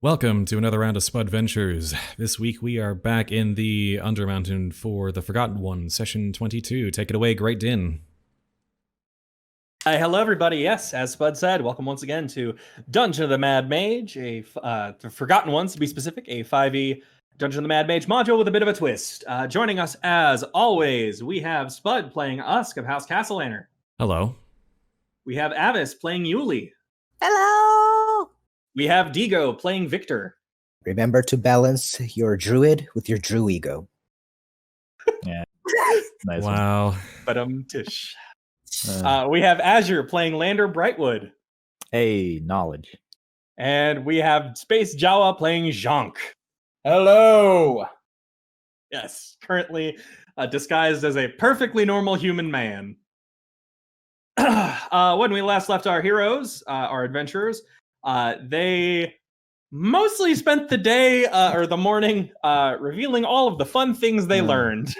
Welcome to another round of Spudventures. This week we are back in the Undermountain for the Forgotten One, Session 22. Take it away, GreatDinn. Hi, hello everybody. Yes, as Spud said, welcome once again to Dungeon of the Mad Mage, the Forgotten Ones to be specific, a 5e Dungeon of the Mad Mage module with a bit of a twist. Joining us as always, we have Spud playing Usk of House Castellaner. Hello. We have Avis playing Yuliy. Hello! We have Digo playing Victor. Remember to balance your druid with your drew ego. Yeah. Nice. Wow. But tish. We have Azure playing Lander Brightwood. Hey, knowledge. And we have Space Jawa playing Jhank. Hello! Yes, currently disguised as a perfectly normal human man. When we last left our heroes, our adventurers, they mostly spent the day or the morning revealing all of the fun things they learned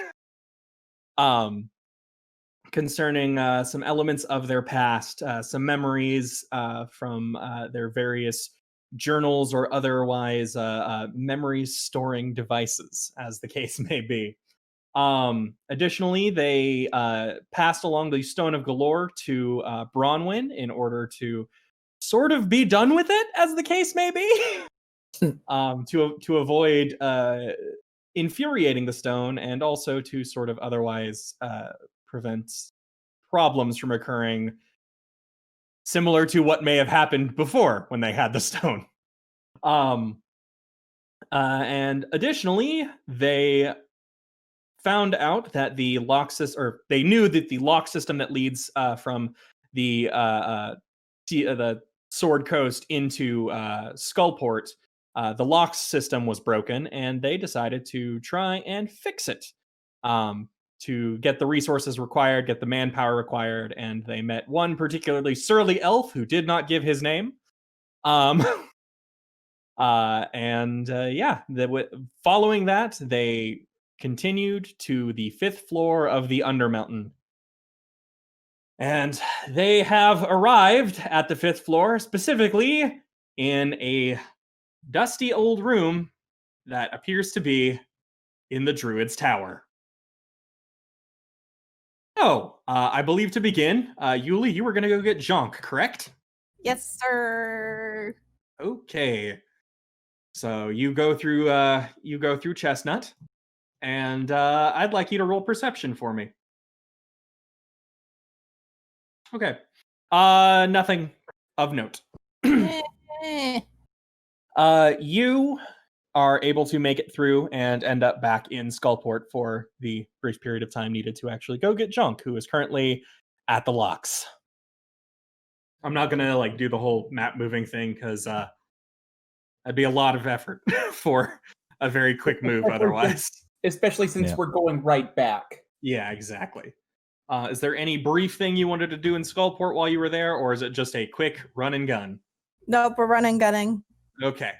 concerning some elements of their past, some memories from their various journals or otherwise memories storing devices, as the case may be. Additionally, they passed along the Stone of Galore to Bronwyn in order to sort of be done with it, as the case may be, to avoid infuriating the stone, and also to sort of otherwise prevent problems from occurring similar to what may have happened before when they had the stone. And additionally, they found out that the lock system, or they knew that the lock system that leads from the Sword Coast into Skullport, the lock system was broken, and they decided to try and fix it to get the resources required, get the manpower required, and they met one particularly surly elf who did not give his name. Following that, they continued to the 5th floor of the Undermountain. And they have arrived at the 5th floor, specifically in a dusty old room that appears to be in the Druid's Tower. Oh, I believe to begin, Yuliy, you were going to go get Jhank, correct? Yes, sir. Okay. So you go through Chestnut, and I'd like you to roll perception for me. Okay. Nothing of note. You are able to make it through and end up back in Skullport for the brief period of time needed to actually go get Jhank, who is currently at the locks. I'm not gonna do the whole map moving thing because that'd be a lot of effort for a very quick move otherwise. Especially since we're going right back. Yeah, exactly. Is there any brief thing you wanted to do in Skullport while you were there, or is it just a quick run and gun? Nope, we're running gunning. Okay.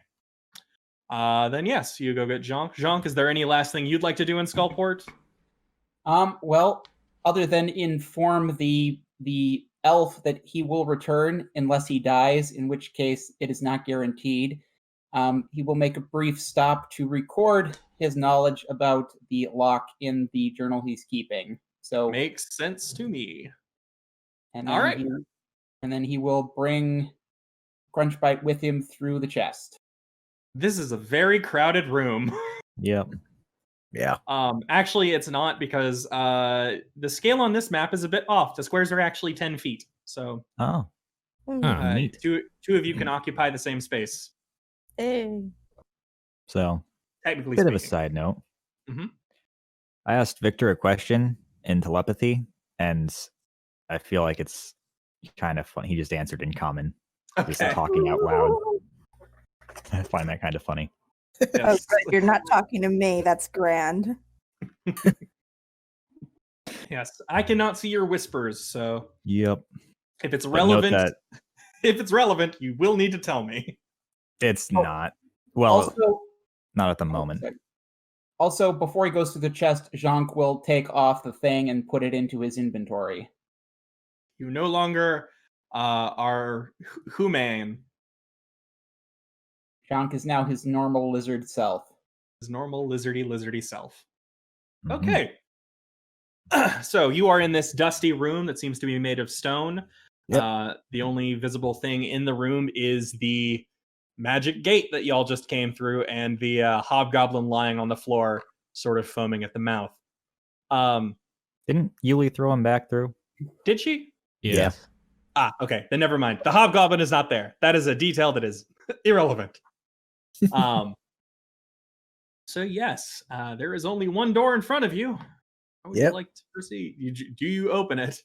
Then yes, you go get Jhank. Jhank, is there any last thing you'd like to do in Skullport? Well, other than inform the elf that he will return unless he dies, in which case it is not guaranteed. He will make a brief stop to record his knowledge about the lock in the journal he's keeping. So makes sense to me. And all right. And then he will bring Crunchbite with him through the chest. This is a very crowded room. Yep. Yeah. Actually, it's not, because the scale on this map is a bit off. The squares are actually 10 feet. So neat. two of you can occupy the same space. Hey. So, technically bit speaking. of a side note. Mm-hmm. I asked Victor a question in telepathy, and I feel like it's kind of funny. He just answered in common, just talking out loud. I find that kind of funny. Yes. Oh, good. You're not talking to me. That's grand. Yes, I cannot see your whispers, so yep. If it's relevant, you will need to tell me. It's not. Well, also, not at the moment. Also, before he goes to the chest, Jhank will take off the thing and put it into his inventory. You no longer are human. Jhank is now his normal lizard self. His normal lizardy self. Mhm. Okay. So you are in this dusty room that seems to be made of stone. Yep. The only visible thing in the room is the magic gate that y'all just came through and the hobgoblin lying on the floor, sort of foaming at the mouth. Didn't Yuliy throw him back through? Did she? Yeah. Okay. Then never mind. The hobgoblin is not there. That is a detail that is irrelevant. So yes, there is only one door in front of you. How would you Yep. like to proceed? Do you open it?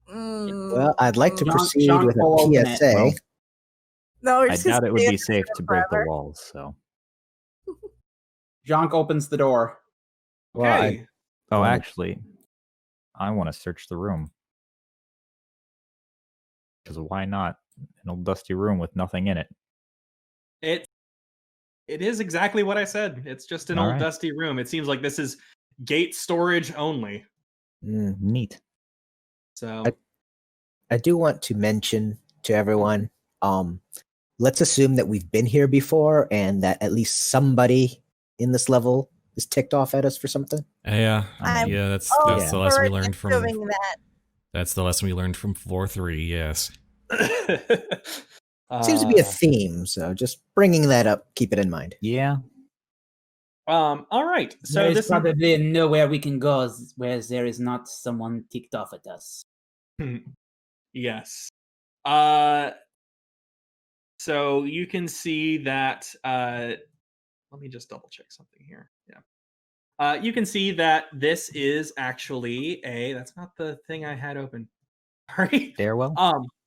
Well, I'd like to Jhank- proceed Jhank with will a open it. PSA. Well, No, we're I just gonna doubt it would stay be in safe there to break the forever. walls, so. Jhank opens the door. Well, Okay. Oh, Wanna- actually, I want to search the room. Because why not? An old dusty room with nothing in it. It is exactly what I said. It's just an All old right. dusty room. It seems like this is gate storage only. Neat. So I do want to mention to everyone, let's assume that we've been here before and that at least somebody in this level is ticked off at us for something. Yeah. I'm Yeah, that's all the lesson we for learned from doing that. That's the lesson we learned from 4-3, yes. Seems to be a theme, so just bringing that up, keep it in mind. Yeah. all right. So There is this probably nowhere we can go where there is not someone ticked off at us. yes. So you can see that let me just double check something here. Yeah. You can see that this is actually that's not the thing I had open. Sorry. Stairwell?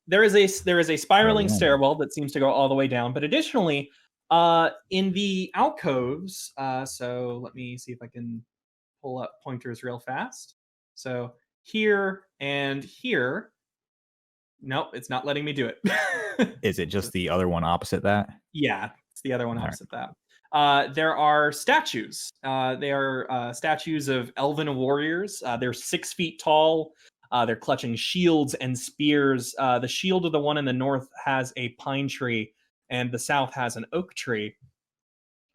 There is a spiraling yeah. stairwell that seems to go all the way down, but additionally, in the alcoves, so let me see if I can pull up pointers real fast. So here and here. Nope, it's not letting me do it. Is it just the other one opposite that? Yeah, it's the other one All right. opposite that. There are statues. They are statues of elven warriors. They're 6 feet tall. They're clutching shields and spears. The shield of the one in the north has a pine tree, and the south has an oak tree.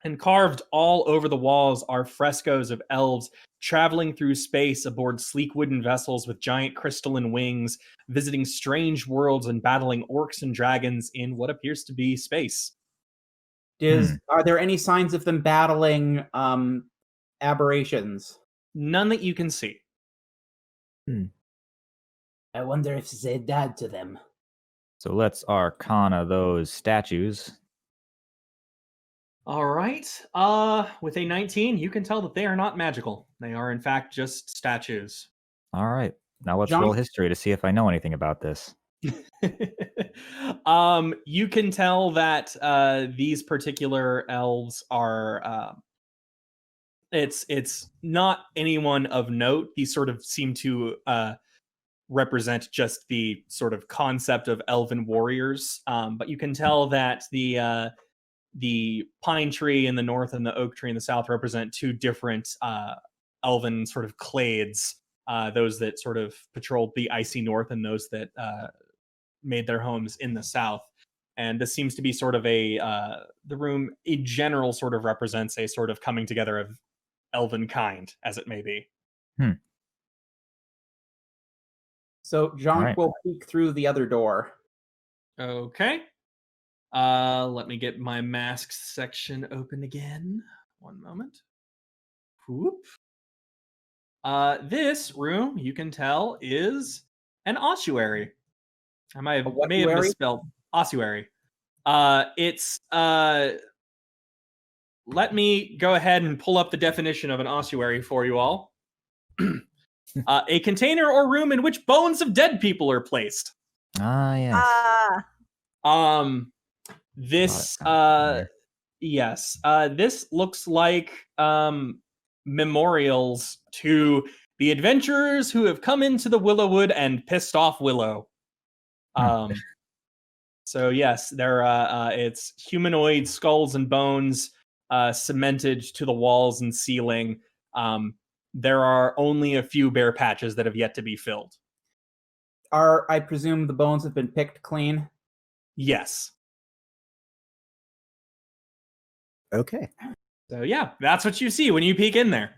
And carved all over the walls are frescoes of elves traveling through space aboard sleek wooden vessels with giant crystalline wings, visiting strange worlds and battling orcs and dragons in what appears to be space. Are there any signs of them battling aberrations? None that you can see. I wonder if they died to them. So let's arcana those statues. All right. With a 19, you can tell that they are not magical. They are, in fact, just statues. All right. Now let's Jhank- roll history to see if I know anything about this. You can tell that these particular elves are it's not anyone of note. These sort of seem to represent just the sort of concept of elven warriors. But you can tell that the pine tree in the north and the oak tree in the south represent two different elven sort of clades. Those that sort of patrolled the icy north and those that made their homes in the south. And this seems to be sort of the room in general sort of represents a sort of coming together of elven kind, as it may be. So Jhank right. will peek through the other door. Okay. Let me get my masks section open again. One moment. Whoop. This room, you can tell, is an ossuary. I may have whatuary? misspelled ossuary. It's let me go ahead and pull up the definition of an ossuary for you all. A container or room in which bones of dead people are placed. Ah, yes. This familiar. yes. This looks like memorials to the adventurers who have come into the Willowwood and pissed off Willow. So yes, they're it's humanoid skulls and bones cemented to the walls and ceiling. There are only a few bare patches that have yet to be filled. I presume the bones have been picked clean? Yes. Okay. So yeah, that's what you see when you peek in there.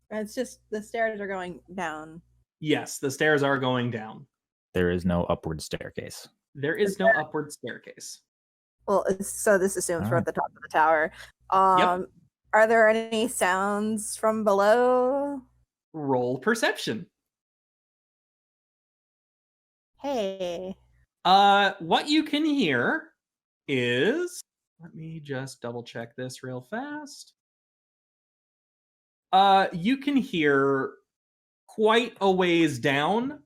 It's just the stairs are going down. Yes, the stairs are going down. There is no upward staircase. There is no upward staircase. Well, so this assumes we're Alright. at the top of the tower. Are there any sounds from below? Roll perception. Hey. What you can hear is, let me just double check this real fast. You can hear quite a ways down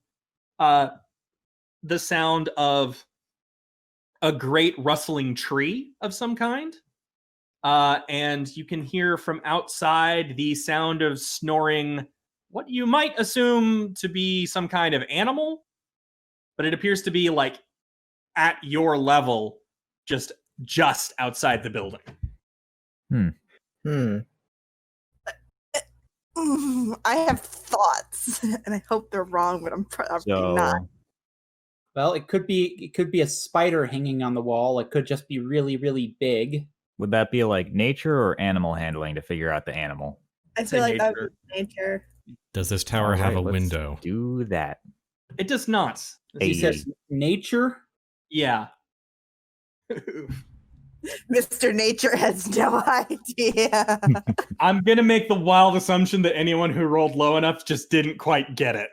the sound of a great rustling tree of some kind. And you can hear from outside the sound of snoring, what you might assume to be some kind of animal, but it appears to be like at your level, just outside the building. I have thoughts, and I hope they're wrong, but I'm probably So not. Well, it could be a spider hanging on the wall. It could just be really, really big. would that be like nature or animal handling to figure out the animal? I Say feel like that nature. would be nature. Does this tower have a Alright, let's window? Do that. It does not. He said Hey. nature. Yeah. Mr. Nature has no idea. I'm gonna make the wild assumption that anyone who rolled low enough just didn't quite get it.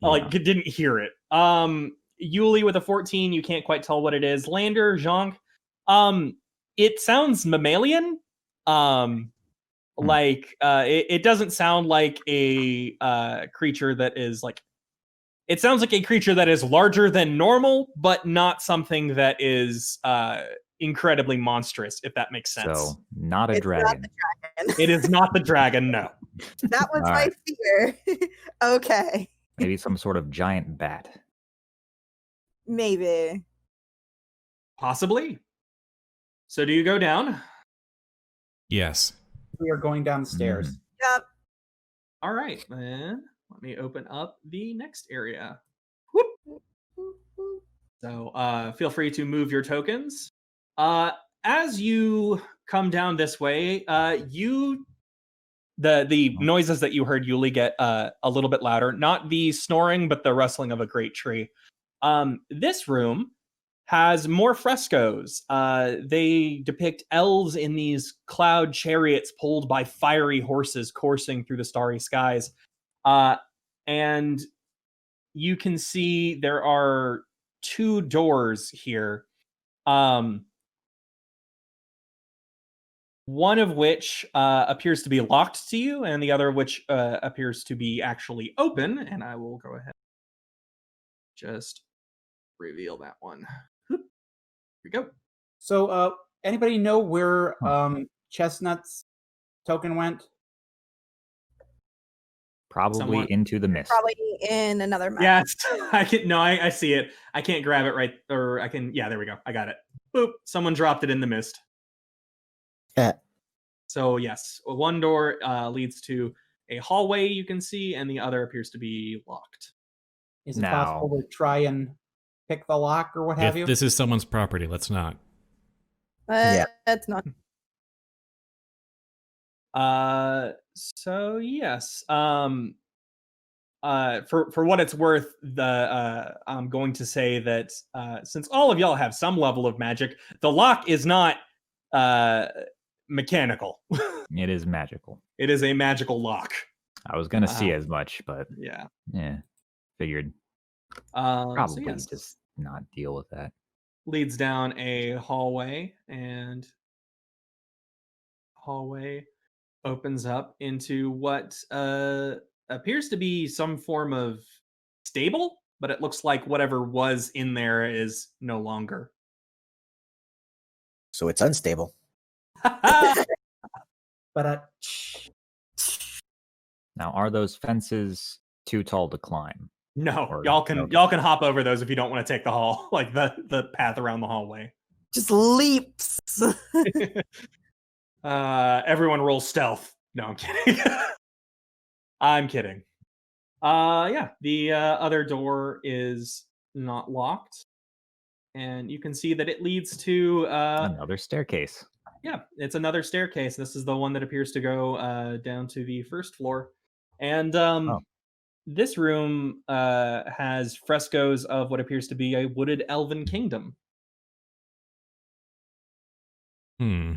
Like didn't hear it. Yuliy with a 14, you can't quite tell what it is. Lander, Jhank, it sounds mammalian. It doesn't sound like a creature that is like. It sounds like a creature that is larger than normal, but not something that is incredibly monstrous, if that makes sense. So not a It's not dragon. the dragon. It is not the dragon, no. That was my Alright. fear. Okay. Maybe some sort of giant bat. Maybe. Possibly. So do you go down? Yes. We are going down the stairs. Yep. All right, then. Let me open up the next area. So feel free to move your tokens. As you come down this way, the noises that you heard, Yuliy, get a little bit louder. Not the snoring, but the rustling of a great tree. This room has more frescoes. They depict elves in these cloud chariots pulled by fiery horses coursing through the starry skies. And you can see there are 2 doors here. One of which appears to be locked to you, and the other of which appears to be actually open. And I will go ahead just reveal that one. Here we go. So, anybody know where Chestnut's token went? Probably Somewhat. into the mist. Probably in another map. Yes, I can. No, I see it. I can't grab it right, or I can. Yeah, there we go. I got it. Boop. Someone dropped it in the mist. So yes, one door leads to a hallway you can see, and the other appears to be locked. Is it Now- possible to try and pick the lock or what have If you? this is someone's property, let's not. Yeah. It's not. So yes. For what it's worth, I'm going to say that since all of y'all have some level of magic, the lock is not mechanical. It is magical. It is a magical lock. I was gonna see Wow. as much, but Yeah. figured So probably yes, just not deal with that. leads down a hallway, and hallway opens up into what appears to be some form of stable, but it looks like whatever was in there is no longer. So it's unstable. But Now, are those fences too tall to climb? No, Or- y'all can okay. y'all can hop over those if you don't want to take the hall, like the path around the hallway. Just leaps. Everyone roll stealth. No, I'm kidding. I'm kidding. Yeah, the other door is not locked. And you can see that it leads to Another staircase. yeah, it's another staircase. This is the one that appears to go down to the first floor. And this room has frescoes of what appears to be a wooded elven kingdom. Hmm.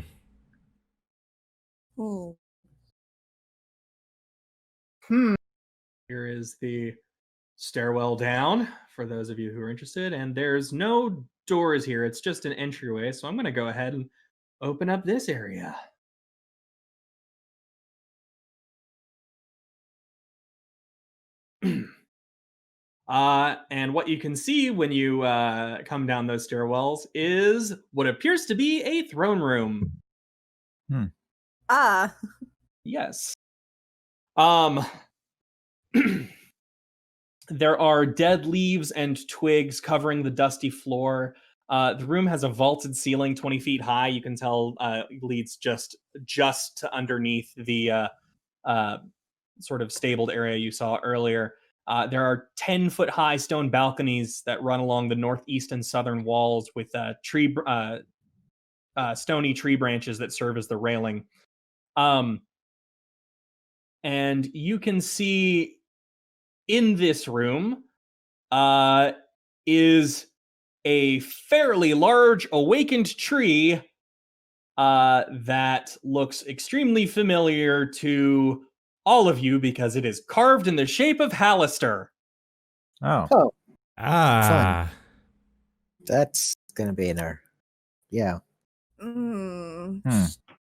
Ooh. Here is the stairwell down for those of you who are interested. And there's no doors here. It's just an entryway. So I'm going to go ahead and open up this area. And what you can see when you come down those stairwells is what appears to be a throne room. Ah. Yes. There are dead leaves and twigs covering the dusty floor. The room has a vaulted ceiling 20 feet high. You can tell leads just to underneath the sort of stabled area you saw earlier. There are 10-foot high stone balconies that run along the northeast and southern walls with stony tree branches that serve as the railing. And you can see in this room is a fairly large awakened tree that looks extremely familiar to all of you because it is carved in the shape of Hallister. Oh. Oh, Ah. that's gonna be in our. Yeah.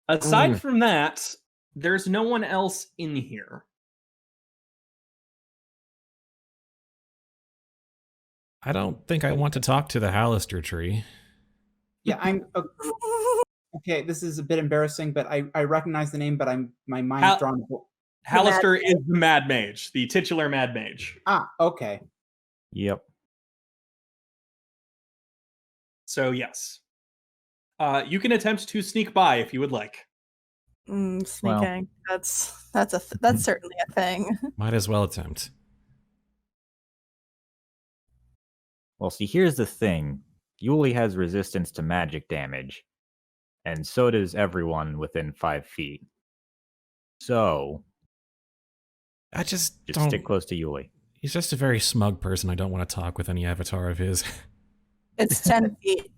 Aside from that, there's no one else in here. I don't think I want to talk to the Hallister tree. Yeah, I'm okay. This is a bit embarrassing, but I recognize the name, but my mind's drawn. Hallister is the Mad Mage, the titular Mad Mage. Ah, okay. Yep. So yes, you can attempt to sneak by if you would like. Sneaking. That's certainly a thing. Might as well attempt. Well, see, here's the thing. Yuliy has resistance to magic damage, and so does everyone within 5 feet. So, I just just don't. stick close to Yuliy. He's just a very smug person. I don't want to talk with any avatar of his. It's 10 feet.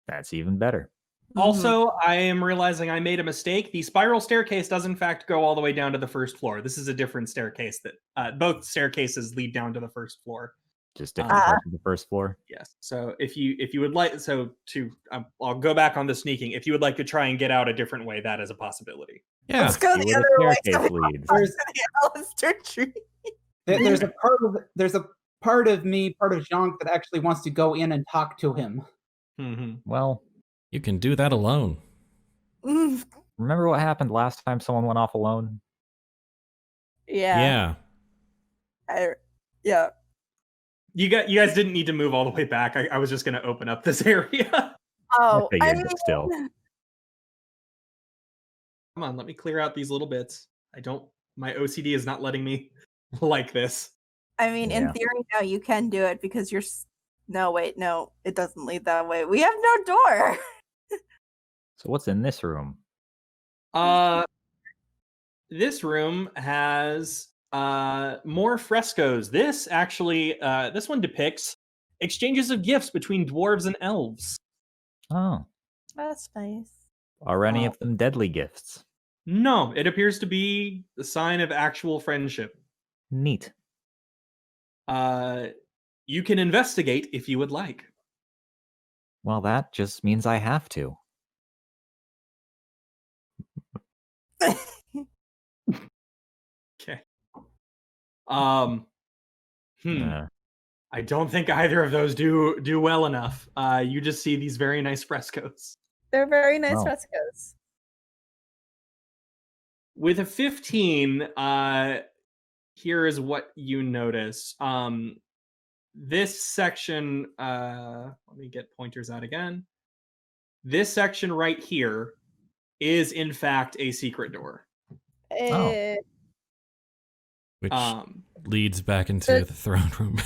That's even better. Also, I am realizing I made a mistake. The spiral staircase does in fact go all the way down to the first floor. This is a different staircase that both staircases lead down to the first floor. Just different parts of the first floor. Yes. So if you would like, I'll go back on the sneaking. If you would like to try and get out a different way, that is a possibility. Yeah. Let's go See the where other the way. staircase leads. There's Alistair tree. there's a part of me, part of Jhank, that actually wants to go in and talk to him. Mm-hmm. Well, You can do that alone. remember what happened last time someone went off alone? Yeah. Yeah. You guys didn't need to move all the way back. I was just going to open up this area. Oh, I figured, but still. Come on, let me clear out these little bits. My OCD is not letting me like this. I mean, in Yeah. theory, now you can do it because you're. No, wait, no, it doesn't lead that way. We have no door. So what's in this room? This room has more frescoes. This one depicts exchanges of gifts between dwarves and elves. Oh, That's nice. are any of them deadly gifts? No, it appears to be a sign of actual friendship. Neat. You can investigate if you would like. Well, that just means I have to. Okay. I don't think either of those do well enough. You just see these very nice frescoes. They're very nice Wow. frescoes. With a 15, here is what you notice. This section, let me get pointers out again. This section right here is in fact a secret door. Which leads back into the throne room.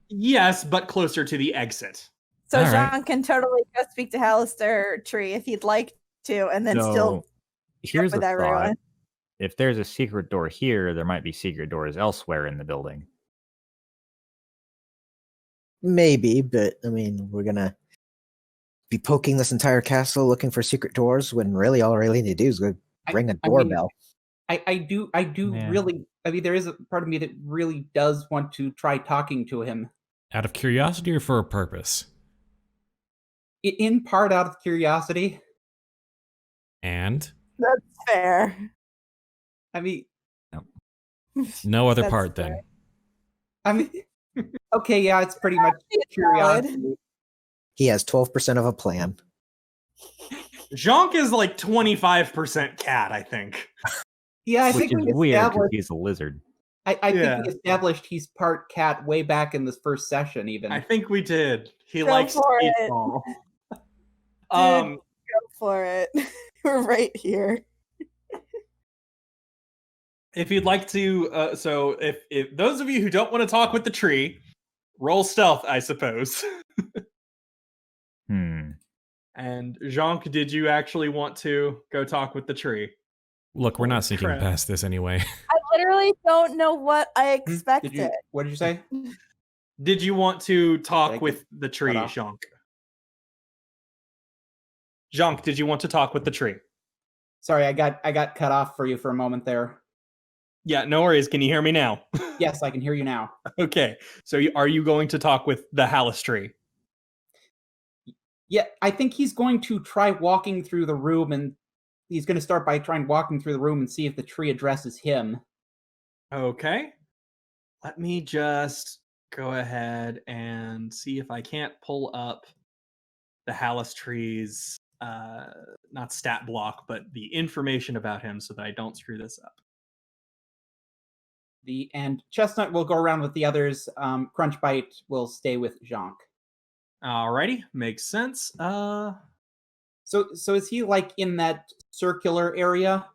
Yes, but closer to the exit. So All Jhank right. can totally go speak to Hallister Tree if he'd like to, and then still here's with a everyone. thought. If there's a secret door here, there might be secret doors elsewhere in the building. Maybe, but I mean, we're gonna be poking this entire castle looking for secret doors when really all I really need to do is go ring a doorbell. I do Yeah. really. I mean, there is a part of me that really does want to try talking to him. Out of curiosity or for a purpose? In part out of curiosity. And That's fair. I mean, no other That's part fair. then. I mean, okay, yeah, it's pretty much curiosity. He has 12% of a plan. Jhank is like 25% cat, I think. Yeah, I Which think is we weird because established. he's a lizard. I Yeah. think we established he's part cat way back in this first session, even. I think we did. He Go likes for it. baseball. Go for it. We're right here. If you'd like to, so if those of you who don't want to talk with the tree, roll stealth, I suppose. And Jhank, did you actually want to go talk with the tree? Look, we're Holy not sneaking crap. past this anyway. I literally don't know what I expected. What did you say? Did you want to Did I talk get with the tree, cut off? Jhank? Jhank, did you want to talk with the tree? Sorry, I got cut off for you for a moment there. Yeah, no worries. Can you hear me now? Yes, I can hear you now. Okay. So are you going to talk with the Hallis tree? Yeah, I think he's going to try walking through the room, and he's going to start by trying walking through the room and see if the tree addresses him. Okay. Let me just go ahead and see if I can't pull up the Hallis tree's not stat block, but the information about him so that I don't screw this up. And Chestnut will go around with the others. Crunchbite will stay with Jhank. Alrighty, makes sense. So is he like in that circular area?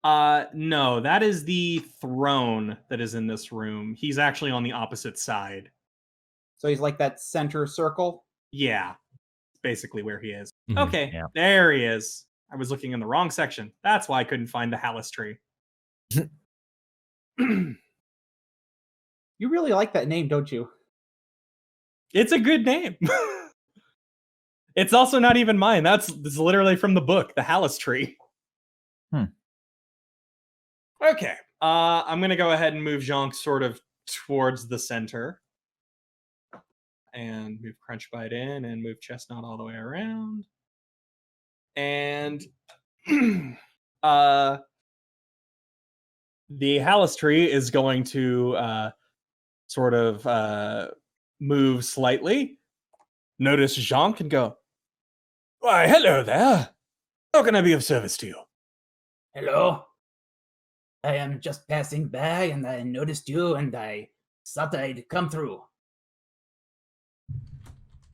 No, that is the throne that is in this room. He's actually on the opposite side. So he's like that center circle? Yeah, basically where he is. Mhm, Okay, yeah. there he is. I was looking in the wrong section. That's why I couldn't find the Hallis tree. You really like that name, don't you? It's a good name. It's also not even mine. This is literally from the book, The Hallis Tree. Okay. I'm going to go ahead and move Jhank sort of towards the center. And move Crunchbite in and move Chestnut all the way around. And the Hallis Tree is going to sort of move slightly, notice Jhank and go, "Why, hello there. How can I be of service to you?" Hello. I am just passing by and I noticed you and I thought I'd come through.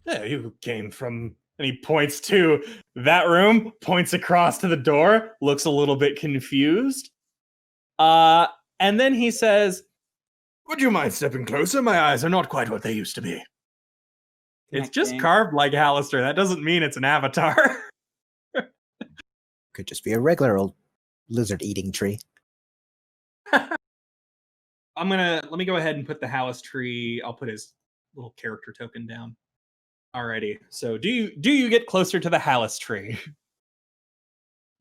Yeah, you came from... And he points to that room, points across to the door, looks a little bit confused. And then he says, "Would you mind stepping closer? My eyes are not quite what they used to be." It's just Connecting. carved like Hallister. That doesn't mean it's an avatar. Could just be a regular old lizard eating tree. Let me go ahead and put the Hallis tree. I'll put his little character token down. Alrighty. So do you get closer to the Hallis tree?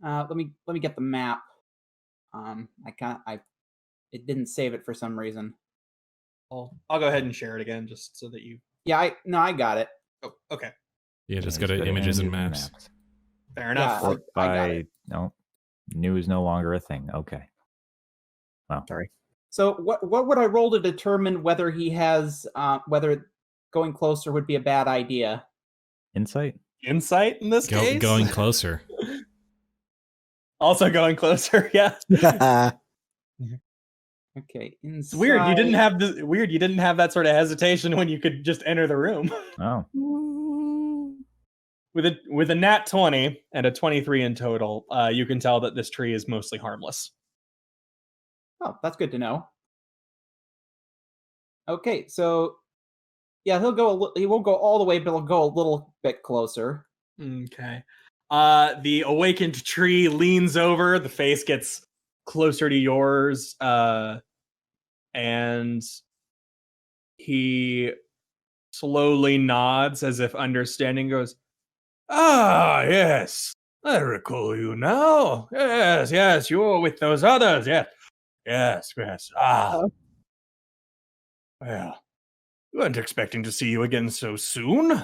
Let me get the map. It didn't save it for some reason. I'll go ahead and share it again just so that you... Yeah, I got it. Oh, okay. Yeah, just go to images and maps. Fair enough. Yeah. Sort I got by no, new is no longer a thing. Okay. Well, Sorry. So what would I roll to determine whether he has whether going closer would be a bad idea? insight. Insight in this case? Going closer. Also going closer, yeah. Okay, It's weird. You didn't inside- have that sort of hesitation when you could just enter the room. Oh, With a nat 20 and a 23 in total, you can tell that this tree is mostly harmless. Oh, that's good to know. Okay, so Yeah, he won't go all the way, but he'll go a little bit closer. Okay. The awakened tree leans over. The face gets closer to yours, and he slowly nods as if understanding. Goes, "Ah, yes, I recall you now. Yes, you were with those others. Yes. Ah, well, we weren't expecting to see you again so soon.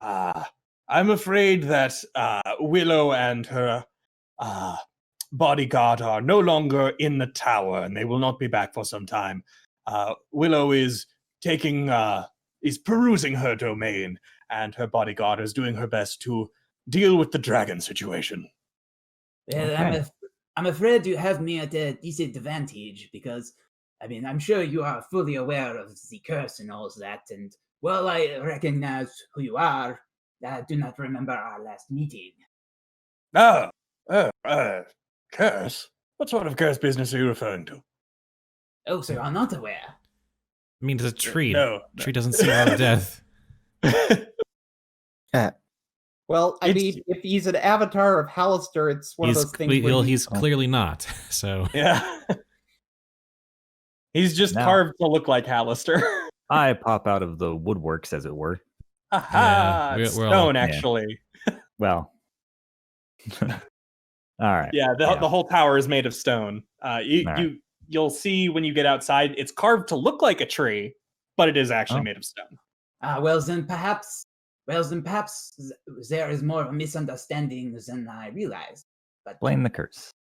I'm afraid that Willow and her bodyguard are no longer in the tower, and they will not be back for some time. Willow is perusing her domain, and her bodyguard is doing her best to deal with the dragon situation." Well, Okay. I'm afraid you have me at a disadvantage because, I mean, I'm sure you are fully aware of the curse and all that. And while I recognize who you are, I do not remember our last meeting. Curse? What sort of curse business are you referring to? Oh, so you're not aware? I mean, it's a tree. No. Tree doesn't see a lot of death. Well, I It's- mean, if he's an avatar of Hallister, it's one of those things where He's clearly not. So Yeah. He's just Now- carved to look like Hallister. I pop out of the woodworks, as it were. Aha! we're It's all- stone, yeah. actually. Well, all right. Yeah, the whole tower is made of stone. Alright. You'll see when you get outside, it's carved to look like a tree, but it is actually Oh. made of stone. Well, then perhaps there is more of a misunderstanding than I realized. But Blame the curse.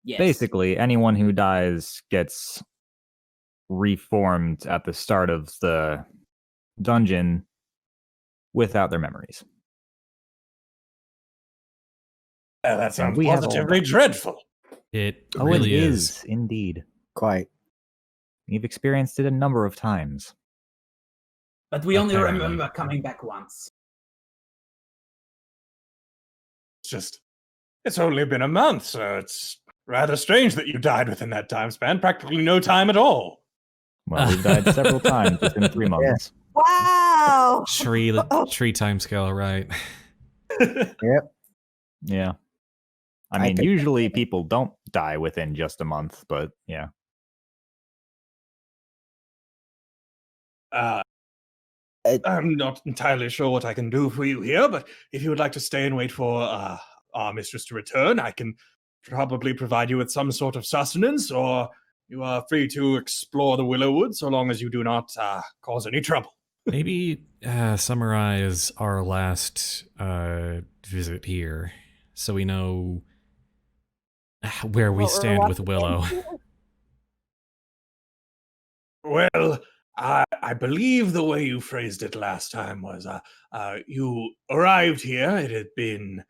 yes. Basically, anyone who dies gets reformed at the start of the dungeon without their memories. That sounds we have all positively dreadful. it Oh, really it is. indeed. Quite. We've experienced it a number of times. But we only Apparently. remember coming back once. It's only been a month, so it's rather strange that you died within that time span. Practically no time at all. Well, we've died several times within 3 months. Wow. Tree timescale, right? Yep. Yeah. I I mean, think- usually people don't die within just a month, but yeah. I'm not entirely sure what I can do for you here, but if you would like to stay and wait for our mistress to return, I can probably provide you with some sort of sustenance, or you are free to explore the Willowwood so long as you do not cause any trouble. Maybe summarize our last visit here so we know where we What we're stand with walking Willow. into. Well, I believe the way you phrased it last time was you arrived here. It had been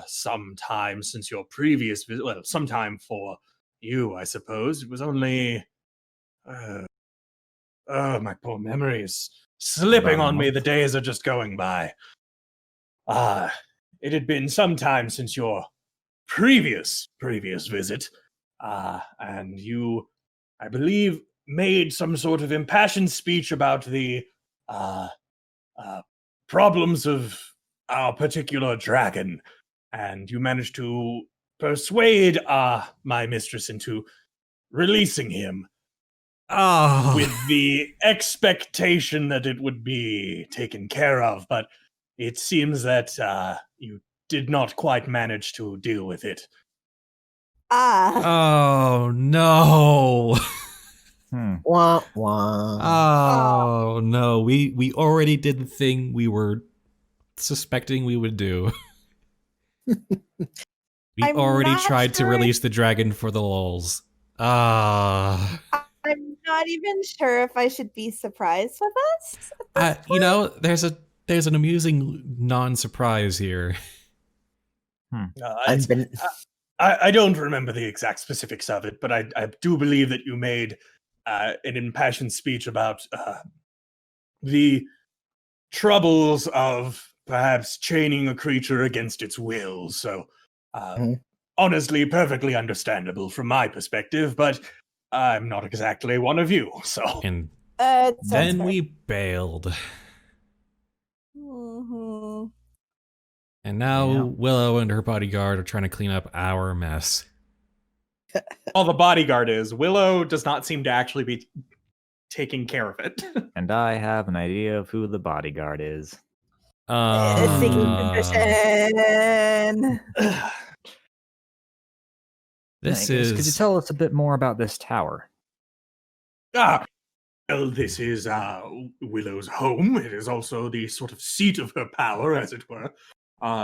some time since your previous visit. Well, some time for you, I suppose. It was only. My poor memory is slipping About a on me. month. The days are just going by. It had been some time since your previous visit, and you, I believe, made some sort of impassioned speech about the problems of our particular dragon, and you managed to persuade my mistress into releasing him Oh, with the expectation that it would be taken care of, but it seems that you did not quite manage to deal with it. Ah. oh no. Wah, wah. Oh no, we already did the thing we were suspecting we would do. We I'm already not tried to sure release the dragon for the lulz. Ah. I'm not even sure if I should be surprised with us. at this You know, point. there's an amusing non-surprise here. I've been I don't remember the exact specifics of it, but I do believe that you made an impassioned speech about the troubles of perhaps chaining a creature against its will. So, Mhm. honestly, perfectly understandable from my perspective, but I'm not exactly one of you. So, And It sounds Then fair. we bailed. Mhm. And now Yeah. Willow and her bodyguard are trying to clean up our mess. All the bodyguard is. Willow does not seem to actually be taking care of it. And I have an idea of who the bodyguard is. Seeking position. This Could you is tell us a bit more about this tower? Well, this is Willow's home. It is also the sort of seat of her power, as it were.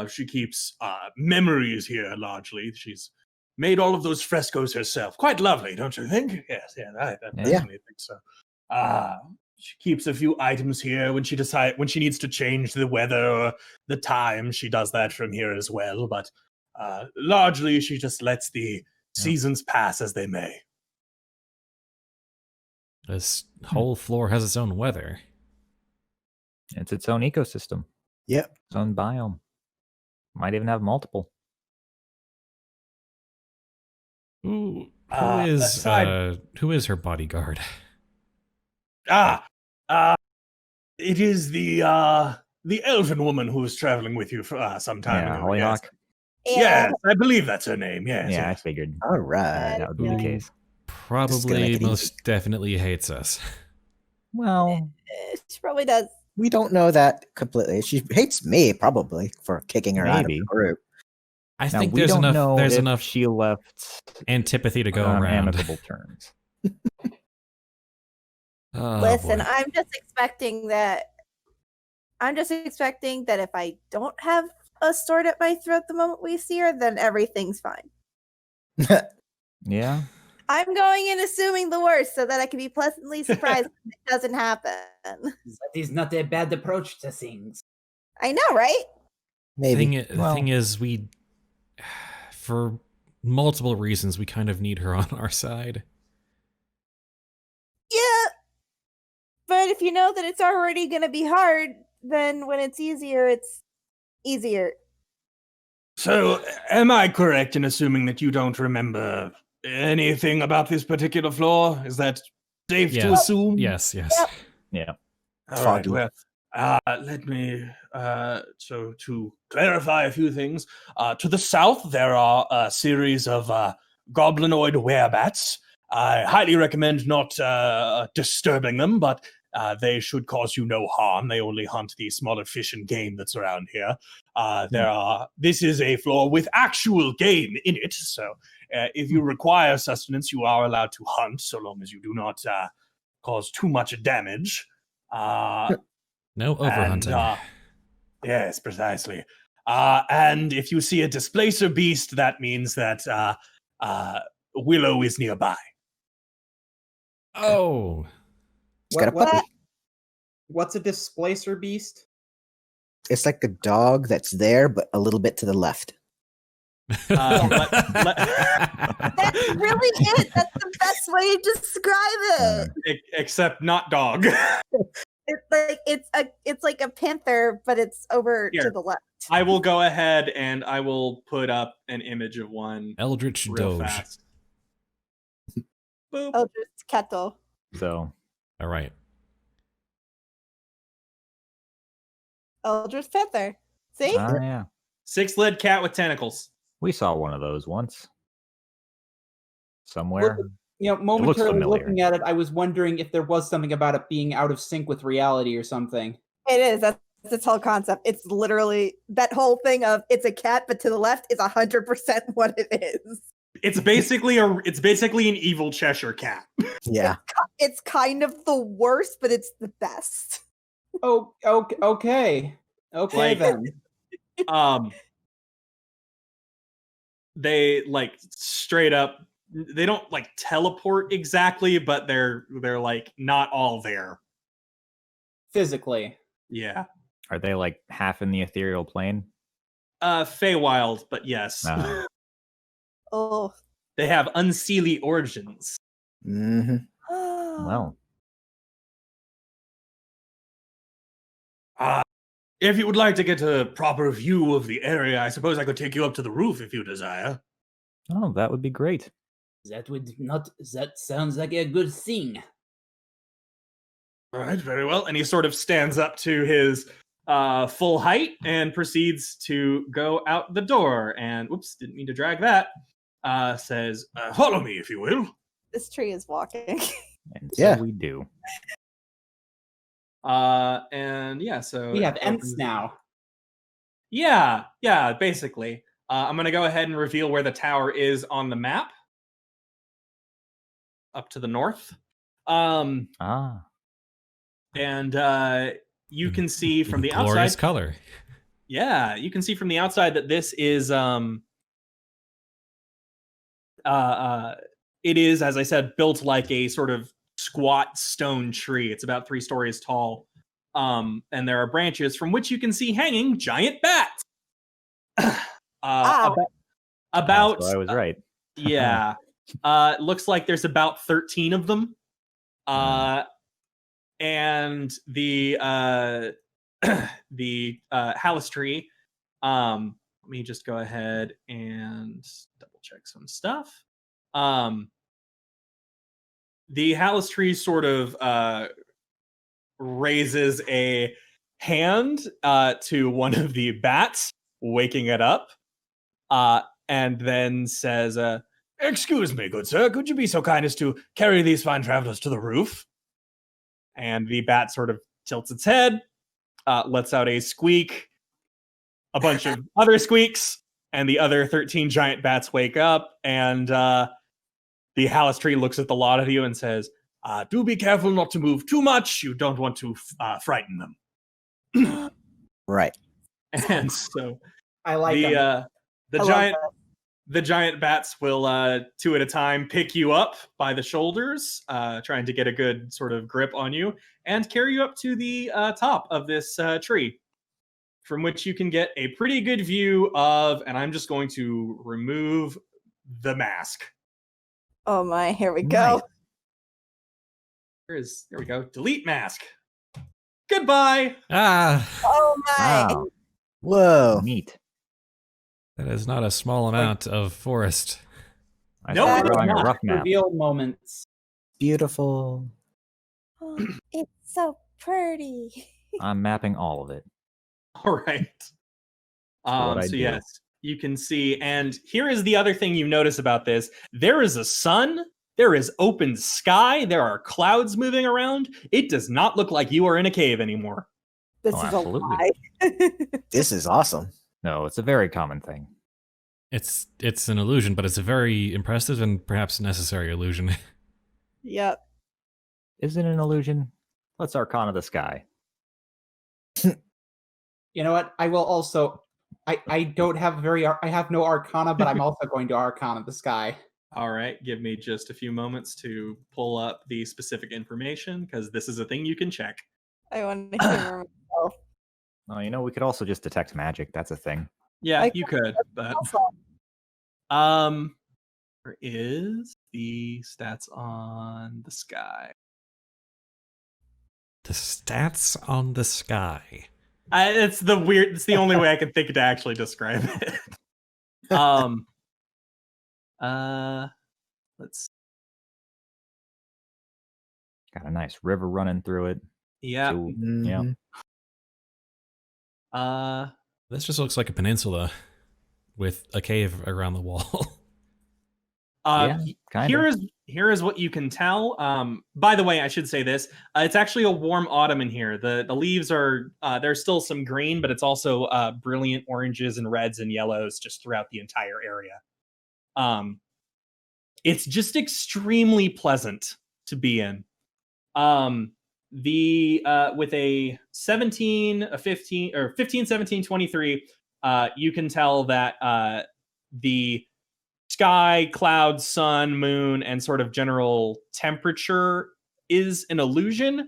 She keeps memories here largely. She's made all of those frescoes herself. Quite lovely, don't you think? Yes, I definitely think so. She keeps a few items here when she needs to change the weather or the time. She does that from here as well. But largely, she just lets the seasons pass as they may. this whole floor has its own weather. It's its own ecosystem. Yep. Its own biome. Might even have multiple. Who aside- who is her bodyguard? It is the elven woman who was traveling with you for some time Yeah, ago. Hollyhock. Yes, I believe that's her name. Yes. Yeah, I yes. figured All right. that would be the Ooh. case. Probably make it most definitely hates us. Well, She probably does. We don't know that completely. She hates me probably for kicking her out of Maybe. the group. I now, think we there's don't enough know there's if enough she left antipathy to go on around. amicable terms. Oh, Listen, boy. I'm just expecting that if I don't have a sword at my throat the moment we see her, then everything's fine. Yeah. I'm going in assuming the worst so that I can be pleasantly surprised when it doesn't happen. That is not a bad approach to things. I know, right? Maybe. The thing is, we, for multiple reasons, we kind of need her on our side. Yeah. But if you know that it's already going to be hard, then when it's easier. So, am I correct in assuming that you don't remember anything about this particular floor? Is that safe to Yes. assume? Yes. Yep. Yeah. All right, Foggy. well, let me, so to clarify a few things, to the south there are a series of goblinoid werebats. I highly recommend not disturbing them, but they should cause you no harm. They only hunt the smaller fish and game that's around here. This is a floor with actual game in it, so if you require sustenance, you are allowed to hunt, so long as you do not cause too much damage. No overhunting. Yes, precisely. And if you see a displacer beast, that means that Willow is nearby. Oh. It's got a What- puppy. What's a displacer beast? It's like a dog that's there, but a little bit to the left. That's really it. That's the best way to describe it. Except not dog. It's like a panther, but it's over Here. to the left. I will go ahead and I will put up an image of one Eldritch real Doge. fast. Boop. Eldritch Kettle. So All right. Eldritch Panther. See? yeah. 6-legged cat with tentacles. We saw one of those once. Somewhere. Momentarily familiar. looking at it, I was wondering if there was something about it being out of sync with reality or something. It is. That's its whole concept. It's literally that whole thing of it's a cat, but to the left is 100% what it is. It's basically an evil Cheshire cat. Yeah. It's kind of the worst, but it's the best. Oh, okay. Okay, Like- then. They like straight up. They don't like teleport exactly, but they're like not all there. Physically. Yeah. Are they like half in the ethereal plane? Feywild, but yes. No. Oh. They have unseelie origins. Hmm. Well, If you would like to get a proper view of the area, I suppose I could take you up to the roof if you desire. oh, that would be great. That sounds like a good thing. All right, very well. And he sort of stands up to his full height and proceeds to go out the door. And whoops, didn't mean to drag that. Says, "Follow me, if you will." This tree is walking. And Yeah. so we do. And yeah, so We have it Ents opens- now. Yeah, basically. I'm gonna go ahead and reveal where the tower is on the map. Up to the north. And you can see from the Glorious outside. color. Yeah, you can see from the outside that this is it is, as I said, built like a sort of squat stone tree. It's about 3 stories tall. And there are branches from which you can see hanging giant bats. About So I was right. yeah. Looks like there's about 13 of them. And the the Hallis tree. Let me just go ahead and double check some stuff. The Hallis tree sort of raises a hand to one of the bats, waking it up, and then says, "Excuse me, good sir, could you be so kind as to carry these fine travelers to the roof?" And the bat sort of tilts its head, lets out a squeak, a bunch of other squeaks, and the other 13 giant bats wake up, and the Hallis tree looks at the lot of you and says, "Do be careful not to move too much. You don't want to frighten them." Right. And so I like them. the I love giant that. the giant bats will 2 at a time pick you up by the shoulders, trying to get a good sort of grip on you, and carry you up to the top of this tree, from which you can get a pretty good view of, and I'm just going to remove the mask. Oh my, here we go. There we go. Delete mask. Goodbye. Oh my. Wow. Whoa. Neat. That is not a small amount of forest. I No, started it's drawing a not. rough map. Reveal moments. Beautiful. Oh, it's so pretty. I'm mapping all of it. All right. what I So do. yes, you can see, and here is the other thing you notice about this. There is a sun, there is open sky, there are clouds moving around. It does not look like you are in a cave anymore. This Oh, is absolutely. a lie. This is awesome. No, it's a very common thing. It's an illusion, but it's a very impressive and perhaps necessary illusion. Yep. Is it an illusion? Let's Arcana the sky. You know what? I will also. I don't have I have no Arcana, but I'm also going to Arcana the sky. All right, give me just a few moments to pull up the specific information, because this is a thing you can check. I want to hear myself. Oh, you know, we could also just detect magic. That's a thing. Yeah, I you could, but Also, where is the stats on the sky? The stats on the sky. It's the only way I can think to actually describe it. Let's. Got a nice river running through it. Yeah. So, yeah. Mhm. This just looks like a peninsula with a cave around the wall. Yeah, kinda. Here is what you can tell. By the way, I should say this. It's actually a warm autumn in here. The leaves are there's still some green, but it's also brilliant oranges and reds and yellows just throughout the entire area. It's just extremely pleasant to be in. With a 17, a 15, or 15, 17, 23, you can tell that the sky, clouds, sun, moon, and sort of general temperature is an illusion.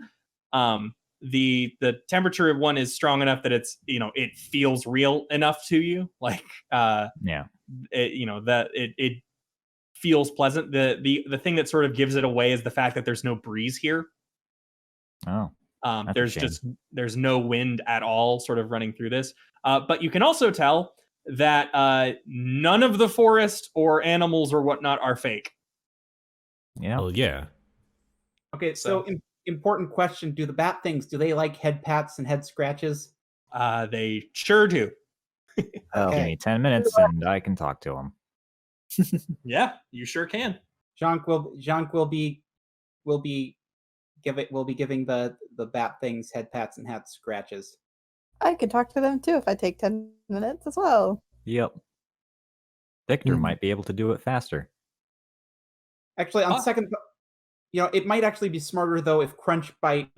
The temperature of one is strong enough that it's, it feels real enough to you. Like, Yeah. it feels pleasant. The thing that sort of gives it away is the fact that there's no breeze here. Oh. That's a shame. There's no wind at all sort of running through this. But you can also tell that none of the forest or animals or whatnot are fake. Yeah. Well, yeah. Okay, so important question: do the bat things, do they like head pats and head scratches? They sure do. Oh, Give me 10 minutes and I can talk to him. Yeah, you sure can. Jhank will be giving the bat things head pats and head scratches. I could talk to them too if I take 10 minutes as well. Yep. Victor Mhm. might be able to do it faster. Actually, on second, it might actually be smarter though if Crunch Bite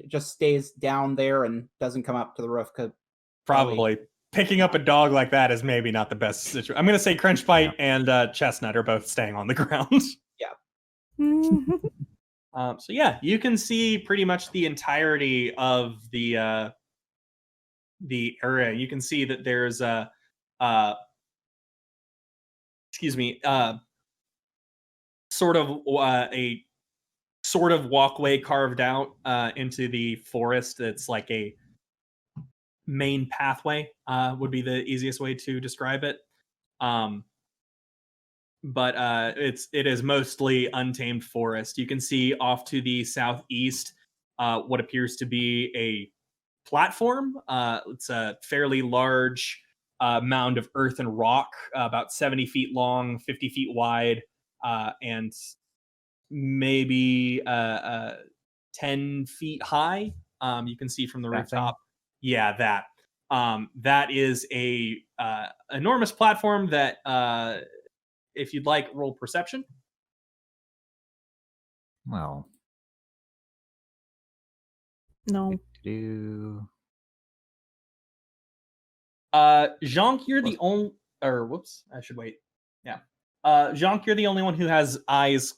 just stays down there and doesn't come up to the roof. Probably. Picking up a dog like that is maybe not the best situation. I'm going to say Crunch Bite and Chestnut are both staying on the ground. So yeah, you can see pretty much the entirety of the area. You can see that there's a sort of walkway carved out into the forest. That's like a main pathway would be the easiest way to describe it. But it is mostly untamed forest. You can see off to the southeast what appears to be a platform. It's a fairly large mound of earth and rock, about 70 feet long, 50 feet wide, and maybe 10 feet high. You can see from the rooftop. Yeah, that. That is a enormous platform that, if you'd like, roll perception. Well. No. Jhank, you're the only... Or, whoops, I should wait. Yeah. Jhank, you're the only one who has eyes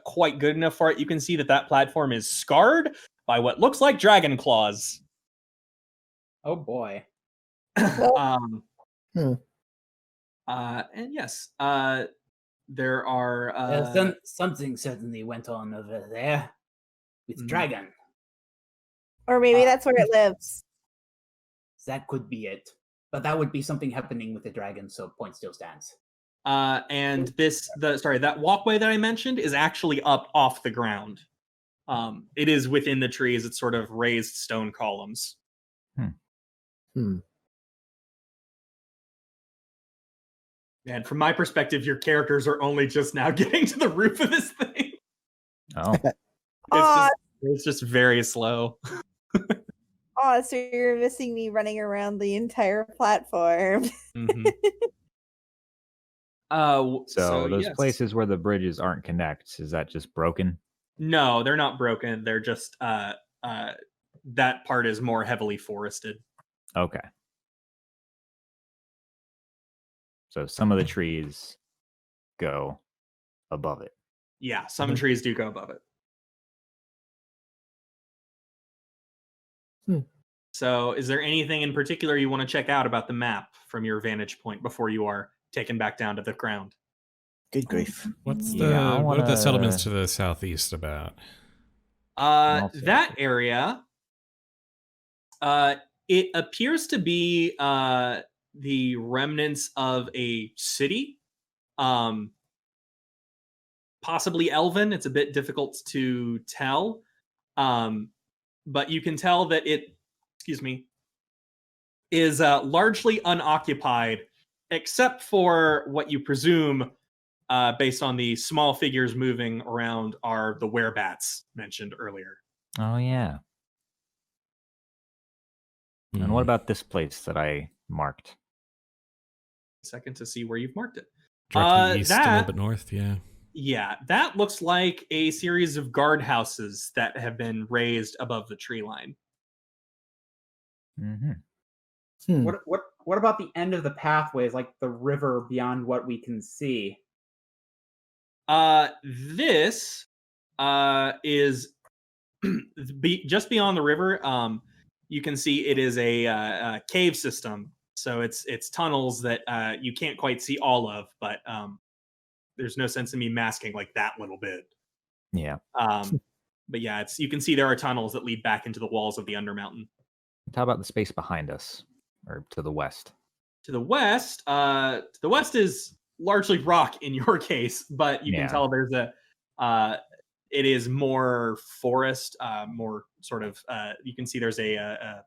quite good enough for it. You can see that platform is scarred by what looks like dragon claws. Oh boy. And yes, there are... something certainly went on over there with dragon. Or maybe that's where it lives. That could be it. But that would be something happening with the dragon, so point still stands. And that walkway that I mentioned is actually up off the ground. It is within the trees. It's sort of raised stone columns. And from my perspective, your characters are only just now getting to the roof of this thing. Oh. It's just very slow. Oh, so you're missing me running around the entire platform. Mm-hmm. So those yes. places where the bridges aren't connect, is that just broken? No, they're not broken. They're just that part is more heavily forested. Okay. So some of the trees go above it. Yeah, some trees do go above it. So is there anything in particular you want to check out about the map from your vantage point before you are taken back down to the ground? Good grief. What are the settlements to the southeast about? That area, it appears to be the remnants of a city, possibly elven. It's a bit difficult to tell, but you can tell that it, is largely unoccupied, except for what you presume, based on the small figures moving around, are the werebats mentioned earlier. Oh, yeah. And what about this place that I marked? Second to see where you've marked it. Directly east, a little bit north, yeah. Yeah, that looks like a series of guardhouses that have been raised above the tree line. Mm-hmm. What about the end of the pathways, like the river beyond what we can see? This is just beyond the river. You can see it is a cave system, so it's tunnels that you can't quite see all of, but there's no sense in me masking like that little bit. Yeah. But yeah, you can see there are tunnels that lead back into the walls of the Undermountain. How about the space behind us, or to the west? To the west is largely rock in your case, but you can tell there's it is more forest, more sort of. You can see there's a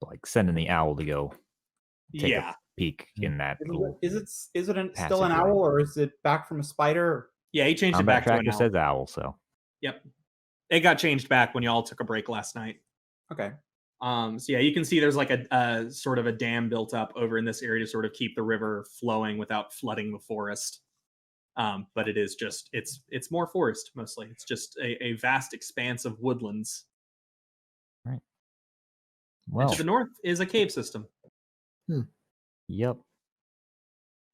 Like sending the owl to go take yeah. a peek in that. little Is it still an passageway. owl, or is it back from a spider? Yeah, he changed it Combat back to an tracker owl. says owl, so Yep. It got changed back when y'all took a break last night. Okay. So yeah, you can see there's like a sort of a dam built up over in this area to sort of keep the river flowing without flooding the forest. But it is just it's more forest mostly. It's just a vast expanse of woodlands. right. And Well, to the north is a cave system. yep.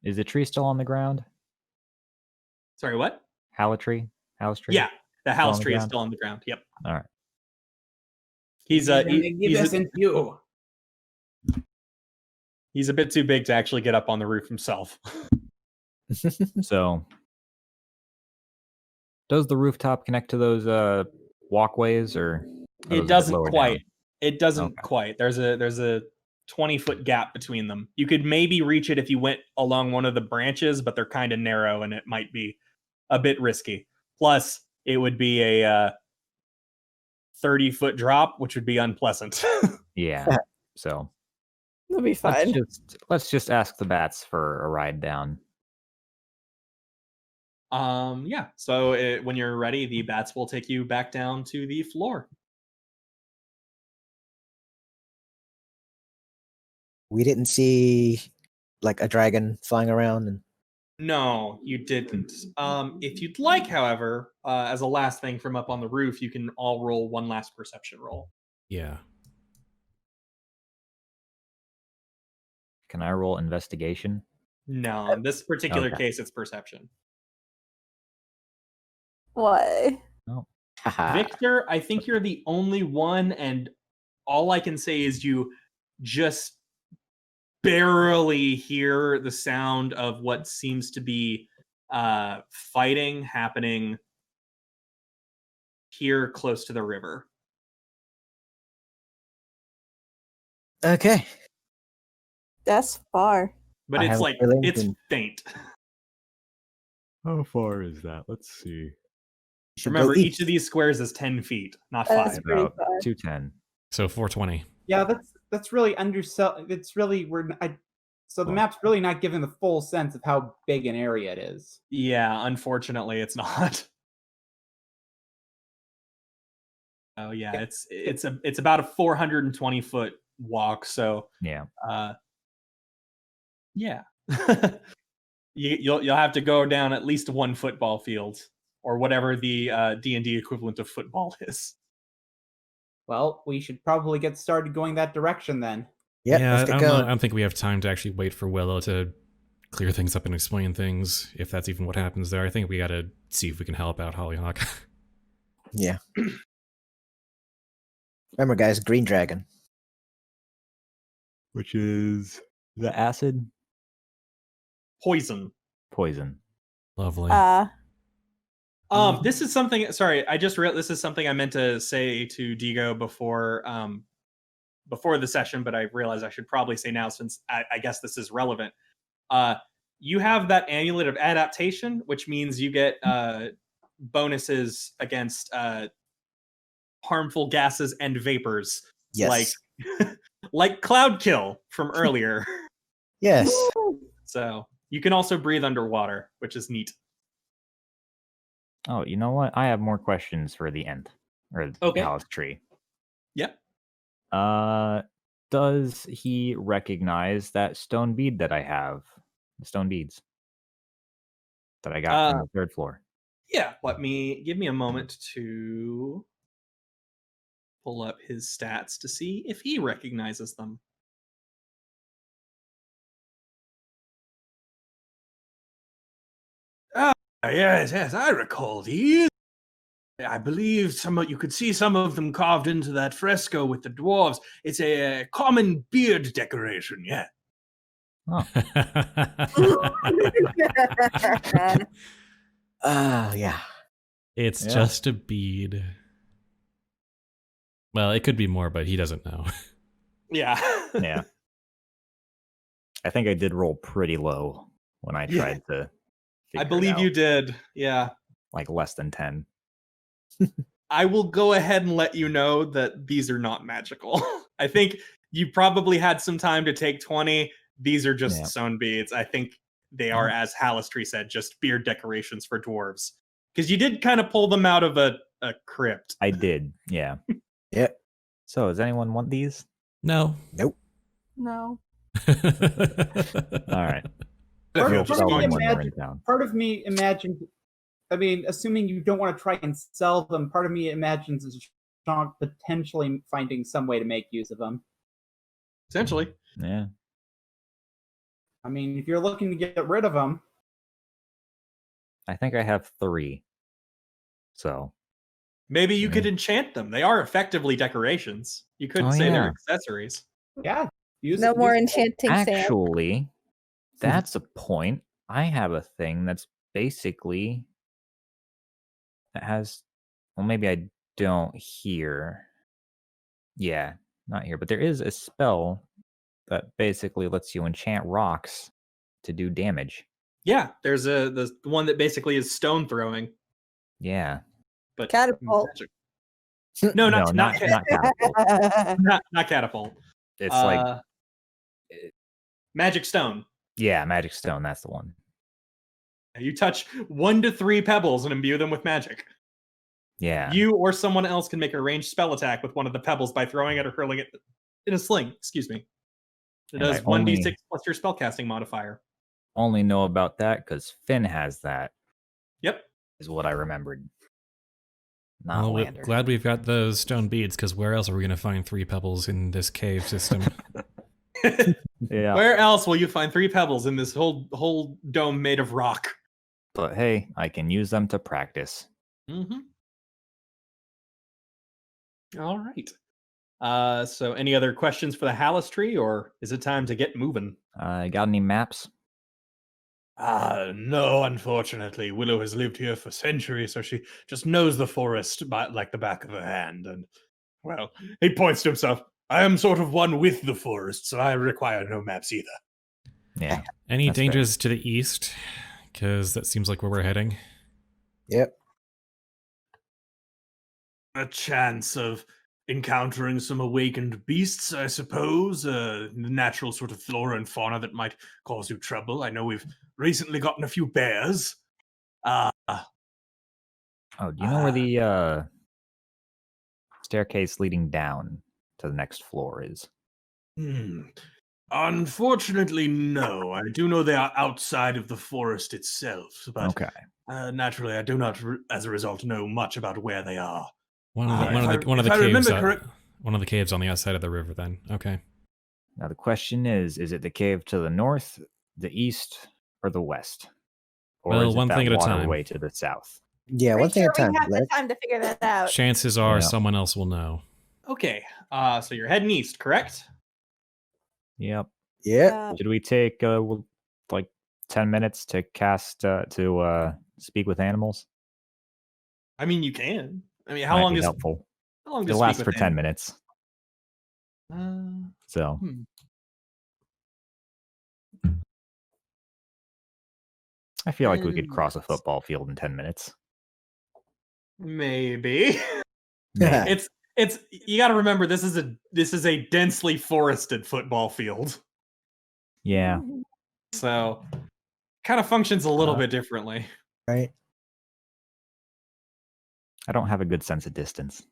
Is the tree still on the ground? Sorry, what? House tree? Yeah, the house on the tree is ground? still on the ground. Yep. All right. He's Magnificent view. he's a bit too big to actually get up on the roof himself. So, does the rooftop connect to those walkways, or are those a It bit doesn't lower quite. down? It doesn't Okay. quite. There's a 20-foot gap between them. You could maybe reach it if you went along one of the branches, but they're kind of narrow and it might be a bit risky. Plus, it would be a 30-foot drop, which would be unpleasant. Yeah. So It'll be fine. let's just ask the bats for a ride down. Yeah. So when you're ready, the bats will take you back down to the floor. We didn't see like a dragon flying around and No, you didn't. If you'd like, however, as a last thing from up on the roof, you can all roll one last perception roll. Yeah. Can I roll investigation? No, in this particular Okay. case, it's perception. Why? haha. Victor, I think you're the only one, and all I can say is you just barely hear the sound of what seems to be fighting happening here close to the river. Okay. That's far. But I it's have a like, feeling it's we- faint. How far is that? Let's see. Should Remember, go each east. of these squares is 10 feet, not That's 5. pretty About far. 210. So 420. Yeah, that's really undersell. It's really so the Well- map's really not giving the full sense of how big an area it is. Yeah, unfortunately, it's not. Oh yeah, it's about a 420-foot walk. So Yeah. yeah, you'll have to go down at least one football field or whatever the D&D equivalent of football is. Well, we should probably get started going that direction then. Yep, yeah, let's I get don't know. I going. don't think we have time to actually wait for Willow to clear things up and explain things, if that's even what happens there. I think we gotta see if we can help out Hollyhock. Yeah. Remember, guys, green dragon. Which is the acid Poison. poison. Lovely. This is something. Sorry, I just realized this is something I meant to say to Digo before the session, but I realized I should probably say now since I guess this is relevant. You have that amulet of adaptation, which means you get bonuses against harmful gases and vapors, Yes. like cloud kill from earlier. Yes. So you can also breathe underwater, which is neat. Oh, you know what? I have more questions for the end. Or the Okay. palace tree. Yep. Does he recognize that stone bead that I have? The stone beads that I got from the third floor. Yeah, give me a moment to pull up his stats to see if he recognizes them. Yes, I recall these. I believe you could see some of them carved into that fresco with the dwarves. It's a common beard decoration, yeah. Yeah. It's Yeah. just a bead. Well, it could be more, but he doesn't know. Yeah. Yeah. I think I did roll pretty low when I Yeah. tried to I figure it believe you out, did. Yeah. like less than 10. I will go ahead and let you know that these are not magical. I think you probably had some time to take 20. These are just stone beads. I think they are, as Halistry said, just beard decorations for dwarves. Because you did kind of pull them out of a crypt. I did, yeah. Yep. So, does anyone want these? No. Nope. No. All right. Part We'll of sell me them when they're in imagined- town. Part of me imagined, I mean, assuming you don't want to try and sell them, part of me imagines Jhank potentially finding some way to make use of them. Essentially. Yeah. I mean, if you're looking to get rid of them, I think I have 3. So. Maybe you could enchant them. They are effectively decorations. You couldn't Oh, say they're yeah. accessories. yeah. No more enchanting sand. Actually, that's a point. I have a thing that's basically that has. Well, maybe I don't here. Yeah, not here, but there is a spell that basically lets you enchant rocks to do damage. Yeah, there's the one that basically is stone throwing. Yeah. But Catapult. magic. No, not catapult. not catapult. It's like magic stone. yeah, magic stone. That's the one. You touch 1 to 3 pebbles and imbue them with magic. Yeah. You or someone else can make a ranged spell attack with one of the pebbles by throwing it or hurling it in a sling. Excuse me. It And I does 1d6 plus your spellcasting modifier. Only know about that because Finn has that. Yep. Is what I remembered. Not Well, Lander. glad we've got those stone beads, because where else are we going to find 3 pebbles in this cave system? Yeah. Where else will you find 3 pebbles in this whole dome made of rock? But hey, I can use them to practice. Mm-hmm. All right. So any other questions for the Halistry, or is it time to get moving? Got any maps? No, unfortunately. Willow has lived here for centuries, so she just knows the forest like the back of her hand. And, well, he points to himself. I am sort of one with the forest, so I require no maps either. Yeah. Any That's fair. dangers to the east? Because that seems like where we're heading. Yep. A chance of encountering some awakened beasts, I suppose. The natural sort of flora and fauna that might cause you trouble. I know we've recently gotten a few bears. Oh, do you know where the staircase leading down to the next floor is? Unfortunately, no. I do know they are outside of the forest itself, but Okay. Naturally, I do not, as a result, know much about where they are. One of the caves on the outside of the river. Then okay. Now the question is it the cave to the north, the east, or the west? Or Well, is it one that thing at a time. waterway to the south? Yeah, one Pretty thing sure at a time. we have the Let- time to figure that out. Chances are Yeah. someone else will know. Okay. So you're heading east, correct? Yep. Yeah. Should we take like 10 minutes to cast to speak with animals? I mean, you can. I mean, how Might long be does helpful? how long It does lasts speak for with 10 animals? minutes. So I feel like we could cross a football field in 10 minutes. Maybe. It's you got to remember this is a densely forested football field. Yeah. So kind of functions a little bit differently. Right. I don't have a good sense of distance.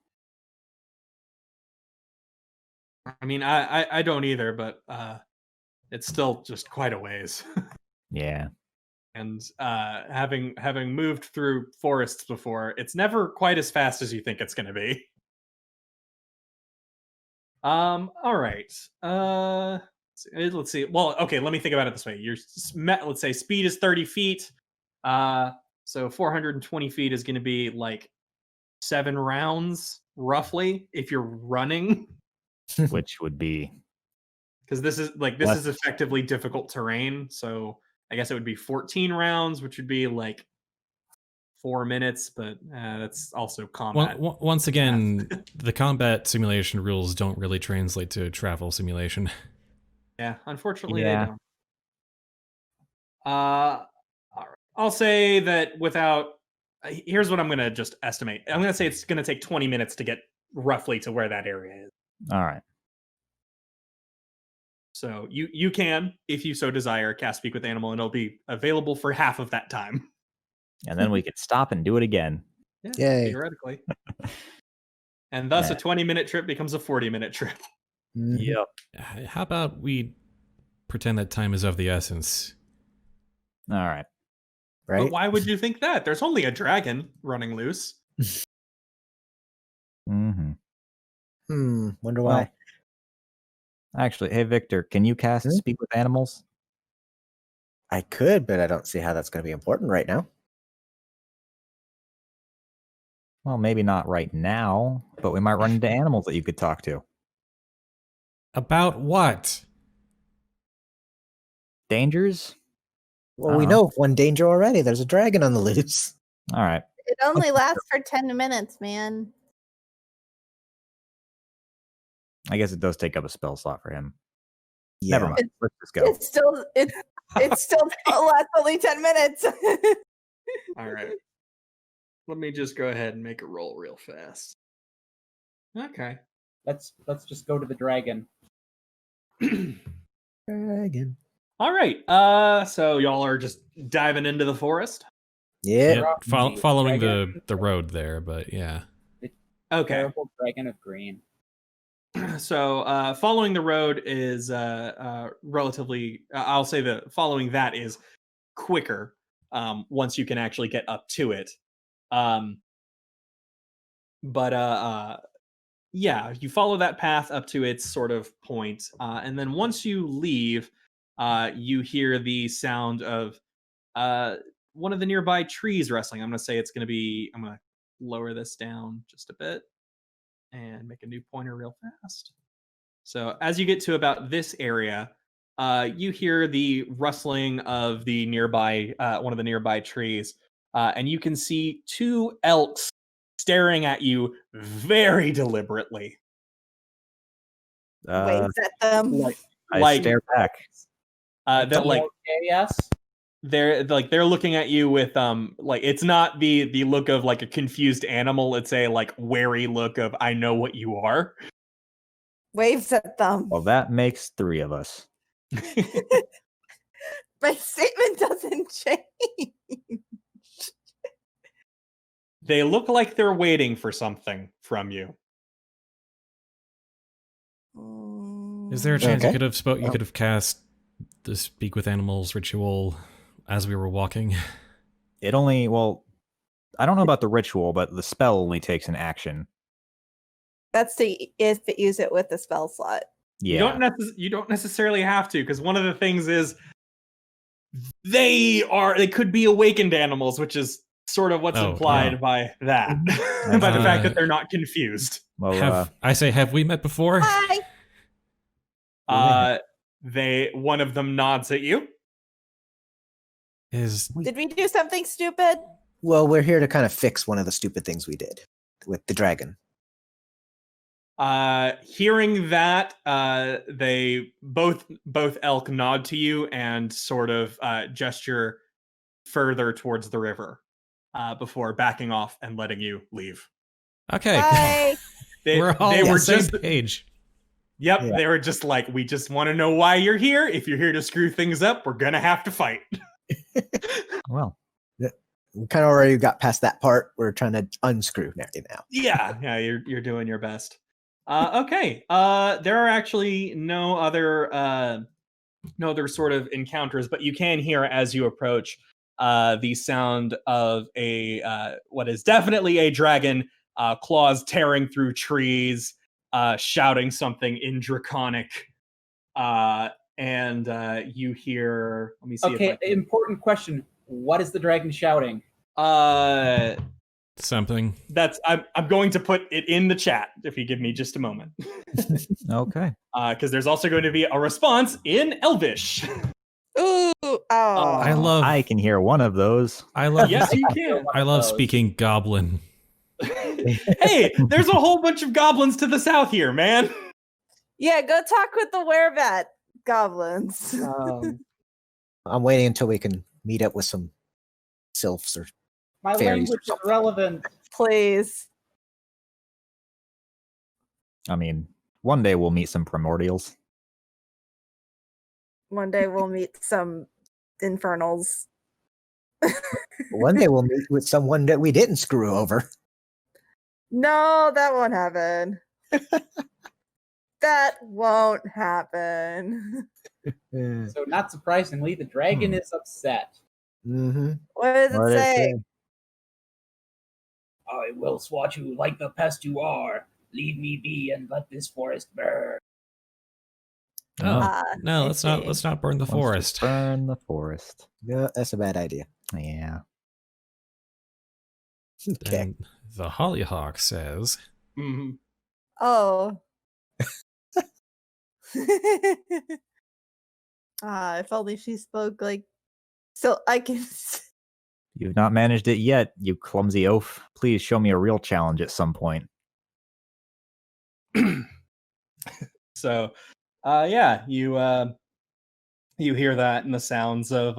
I mean, I don't either, but it's still just quite a ways. Yeah. And having moved through forests before, it's never quite as fast as you think it's going to be. All right. Let's see. Well, okay. Let me think about it this way. Let's say speed is 30 feet. So 420 feet is going to be like 7 rounds, roughly, if you're running. Which would be Because this is effectively difficult terrain. So I guess it would be 14 rounds, which would be like 4 minutes, but that's also combat. Once again, the combat simulation rules don't really translate to travel simulation. Yeah, unfortunately Yeah. they don't. All right. I'll say that without Here's what I'm going to just estimate. I'm going to say it's going to take 20 minutes to get roughly to where that area is. All right. So you can, if you so desire, cast Speak with Animal, and it'll be available for half of that time. And then we could stop and do it again. Yeah, Yay. theoretically. And thus Yeah. a 20-minute trip becomes a 40-minute trip. Mhm. Yep. How about we pretend that time is of the essence? All right. Right? But why would you think that? There's only a dragon running loose. Mm-hmm. Wonder Well, why. Actually, hey, Victor, can you cast Speak with Animals? I could, but I don't see how that's going to be important right now. Well, maybe not right now, but we might run into animals that you could talk to. About what? Dangers? Well, we know of one danger already. There's a dragon on the loose. All right. It only lasts for 10 minutes, man. I guess it does take up a spell slot for him. Yeah. Never mind. Let's just go. It's still lasts only 10 minutes. All right. Let me just go ahead and make a roll real fast. Okay. Let's just go to the dragon. Dragon. All right. So y'all are just diving into the forest. Yeah. Yeah, Indeed. following Dragon. the road there, but yeah. Okay. Terrible dragon of green. So following the road is relatively. I'll say that following that is quicker once you can actually get up to it. Yeah, you follow that path up to its sort of point, and then once you leave, you hear the sound of one of the nearby trees rustling. I'm going to say it's going to be. I'm going to lower this down just a bit and make a new pointer real fast. So as you get to about this area, you hear the rustling of the nearby one of the nearby trees, and you can see two elks staring at you very deliberately. Waves at them. I stare back. That like Yes. they're looking at you with like it's not the look of like a confused animal. It's a like wary look of I know what you are. Waves at them. Well, that makes 3 of us. My statement doesn't change. They look like they're waiting for something from you. Is there a chance Okay. you could have cast the Speak with Animals ritual as we were walking? It only, well, I don't know about the ritual, but the spell only takes an action. That's if it use it with the spell slot. Yeah. You don't necessarily have to, because one of the things is they could be awakened animals, which is sort of what's implied by that. By the fact that they're not confused. Well, Have we met before? Hi. One of them nods at you. Did we do something stupid? Well, we're here to kind of fix one of the stupid things we did with the dragon. Hearing that, they both elk nod to you and sort of gesture further towards the river before backing off and letting you leave. Okay. Hi. We're all they on were the same just page. Yep, Yeah. they were just like, we just want to know why you're here. If you're here to screw things up, we're gonna have to fight. well, We kind of already got past that part. We're trying to unscrew now. Yeah, you're doing your best. Okay. There are actually no other sort of encounters, but you can hear as you approach the sound of a what is definitely a dragon, claws tearing through trees, shouting something in Draconic, and you hear. Let me see. Okay, important question. What is the dragon shouting? Something. I'm going to put it in the chat if you give me just a moment. okay. Because there's also going to be a response in Elvish. Ooh. Oh. I can hear one of those. Yes, you can. I love speaking goblin. Hey, there's a whole bunch of goblins to the south here, man. Yeah, go talk with the werebat goblins. I'm waiting until we can meet up with some sylphs or My fairies language or is relevant. Please. I mean, one day we'll meet some primordials. One day we'll meet some infernals. One day we'll meet with someone that we didn't screw over. No, that won't happen. That won't happen. So not surprisingly, the dragon is upset. Mm-hmm. What does What it did it say? say? I will swat you like the pest you are. Leave me be and let this forest burn. Oh, no, I let's see. not burn the Wants to forest. Burn the forest. No, that's a bad idea. Yeah. Okay. And the Hollyhock says, Mhm. Oh. If only she spoke like so I can You've not managed it yet, you clumsy oaf. Please show me a real challenge at some point. So, yeah, you hear that in the sounds of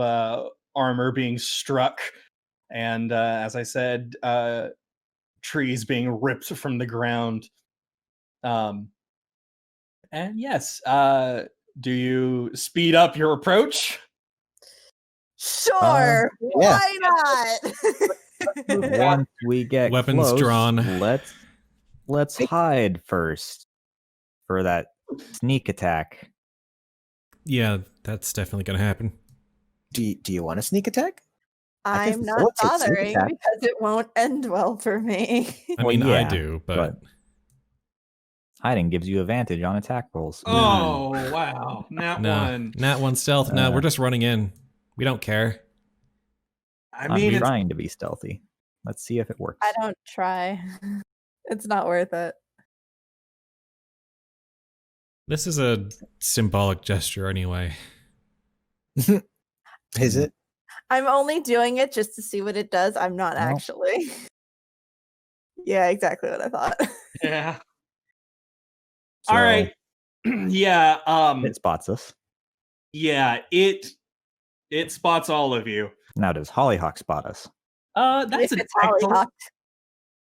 armor being struck, and as I said, trees being ripped from the ground. And yes, do you speed up your approach? Sure. yeah. Why not? Once we get Weapons close, drawn. let's hide first for that sneak attack. yeah, that's definitely going to happen. Do you want a sneak attack? I can I'm not facilitate sneak bothering attack. because it won't end well for me. I Well, mean, I yeah, do, but hiding gives you advantage on attack rolls. Oh wow, nat no. one. Nat 1 stealth. No, we're just running in. We don't care. I I'm mean, it's, trying to be stealthy. Let's see if it works. I don't try. It's not worth it. This is a symbolic gesture anyway. Is it? I'm only doing it just to see what it does. I'm not Well. actually. Yeah, exactly what I thought. yeah. So, All right. Yeah. It spots us. Yeah. It spots all of you. Now does Hollyhock spot us? That's If an it's Hollyhock.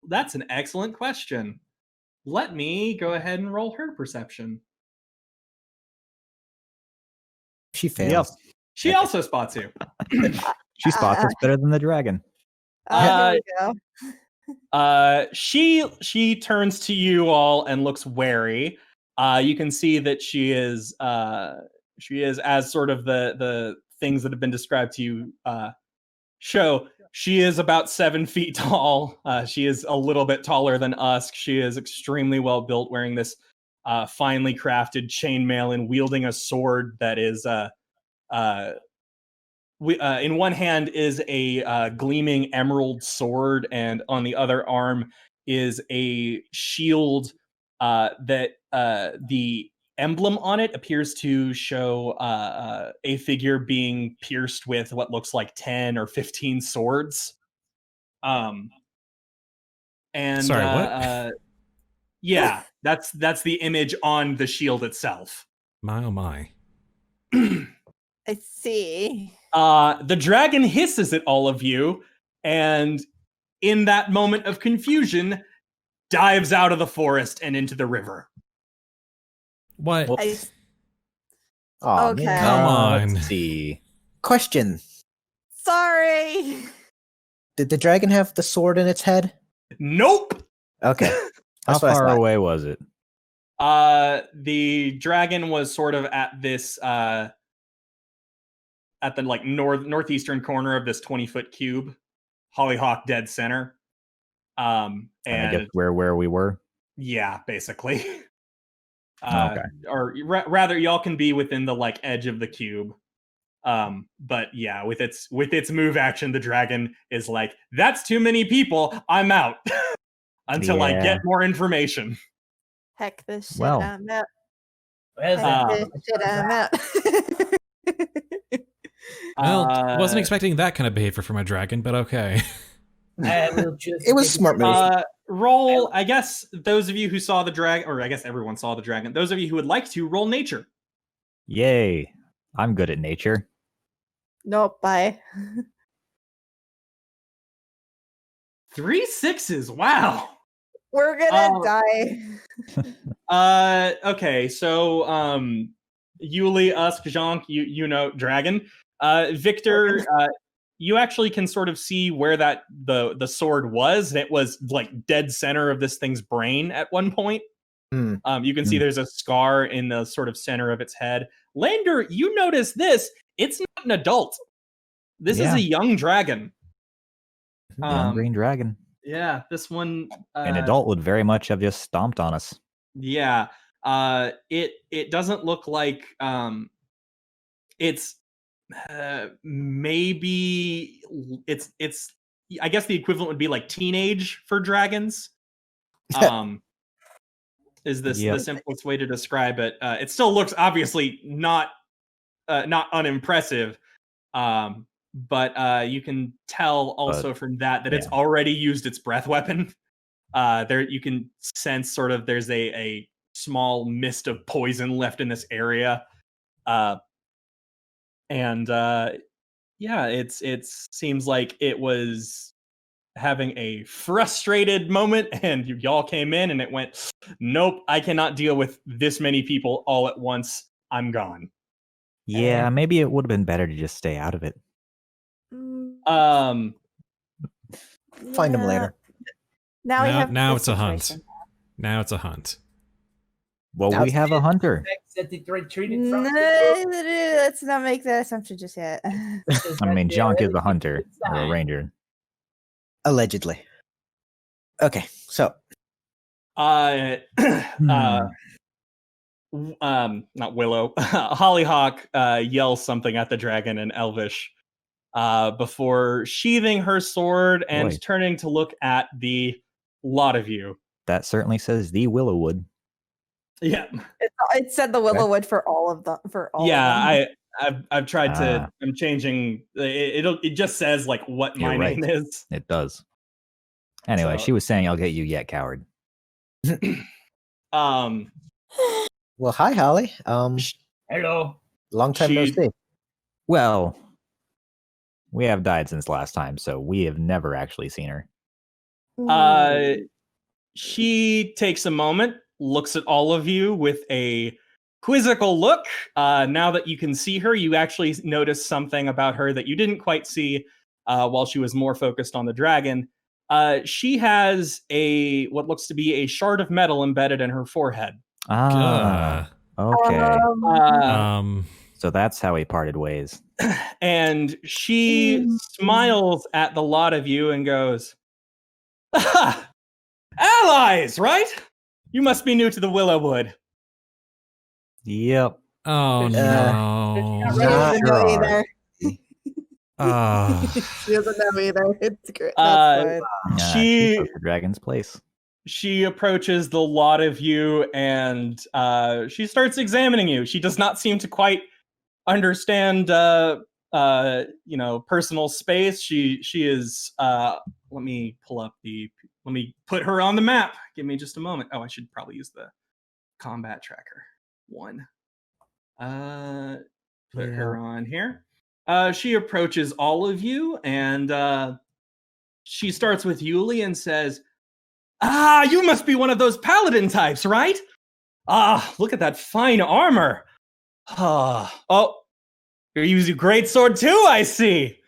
That's an excellent question. Let me go ahead and roll her perception. She fails. She Okay. also spots you. She spots us better than the dragon. Here we go. She turns to you all and looks wary. You can see that she is as sort of the things that have been described to you show. She is about 7 feet tall. She is a little bit taller than us. She is extremely well built, wearing this finely crafted chainmail and wielding a sword that is in one hand is a gleaming emerald sword, and on the other arm is a shield that the emblem on it appears to show a figure being pierced with what looks like 10 or 15 swords. And Sorry, what? Yeah, that's the image on the shield itself. My oh my. I see. The dragon hisses at all of you, and in that moment of confusion, dives out of the forest and into the river. What? Oh, Okay. man. Come on. Let's see. Question. Sorry. Did the dragon have the sword in its head? Nope. Okay. How That's what I far thought. away was it? The dragon was sort of at this at the like northeastern corner of this 20-foot cube, Hollyhock dead center. And I And guess where we were. yeah, basically. Okay. Or rather, y'all can be within the like edge of the cube. But yeah, with its move action, the dragon is like, that's too many people. I'm out until I Yeah. get more information. Heck this shit, Well. I'm out. Where's Heck that? this shit, I'm out. Well, wasn't expecting that kind of behavior from a dragon, but okay. I will just It was take smart move. Roll, I guess those of you who saw the dragon, or I guess everyone saw the dragon, those of you who would like to, roll nature. Yay. I'm good at nature. Nope, bye. 3 6s. Wow. We're gonna die. Okay, so Yuliy, Usk, Jhank, you know Dragon. Victor, you actually can sort of see where that the sword was, and it was like dead center of this thing's brain at one point. You can see there's a scar in the sort of center of its head. Lander, you notice this. It's not an adult. This is a young dragon. Young green dragon. Yeah, this one. An adult would very much have just stomped on us. Yeah. It doesn't look like it's maybe it's I guess the equivalent would be like teenage for dragons. Is this the simplest way to describe it? It still looks obviously not unimpressive. But you can tell also from that it's already used its breath weapon. There you can sense sort of there's a small mist of poison left in this area. It seems like it was having a frustrated moment, and y'all came in and it went, nope, I cannot deal with this many people all at once. I'm gone. Yeah, maybe it would have been better to just stay out of it. Find him later. Now it's a hunt. Now it's a hunt. Well, we have a hunter. Let's not make that assumption just yet. I mean, Jhank is a hunter or a ranger. Allegedly. Okay, so. Not Willow. Hollyhock yells something at the dragon in Elvish before sheathing her sword and turning to look at the lot of you. That certainly says the Willowwood. Yeah, it said the Willowwood for all of them. I've tried to. I'm changing. It just says like what my name is. It does. Anyway, she was saying, "I'll get you yet, coward." Well, hi, Holly. Hello. Long time no see. Well, we have died since last time, so we have never actually seen her. She takes a moment, looks at all of you with a quizzical look. Now that you can see her, you actually notice something about her that you didn't quite see while she was more focused on the dragon. She has what looks to be a shard of metal embedded in her forehead. Okay. So that's how we parted ways. And she smiles at the lot of you and goes, "Aha! Allies, right? You must be new to the Willowwood." Yep. Oh no. Not know either. She doesn't know either. It's great. That's fine. She took the dragon's place. She approaches the lot of you and she starts examining you. She does not seem to quite understand personal space. She is let me put her on the map. Give me just a moment. Oh, I should probably use the combat tracker one. Put her on here. She approaches all of you and she starts with Yuliy and says, you must be one of those paladin types, right? Look at that fine armor. Oh, you're using greatsword too, I see.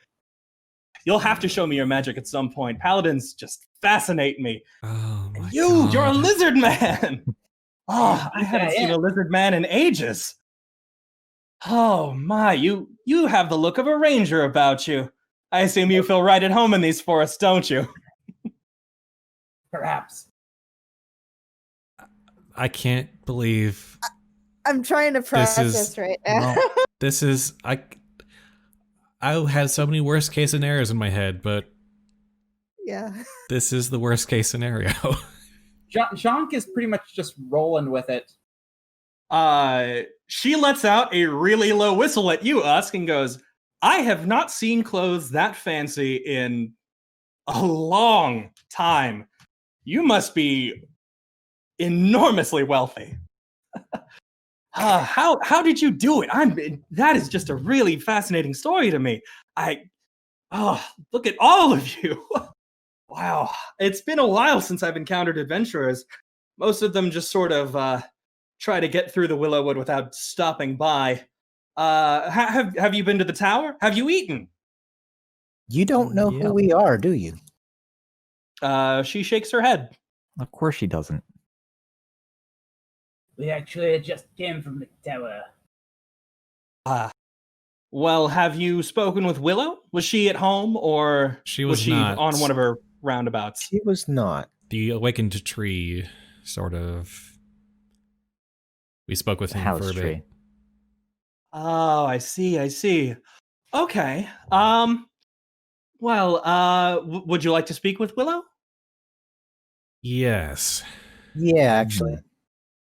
You'll have to show me your magic at some point. Paladins just fascinate me. Oh my God. You're a God. lizard man. I haven't seen a lizard man in ages. Oh my, you have the look of a ranger about you. I assume you feel right at home in these forests, don't you? Perhaps. I can't believe I'm trying to process right now. this is I had so many worst case scenarios in my head, but yeah, this is the worst case scenario. Jhank is pretty much just rolling with it. She lets out a really low whistle at you, Usk, and goes, I have not seen clothes that fancy in a long time. You must be enormously wealthy. How did you do it? That is just a really fascinating story to me. Look at all of you. Wow, it's been a while since I've encountered adventurers. Most of them just sort of try to get through the Willowwood without stopping by. Have you been to the tower? Have you eaten? You don't know Yep. who we are, do you? She shakes her head. Of course she doesn't. We actually just came from the tower. Well, have you spoken with Willow? Was she at home, or She was was she not. on one of her roundabouts? She was not. The awakened tree, sort of. We spoke with him House for a tree. bit. Oh, I see. Okay. Well, would you like to speak with Willow? Yes. Yeah, actually.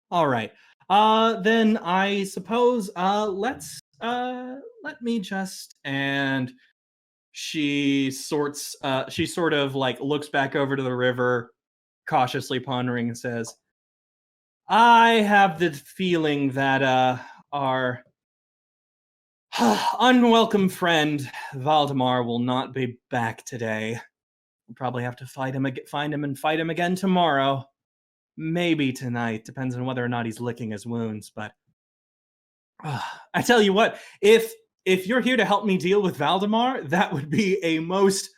All right. Then I suppose let me just, and she sort of like looks back over to the river, cautiously pondering, and says, I have the feeling that our unwelcome friend Valdemar will not be back today. We'll probably have to find him and fight him again tomorrow. Maybe tonight, depends on whether or not he's licking his wounds. But I tell you what, if you're here to help me deal with Valdemar, that would be a most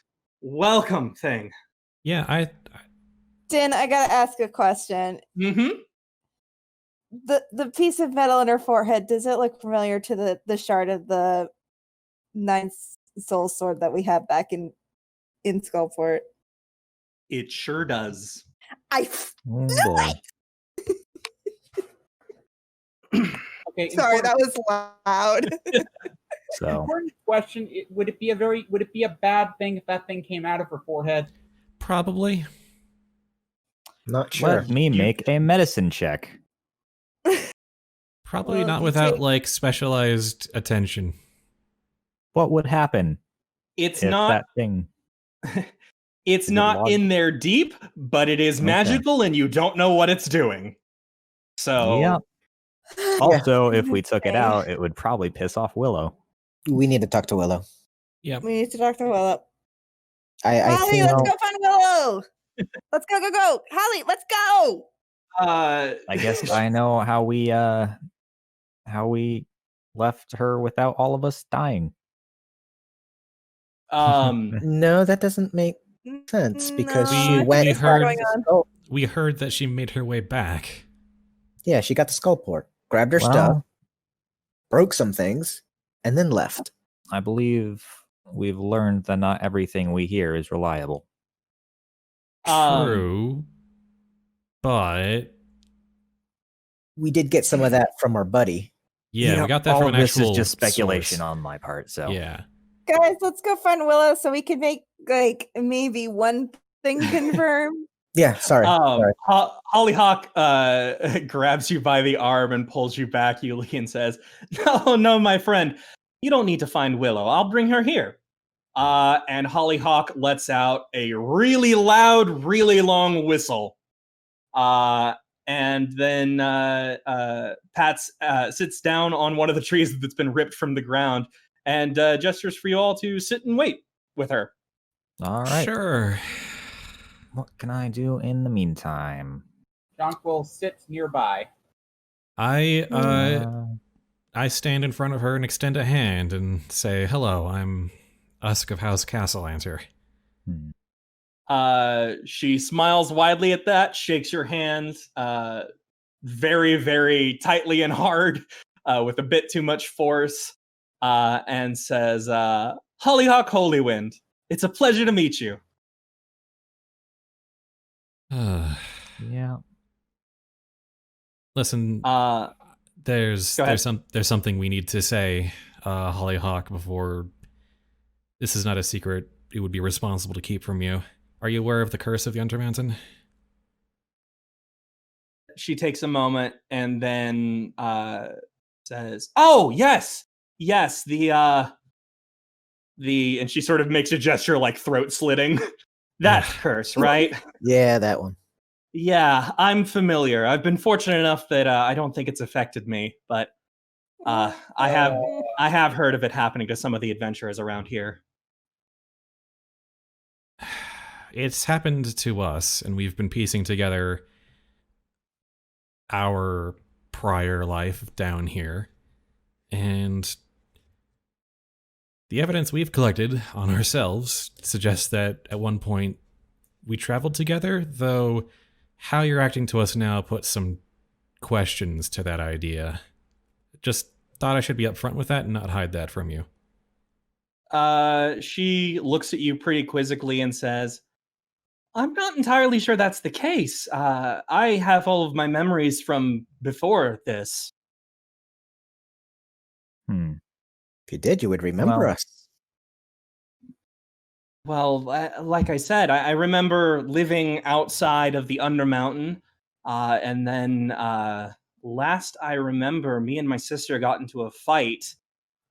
welcome thing. Yeah, Din, I gotta ask a question. Mm-hmm. The piece of metal in her forehead, does it look familiar to the shard of the Ninth Soul Sword that we have back in Skullport? It sure does. Oh, boy. Okay. Sorry, that was loud. So Important question: would it be a bad thing if that thing came out of her forehead? probably. Not sure. let me make a medicine check. Probably Well, not you without, take- like, specialized attention. What would happen It's if not. that thing? It's Is it not logged? in there deep, but it is Okay. magical, and you don't know what it's doing. So Yep. Also, if we took it Okay. out, it would probably piss off Willow. We need to talk to Willow. Yep. We need to talk to Willow. I Holly, think let's go find Willow. Let's go. Holly, let's go. I guess I know how we left her without all of us dying. no, that doesn't make sense because No, she I think went. we there's more heard- going on. Oh, We heard that she made her way back. yeah, she got the skull port, grabbed her stuff, Well, broke some things, and then left. I believe we've learned that not everything we hear is reliable. True. But We did get some of that from our buddy. yeah, we got that all from of an this actual is just speculation source. on my part. So Yeah. Guys, let's go find Willow so we can make like maybe one thing confirmed. Yeah, sorry. sorry. Hollyhock grabs you by the arm and pulls you back, Yuliy, and says, No, my friend, you don't need to find Willow. I'll bring her here. And Hollyhock lets out a really loud, really long whistle. And then Pat sits down on one of the trees that's been ripped from the ground and gestures for you all to sit and wait with her. all right. Sure. What can I do in the meantime? Jhank will sit nearby. I stand in front of her and extend a hand and say, "Hello, I'm Usk of House Castellanter." She smiles widely at that, shakes your hand very, very tightly and hard with a bit too much force, and says, Hollyhock Holywind, it's a pleasure to meet you. Yeah. Listen, there's go ahead. there's something we need to say, Hollyhock, before this is not a secret. It would be responsible to keep from you. Are you aware of the curse of the Undermountain? She takes a moment and then says, "Oh, yes, the and she sort of makes a gesture like throat slitting. That curse, right? Yeah, that one. Yeah, I'm familiar. I've been fortunate enough that I don't think it's affected me, but I have heard of it happening to some of the adventurers around here. it's happened to us, and we've been piecing together our prior life down here. And the evidence we've collected on ourselves suggests that at one point we traveled together, though how you're acting to us now puts some questions to that idea. Just thought I should be upfront with that and not hide that from you. She looks at you pretty quizzically and says, I'm not entirely sure that's the case. I have all of my memories from before this. If you did, you would remember Well- us. Well, like I said, I remember living outside of the Undermountain, and then last I remember, me and my sister got into a fight,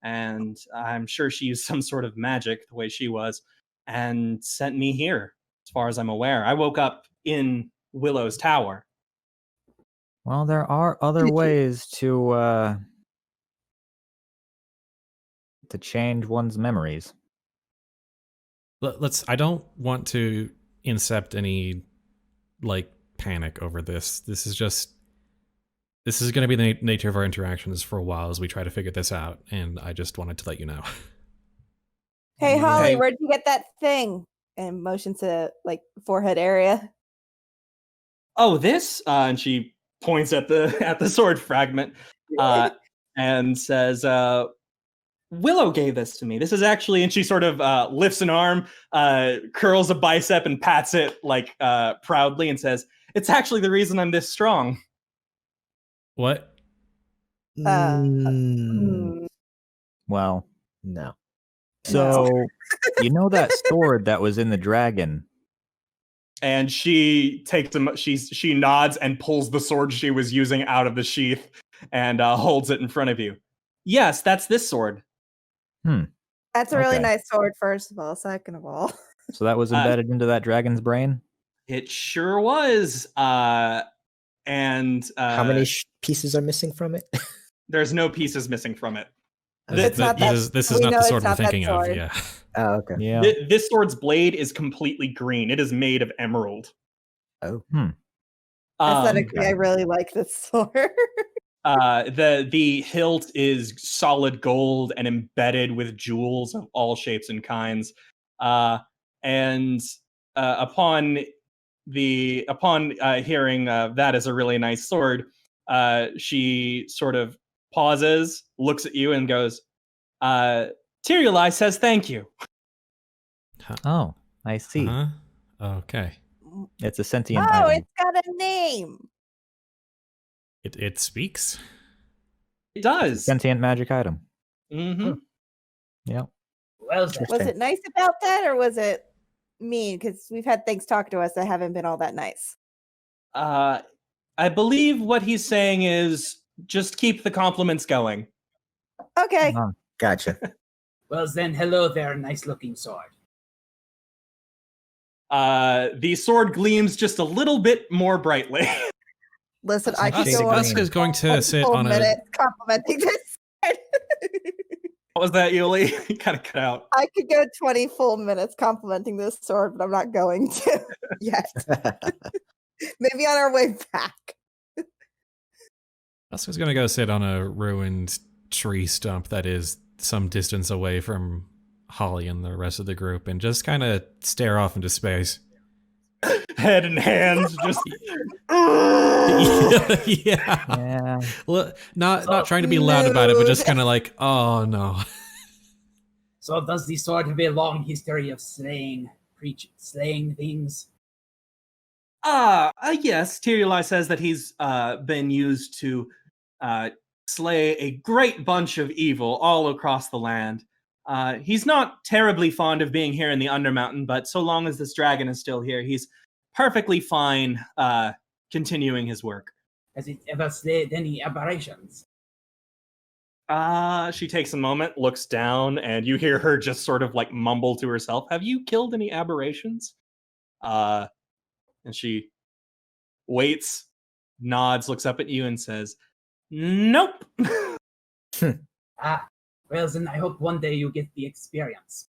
and I'm sure she used some sort of magic, the way she was, and sent me here, as far as I'm aware. I woke up in Willow's Tower. Well, there are other ways to change one's memories. I don't want to incept any, like, panic over this. This is going to be the nature of our interactions for a while as we try to figure this out, and I just wanted to let you know. Hey, Holly, Hey. where'd you get that thing? And motion to, like, forehead area. Oh, this? And she points at the sword fragment and says, Willow gave this to me. This is actually, and she sort of lifts an arm, curls a bicep, and pats it like proudly, and says, "It's actually the reason I'm this strong." What? Well, No. so you know that sword that was in the dragon? And she takes him. She nods and pulls the sword she was using out of the sheath and holds it in front of you. Yes, that's this sword. That's a really Okay. nice sword, first of all. Second of all. So that was embedded into that dragon's brain? It sure was. And How many pieces are missing from it? there's no pieces missing from it. It's not that- This is we not know the it's sword we're not that thinking of. sword. Yeah. Oh, okay. Yeah. This sword's blade is completely green. It is made of emerald. Oh. Aesthetically, okay. I really like this sword. The hilt is solid gold and embedded with jewels of all shapes and kinds. And upon hearing that is a really nice sword, she sort of pauses, looks at you, and goes, Yuliy says thank you. Oh, I see. Uh-huh. Okay. It's a sentient Oh, item. it's got a name. It speaks. It does. Sentient magic item. Mm-hmm. Yep. Well then. Was it nice about that, or was it mean? Because we've had things talk to us that haven't been all that nice. I believe what he's saying is just keep the compliments going. Okay. Uh-huh. Gotcha. Well then, hello there, nice looking sword. The sword gleams just a little bit more brightly. Listen, I could Us- go on us is going to sit full on a- minute complimenting this sword. What was that, Yuliy? You kind of cut out. I could go 20 full minutes complimenting this sword, but I'm not going to yet. Maybe on our way back. Oscar's gonna go sit on a ruined tree stump that is some distance away from Holly and the rest of the group and just kind of stare off into space. Head and hands, just. Yeah. Yeah. Not trying to be loud about it, but just kind of like, oh no. So does the sword have a long history of slaying things? Yes. Yuliy says that he's been used to slay a great bunch of evil all across the land. He's not terribly fond of being here in the Undermountain, but so long as this dragon is still here, he's perfectly fine continuing his work. Has it ever slayed any aberrations? She takes a moment, looks down, and you hear her just sort of like mumble to herself, "Have you killed any aberrations?" And she waits, nods, looks up at you, and says, "Nope." Well then, I hope one day you get the experience.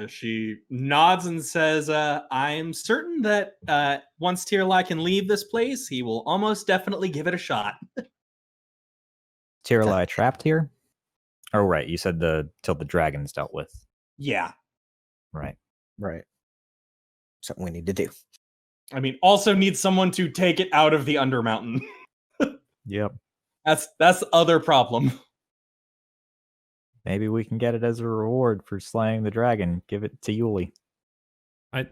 She nods and says, I'm certain that once Tirlai can leave this place, he will almost definitely give it a shot. Tirlai trapped here? Oh, right. You said till the dragon's dealt with. Yeah. Right. Right. Something we need to do. I mean, also needs someone to take it out of the Undermountain. Yep. That's the other problem. Maybe we can get it as a reward for slaying the dragon. Give it to Yuliy. I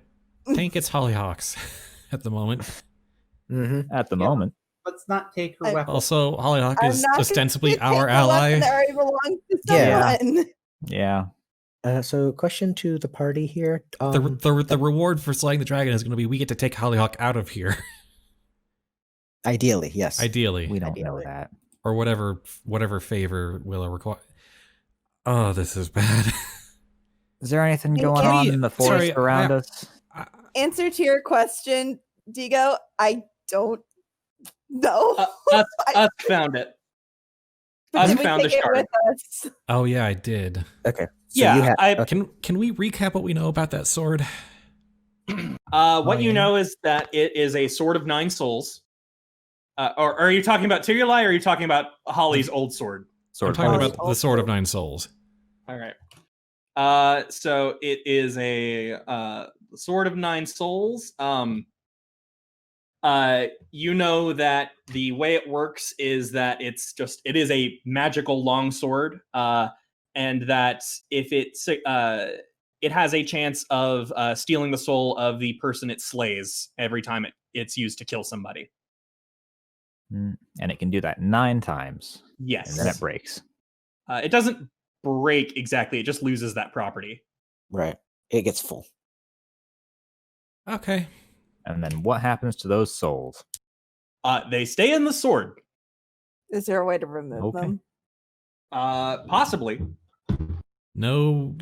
think it's Hollyhocks at the moment. Mm-hmm. At the Yeah. moment. Let's not take her weapon. Also, Hollyhock I'm is not gonna ostensibly take our the ally. weapon that already belongs to Yeah. someone. Yeah. So, question to the party here. The reward for slaying the dragon is going to be we get to take Hollyhock out of here. Ideally, yes. Ideally. We don't know Ideally. that. Or whatever favor Willow require. Oh, this is bad. Is there anything Can going on we- in the forest around us? Answer to your question, Digo, I don't know. Us found it. But us did we found the take it shard. with us? Oh yeah, I did. Okay. So Yeah, you have, I- Can we recap what we know about that sword? What you yeah. know is that it is a sword of 9 souls. Or are you talking about Tirlai, or are you talking about Holly's old sword? I'm Sword talking of Holly's about the Sword of 9 Souls. All right. So it is a sword of 9 souls. You know that the way it works is that it is a magical long sword, and that if it has a chance of stealing the soul of the person it slays every time it's used to kill somebody. And it can do that 9 times. Yes. And then it breaks. It doesn't break exactly. It just loses that property. right. It gets full. Okay. And then what happens to those souls? They stay in the sword. Is there a way to remove Okay. them? Possibly. No,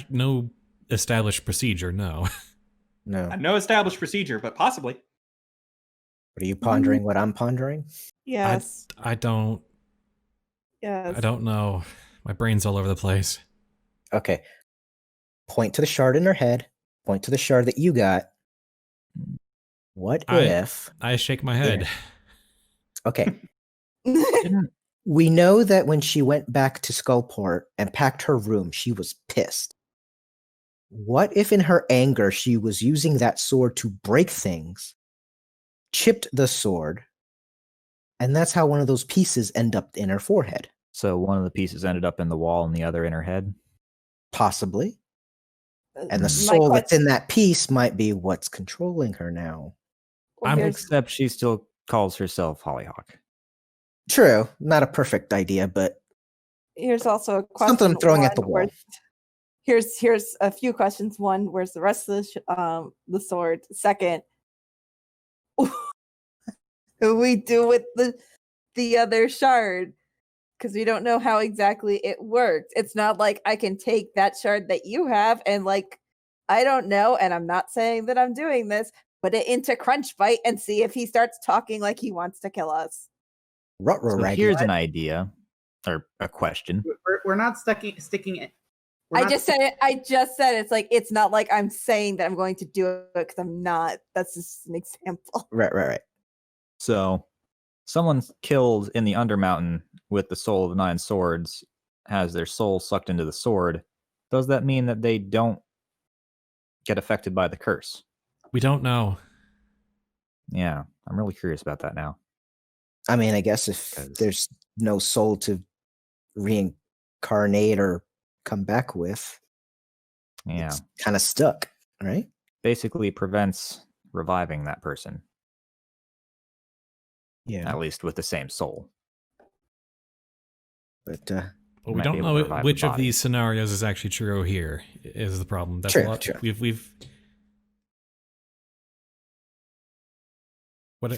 no established procedure. No. No. No established procedure, but possibly. What are you pondering? What I'm pondering? Yes. I don't Yes. know. My brain's all over the place. Okay. Point to the shard in her head. Point to the shard that you got. What if? I shake my head. Okay. Didn't We know that when she went back to Skullport and packed her room, she was pissed. What if in her anger she was using that sword to break things, chipped the sword, and that's how one of those pieces end up in her forehead? so one of the pieces ended up in the wall and the other in her head? Possibly. And the My soul that's question- in that piece might be what's controlling her now. Well, here's- Except she still calls herself Hollyhock. True. Not a perfect idea, but here's also a question. something I'm throwing at the one, wall. Here's a few questions. One, where's the rest of the sword? Second, what do we do with the other shard? Because we don't know how exactly it works. It's not like I can take that shard that you have and I don't know, and I'm not saying that I'm doing this, put it into Crunchbite and see if he starts talking like he wants to kill us. Ruh-roh So raggy. here's an idea, or a question. We're not sticking it. we're I not just said it. I just said it's not like I'm saying that I'm going to do it because I'm not. That's just an example. Right. So someone killed in the Undermountain with the soul of 9 swords has their soul sucked into the sword. Does that mean that they don't get affected by the curse? We don't know. Yeah, I'm really curious about that now. I mean, I guess if 'Cause- there's no soul to reincarnate or come back with, Yeah, it's kind of stuck, right? basically prevents reviving that person, Yeah. at least with the same soul. But But we might don't be able to know revive the which of body. these scenarios is actually true here. Is the problem? That's True, a lot. true. We've what?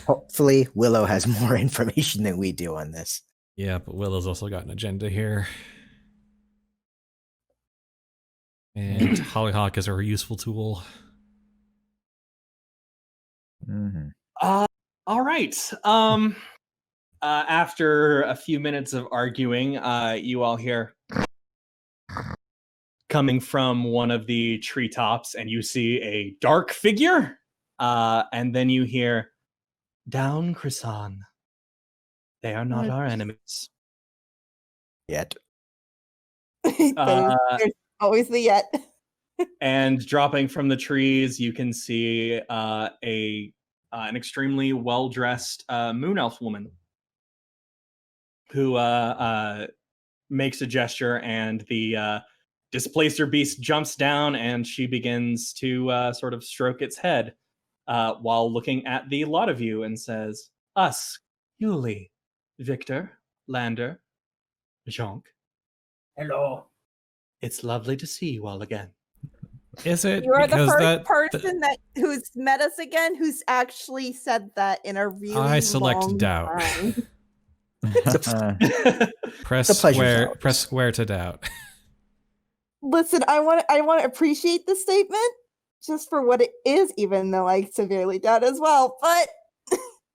hopefully Willow has more information than we do on this. Yeah, but Willow's also got an agenda here. And Hollyhock is our useful tool. Mm-hmm. All right. After a few minutes of arguing, you all hear coming from one of the treetops, and you see a dark figure. And then you hear, "Down, Krisan. They are not our enemies." Yet. There's always the yet. And dropping from the trees, you can see an extremely well-dressed moon elf woman who makes a gesture, and the displacer beast jumps down, and she begins to sort of stroke its head while looking at the lot of you and says, "Us, Yuliy, Victor, Lander, Jhank. Hello. It's lovely to see you all again." Is it You are the because first person who's met us again who's actually said that in a really I select long doubt. time. Press The pleasure's square. ours. Press square to doubt. Listen, I want to appreciate the statement just for what it is, even though I severely doubt as well. But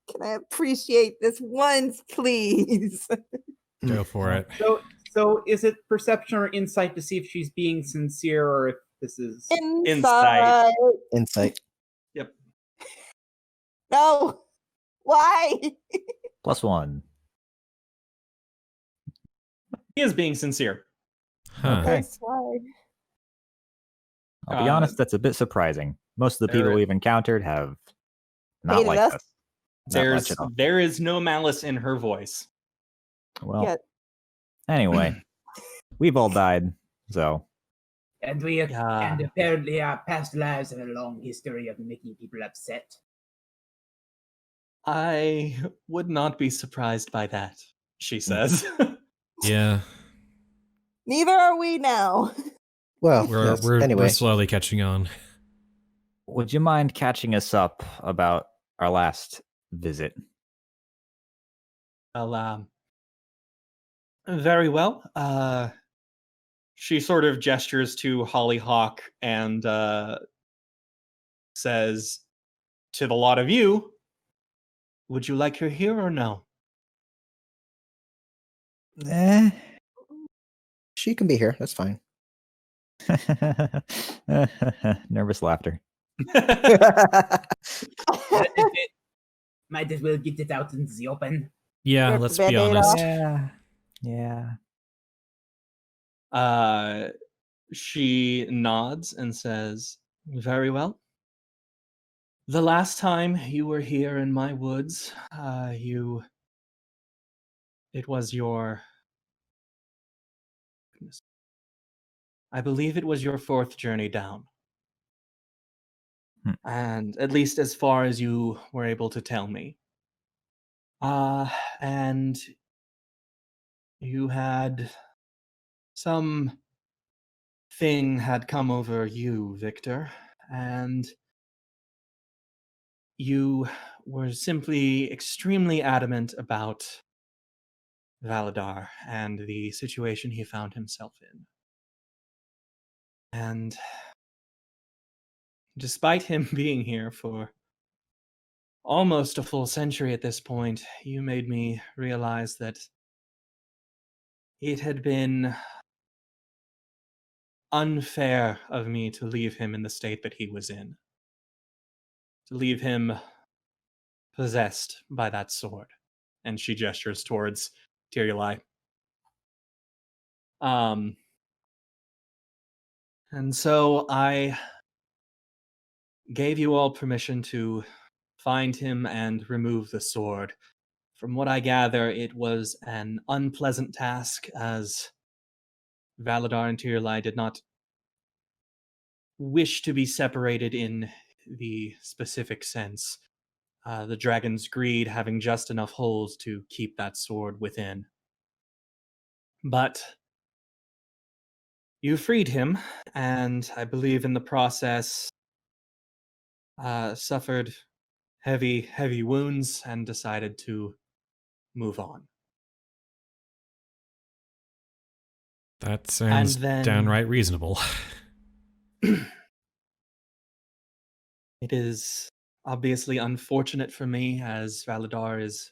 can I appreciate this once, please? Go for it. So is it perception or insight to see if she's being sincere or if this is Insight. Insight. Yep. No. Why? +1. He is being sincere. Huh. Okay. That's why. I'll be honest, that's a bit surprising. Most of the people there- we've encountered have not Hated liked us. us. Not much at all. There is no malice in her voice. Well, Yeah. anyway, we've all died, so And we Yeah. and apparently our past lives have a long history of making people upset. I would not be surprised by that, she says. Yeah, Neither are we now. Well, we're yes, we're, anyway. we're slowly catching on. would you mind catching us up about our last visit? Well, very well. She sort of gestures to Hollyhock and says to the lot of you, "Would you like her here or no?" She can be here. That's fine. Nervous laughter. Might as well get it out in the open. Yeah, Rip let's the be Band-Aid honest. off. Yeah. She nods and says, "Very well. The last time you were here in my woods, it was your, goodness, I believe it was your 4th journey down. And at least as far as you were able to tell me. And you had some thing had come over you, Victor, and you were simply extremely adamant about Valadar and the situation he found himself in. And despite him being here for almost a full century at this point, you made me realize that it had been unfair of me to leave him in the state that he was in. To leave him possessed by that sword." And she gestures towards Yuliy. And so I gave you all permission to find him and remove the sword. From what I gather, it was an unpleasant task, as Valadar and Yuliy did not wish to be separated in the specific sense. The dragon's greed having just enough holes to keep that sword within. But you freed him, and I believe in the process suffered heavy wounds and decided to move on. That sounds then- downright reasonable. It is obviously unfortunate for me, as Valadar is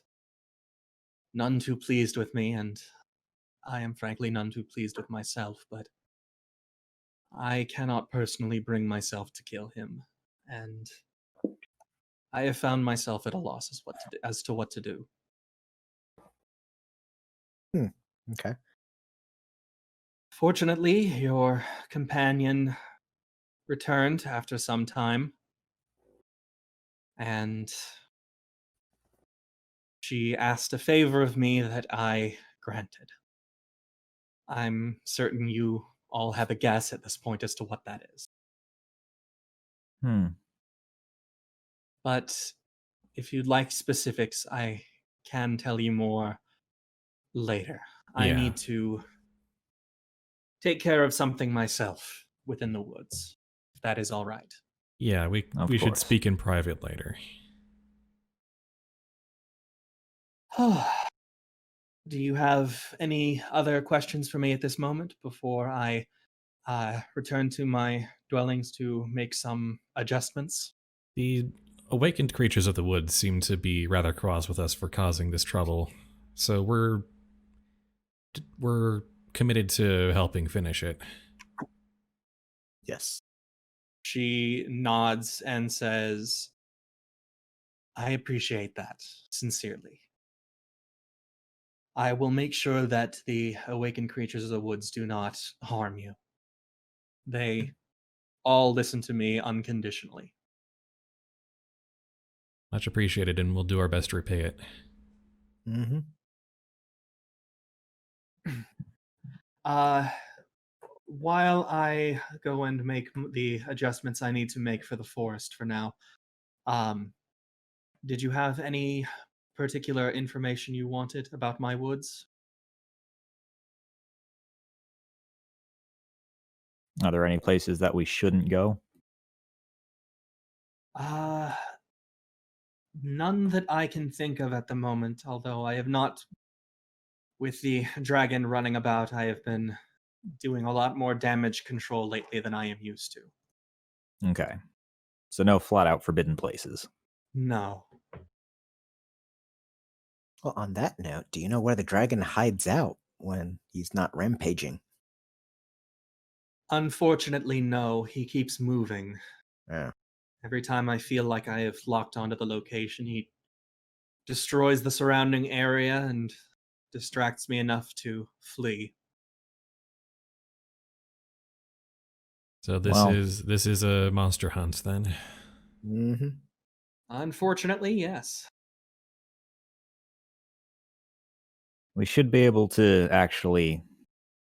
none too pleased with me, and I am frankly none too pleased with myself, but I cannot personally bring myself to kill him, and I have found myself at a loss as to what to do. Okay. Fortunately, your companion returned after some time, and she asked a favor of me that I granted. I'm certain you all have a guess at this point as to what that is. But if you'd like specifics, I can tell you more later. I Yeah. need to take care of something myself within the woods, if that is all right. Yeah, we Of should course. speak in private later. Do you have any other questions for me at this moment before I return to my dwellings to make some adjustments? The awakened creatures of the woods seem to be rather cross with us for causing this trouble, so we're committed to helping finish it. Yes. She nods and says, I appreciate that, sincerely. I will make sure that the awakened creatures of the woods do not harm you. They all listen to me unconditionally. Much appreciated, and we'll do our best to repay it. Mm-hmm. While I go and make the adjustments I need to make for the forest for now, did you have any particular information you wanted about my woods? Are there any places that we shouldn't go? None that I can think of at the moment, although I have not, with the dragon running about, I have been doing a lot more damage control lately than I am used to. Okay. So no flat out forbidden places. No. Well, on that note, do you know where the dragon hides out when he's not rampaging? Unfortunately, no. He keeps moving. Yeah. Every time I feel like I have locked onto the location, he destroys the surrounding area and distracts me enough to flee. So this is a monster hunt then. Mm-hmm. Unfortunately, yes. We should be able to actually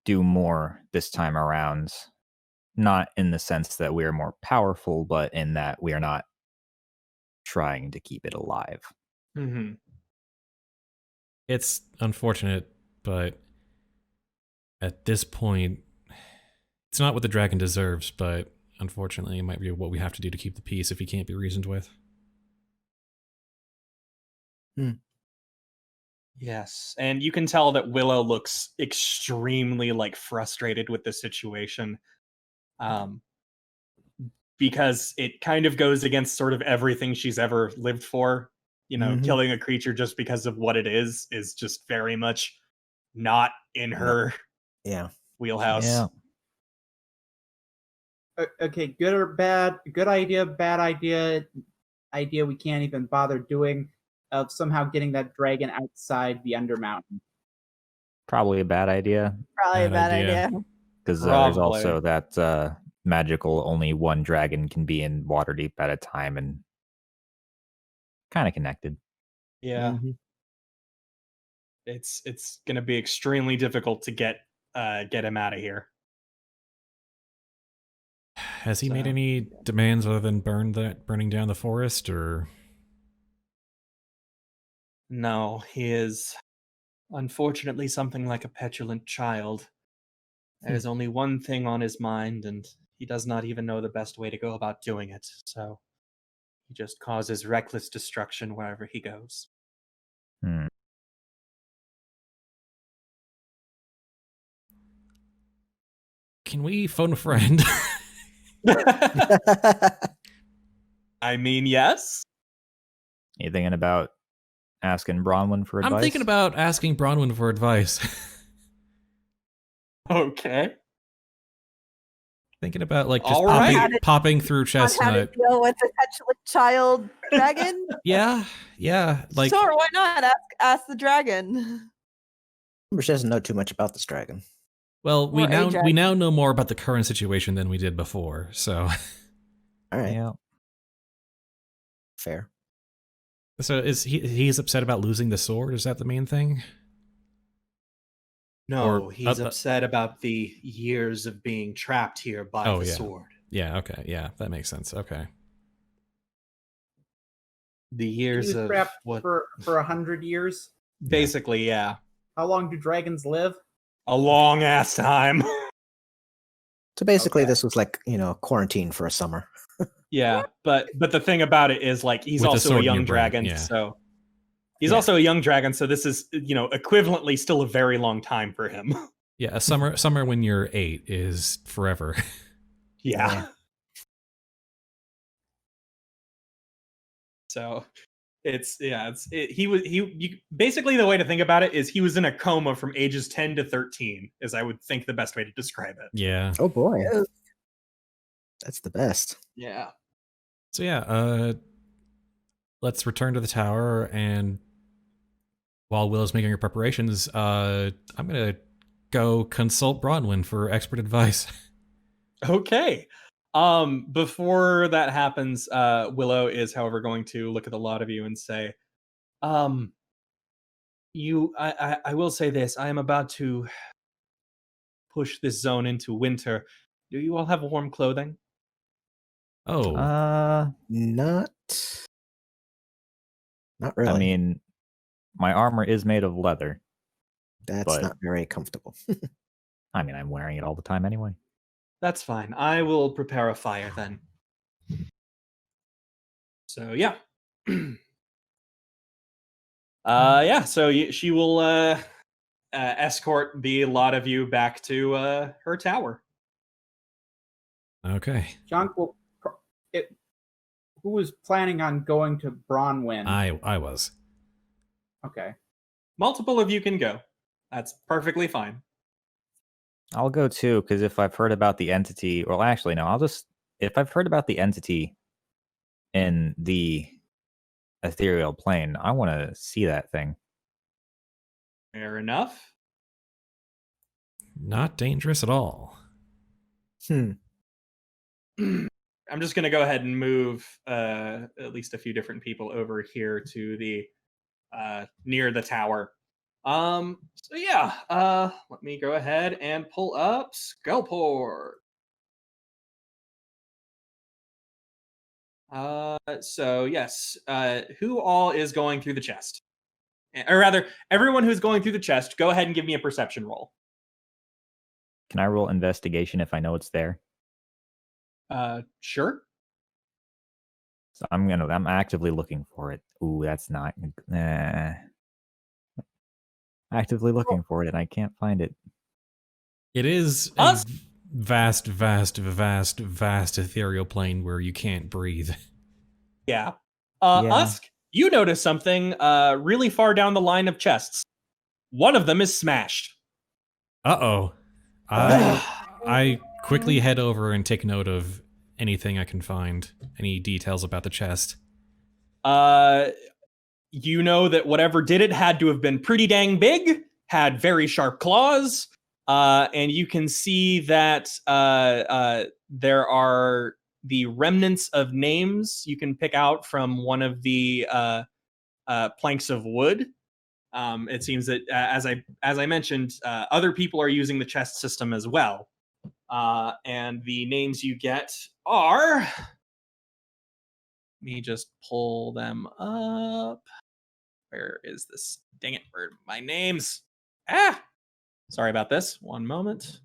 do more this time around. Not in the sense that we are more powerful, but in that we are not trying to keep it alive. Mm-hmm. It's unfortunate, but at this point, it's not what the dragon deserves, but unfortunately, it might be what we have to do to keep the peace if he can't be reasoned with. Yes, and you can tell that Willow looks extremely frustrated with the situation, because it kind of goes against sort of everything she's ever lived for. Killing a creature just because of what it is just very much not in her wheelhouse. Yeah. Okay, good or bad? Good idea, bad idea. Idea we can't even bother doing, of somehow getting that dragon outside the Undermountain. Probably a bad idea. Probably a Bad bad idea. idea. Because there's also that magical only one dragon can be in Waterdeep at a time and kind of connected. Yeah. Mm-hmm. It's going to be extremely difficult to get him out of here. Has he made any demands other than burning down the forest, or? No, he is unfortunately something like a petulant child. There's only one thing on his mind, and he does not even know the best way to go about doing it, so he just causes reckless destruction wherever he goes. Can we phone a friend? I mean, yes. You thinking about asking Bronwyn for advice? I'm thinking about asking Bronwyn for advice. Okay. Thinking about like just All right. popping through On how to Chestnut. deal with a petulant child dragon? Yeah. Like Sure, why not? Ask the dragon. She doesn't know too much about this dragon. well, we Or a dragon. now know more about the current situation than we did before. So All right, Yeah. fair. so is he's upset about losing the sword? Is that the main thing? No, Or- he's upset about the years of being trapped here by Oh, the yeah. sword. Yeah, okay. Yeah, that makes sense. Okay. The He years was of trapped what? for 100 years. Basically, yeah. How long do dragons live? A long ass time. So basically, Okay. this was like quarantine for a summer. Yeah, but the thing about it is like he's With the also sword a in your young brain, dragon, yeah. so he's Yeah. also a young dragon, so this is equivalently still a very long time for him. Yeah, a summer when you're 8 is forever. Yeah. Yeah. So basically the way to think about it is he was in a coma from ages 10 to 13 is I would think the best way to describe it. Yeah. Oh boy, Yes. that's the best. Yeah. So yeah, let's return to the tower, and while Willow's making her preparations, I'm gonna go consult Bronwyn for expert advice. Okay. Before that happens, Willow is, however, going to look at the lot of you and say, I will say this. I am about to push this zone into winter. Do you all have warm clothing? Oh, Not really. I mean, my armor is made of leather. That's but- not very comfortable. I mean, I'm wearing it all the time anyway. That's fine. I will prepare a fire then. So yeah. She will escort the lot of you back to her tower. okay. Jhank will. Who was planning on going to Bronwyn? I was. Okay. Multiple of you can go. That's perfectly fine. I'll go too, because if I've heard about the entity, well, actually, no, if I've heard about the entity in the ethereal plane, I want to see that thing. Fair enough. Not dangerous at all. I'm just going to go ahead and move at least a few different people over here to the near the tower. Let me go ahead and pull up Skullport. Who all is going through the chest? Or rather, everyone who's going through the chest, go ahead and give me a perception roll. Can I roll investigation if I know it's there? Sure. So I'm actively looking for it. Ooh, that's not. Actively looking for it, and I can't find it. It is a vast ethereal plane where you can't breathe. Yeah. Yeah. Usk, you notice something really far down the line of chests. One of them is smashed. Uh-oh. I quickly head over and take note of anything I can find, any details about the chest. You know that whatever did it had to have been pretty dang big, had very sharp claws, and you can see that there are the remnants of names you can pick out from one of the planks of wood. It seems that, as I mentioned, other people are using the chest system as well. And the names you get are... Let me just pull them up. Where is this? Dang it, where are my names? Sorry about this. One moment.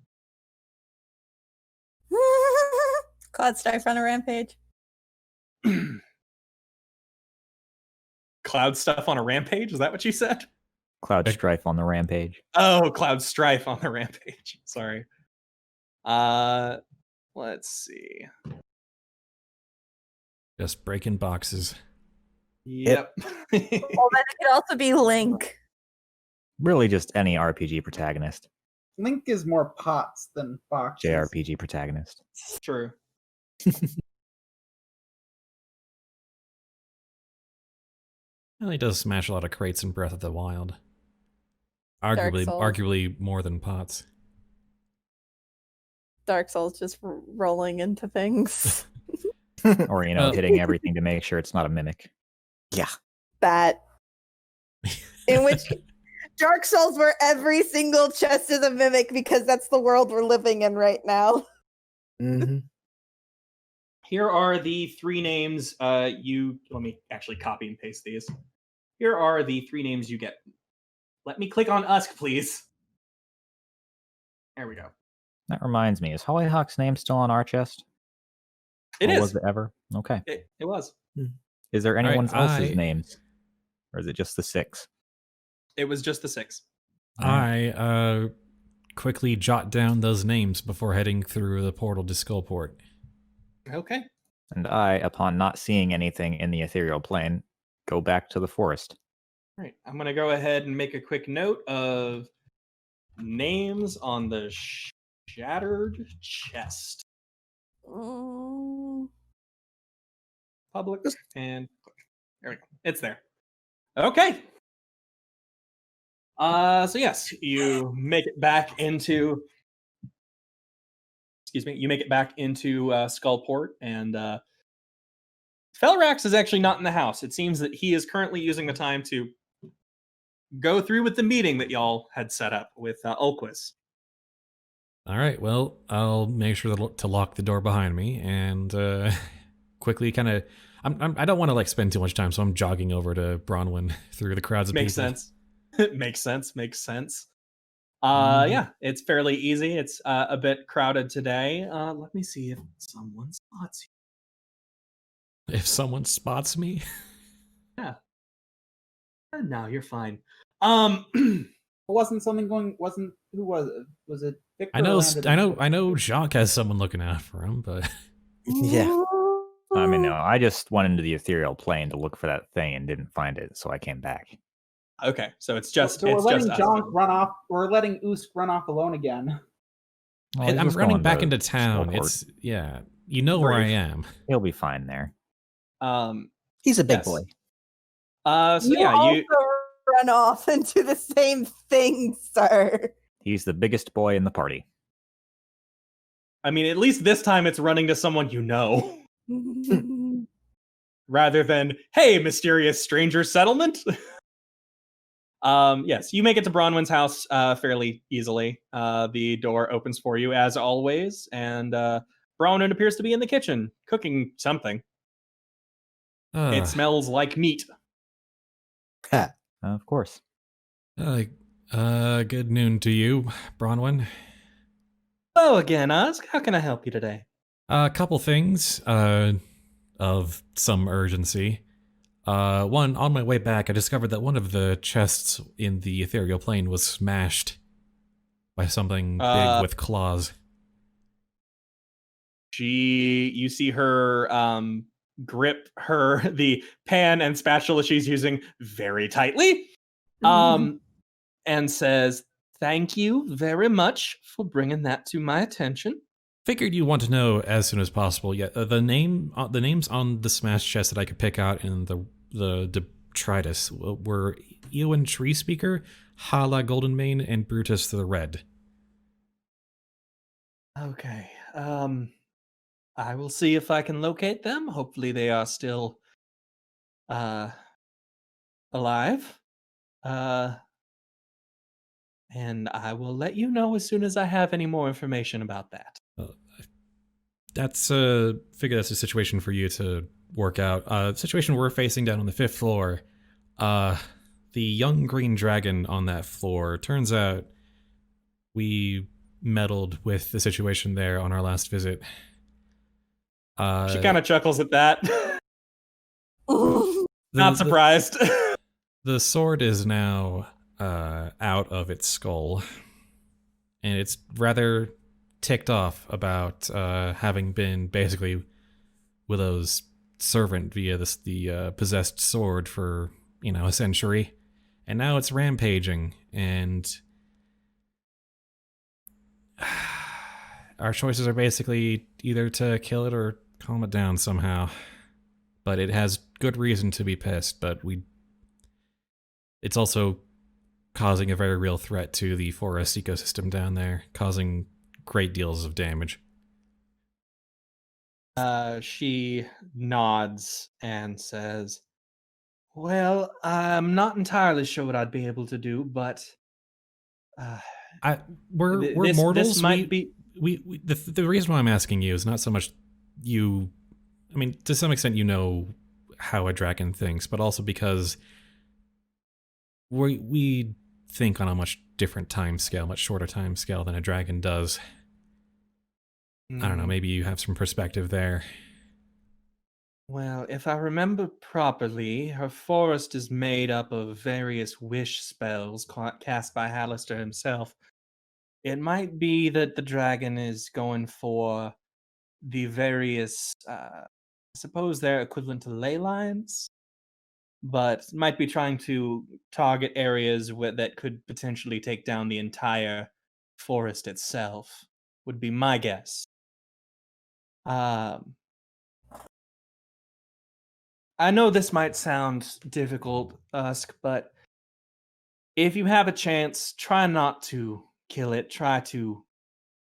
Cloud Strife on a rampage. Cloud stuff on a rampage? Is that what you said? Cloud Strife on the rampage. Oh, Cloud Strife on the rampage. Sorry. Let's see. Just breaking boxes. Yep. Well, then it could also be Link. Really, just any RPG protagonist. Link is more pots than boxes. JRPG protagonist. True. Well, he does smash a lot of crates in Breath of the Wild. Dark Souls. Arguably more than pots. Dark Souls just rolling into things. Or, hitting everything to make sure it's not a mimic. Yeah. That. In which Dark Souls, where every single chest is a mimic, because that's the world we're living in right now. Mm-hmm. Here are the 3 names let me actually copy and paste these. Here are the 3 names you get. Let me click on Usk, please. There we go. That reminds me, is Hollyhock's name still on our chest? It Or is. Was it ever? Okay. It was. Is there right, anyone else's names? Or is it just the 6? It was just the 6. I quickly jot down those names before heading through the portal to Skullport. Okay. And I, upon not seeing anything in the ethereal plane, go back to the forest. All right. I'm going to go ahead and make a quick note of names on the shattered chest. Public and there we go. It's there. Okay. So yes, you make it back into Skullport, and Felrax is actually not in the house. It seems that he is currently using the time to go through with the meeting that y'all had set up with Ulquist. All right, well, I'll make sure to lock the door behind me and quickly kind of... I don't want to spend too much time, so I'm jogging over to Bronwyn through the crowds of Makes people. sense. Makes sense. Yeah, it's fairly easy. It's a bit crowded today. Let me see if someone spots you. If someone spots me? Yeah. No, you're fine. Who was it? Was it Victor? I know Jhank has someone looking out for him, but Yeah. I mean, no, I just went into the ethereal plane to look for that thing and didn't find it, so I came back. Okay, so it's just we're letting us. Jhank run off. We're letting Usk run off alone again. Well, he's I'm just running going back to into town. Skullport. You know where I Brave. am. He'll be fine there. He's a big Yes. boy. So you yeah, also you run off into the same thing, sir. He's the biggest boy in the party. I mean, at least this time it's running to someone you know, rather than, hey, mysterious stranger settlement. Yes, you make it to Bronwyn's house fairly easily. The door opens for you as always, and Bronwyn appears to be in the kitchen cooking something. It smells like meat. Of course. Good noon to you, Bronwyn. Hello again, Usk. How can I help you today? A couple things of some urgency. One, on my way back, I discovered that one of the chests in the ethereal plane was smashed by something big with claws. You see her grip the pan and spatula she's using very tightly, and says, "Thank you very much for bringing that to my attention." Figured you want to know as soon as possible. Yeah, the names on the smashed chest that I could pick out in the detritus were Eowyn Treespeaker, Hala Goldenmane, and Brutus the Red. Okay. I will see if I can locate them. Hopefully they are still alive. And I will let you know as soon as I have any more information about that. Figure that's a situation for you to work out. Situation we're facing down on the 5th floor. The young green dragon on that floor. Turns out we meddled with the situation there on our last visit. She kind of chuckles at that. Not surprised. The sword is now out of its skull, and it's rather ticked off about having been basically Willow's servant via the possessed sword for a century, and now it's rampaging, and our choices are basically either to kill it or calm it down somehow. But it has good reason to be pissed, but it's also causing a very real threat to the forest ecosystem down there, causing great deals of damage. She nods and says, well, I'm not entirely sure what I'd be able to do, but we're this mortals. This might be. The reason why I'm asking you is not so much you. I mean, to some extent, you know how a dragon thinks, but also because we think on a much different time scale, much shorter time scale than a dragon does. I don't know. Maybe you have some perspective there. Well, if I remember properly, her forest is made up of various wish spells cast by Hallister himself. It might be that the dragon is going for the various, I suppose they're equivalent to ley lines, but might be trying to target areas that could potentially take down the entire forest itself, would be my guess. I know this might sound difficult, Usk, but if you have a chance, try not to kill it. Try to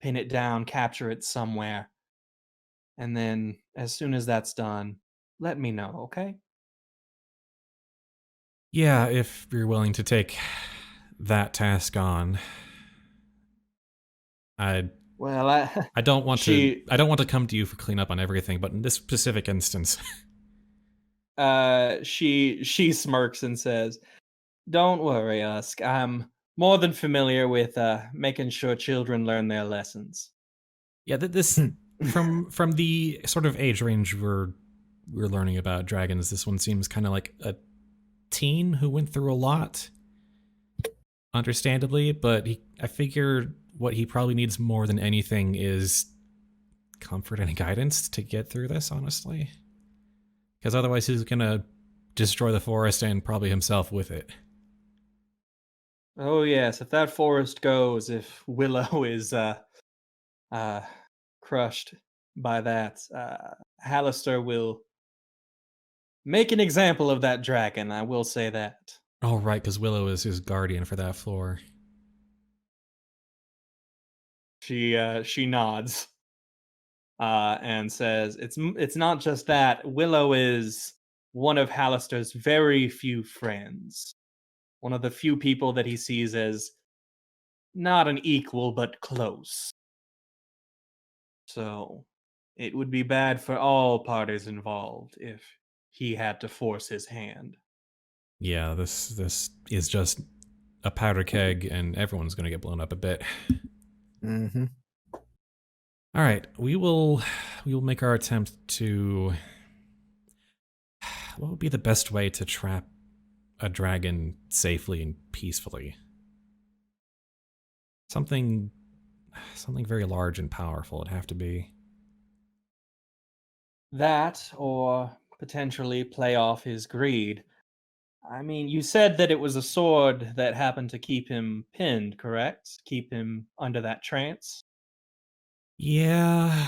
pin it down, capture it somewhere. And then, as soon as that's done, let me know, okay? Yeah, if you're willing to take that task on. I don't want to come to you for cleanup on everything, but in this specific instance. She smirks and says, don't worry, Usk. I'm more than familiar with making sure children learn their lessons. Yeah, this from the sort of age range we're learning about dragons, this one seems kind of like a teen who went through a lot, understandably, but I figure what he probably needs more than anything is comfort and guidance to get through this, honestly. Because otherwise he's going to destroy the forest and probably himself with it. Oh yes, if that forest goes, if Willow is crushed by that, Hallister will make an example of that dragon, I will say that. Oh right, because Willow is his guardian for that floor. She nods and says, "It's not just that. Willow is one of Hallister's very few friends. One of the few people that he sees as not an equal but close. So it would be bad for all parties involved if he had to force his hand." Yeah, this is just a powder keg, and everyone's going to get blown up a bit. Mm-hmm. All right, we will make our attempt to. What would be the best way to trap a dragon safely and peacefully? Something very large and powerful. It'd have to be That, or potentially play off his greed. I mean, you said that it was a sword that happened to keep him pinned, correct? Keep him under that trance? Yeah,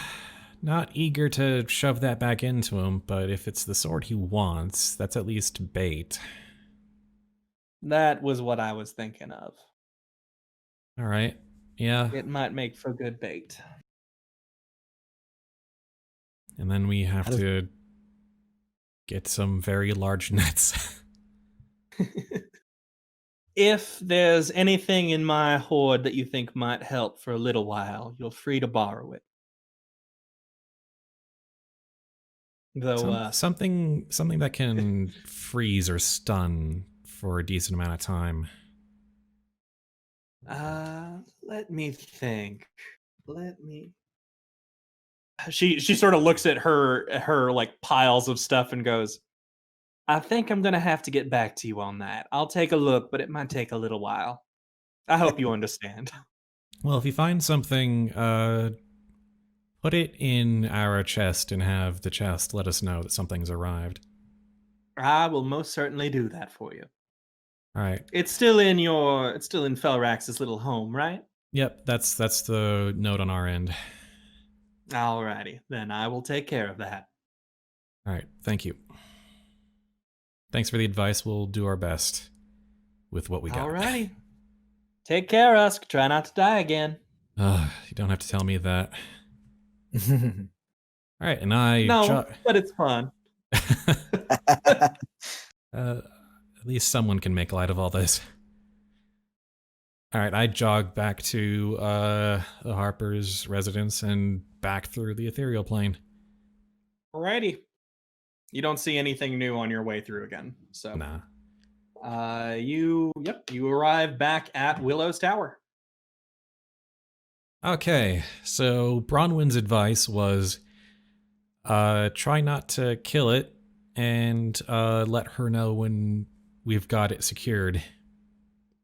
not eager to shove that back into him, but if it's the sword he wants, that's at least bait. That was what I was thinking of. All right. Yeah. It might make for good bait. And then we have to get some very large nets. If there's anything in my hoard that you think might help for a little while, you're free to borrow it. Though something that can freeze or stun for a decent amount of time. Let me think. She sort of looks at her like piles of stuff and goes, I think I'm gonna have to get back to you on that. I'll take a look, but it might take a little while. I hope you understand. Well, if you find something, put it in our chest and have the chest let us know that something's arrived. I will most certainly do that for you. All right. It's still in Felrax's little home, right? Yep, that's the note on our end. Alrighty, then I will take care of that. All right, thank you. Thanks for the advice. We'll do our best with what we got. Alrighty. Take care, Usk. Try not to die again. You don't have to tell me that. All right, and I... No, but it's fun. At least someone can make light of all this. All right, I jog back to the Harper's residence and back through the ethereal plane. Alrighty. You don't see anything new on your way through again. So Nah. You arrive back at Willow's Tower. Okay, so Bronwyn's advice was try not to kill it and let her know when we've got it secured.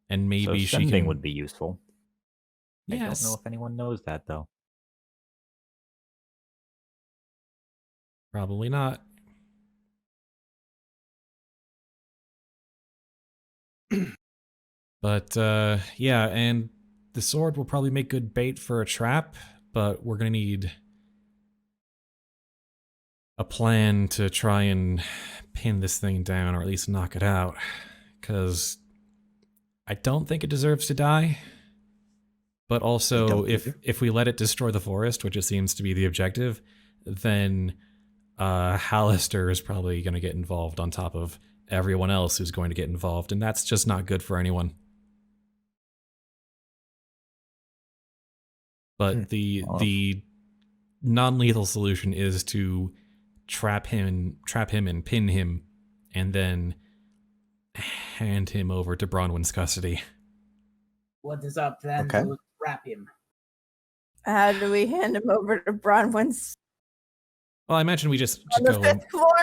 And maybe so she sending can... would be useful. Yes. I don't know if anyone knows that, though. Probably not. But, yeah, and the sword will probably make good bait for a trap, but we're going to need a plan to try and pin this thing down, or at least knock it out, because I don't think it deserves to die. But also, if we let it destroy the forest, which it seems to be the objective, then Hallister is probably going to get involved on top of everyone else who's going to get involved, and that's just not good for anyone. But the non-lethal solution is to trap him and pin him, and then hand him over to Bronwyn's custody. What is our plan to trap him? How do we hand him over to Bronwyn's? Well, I imagine we just On the go. 5th floor.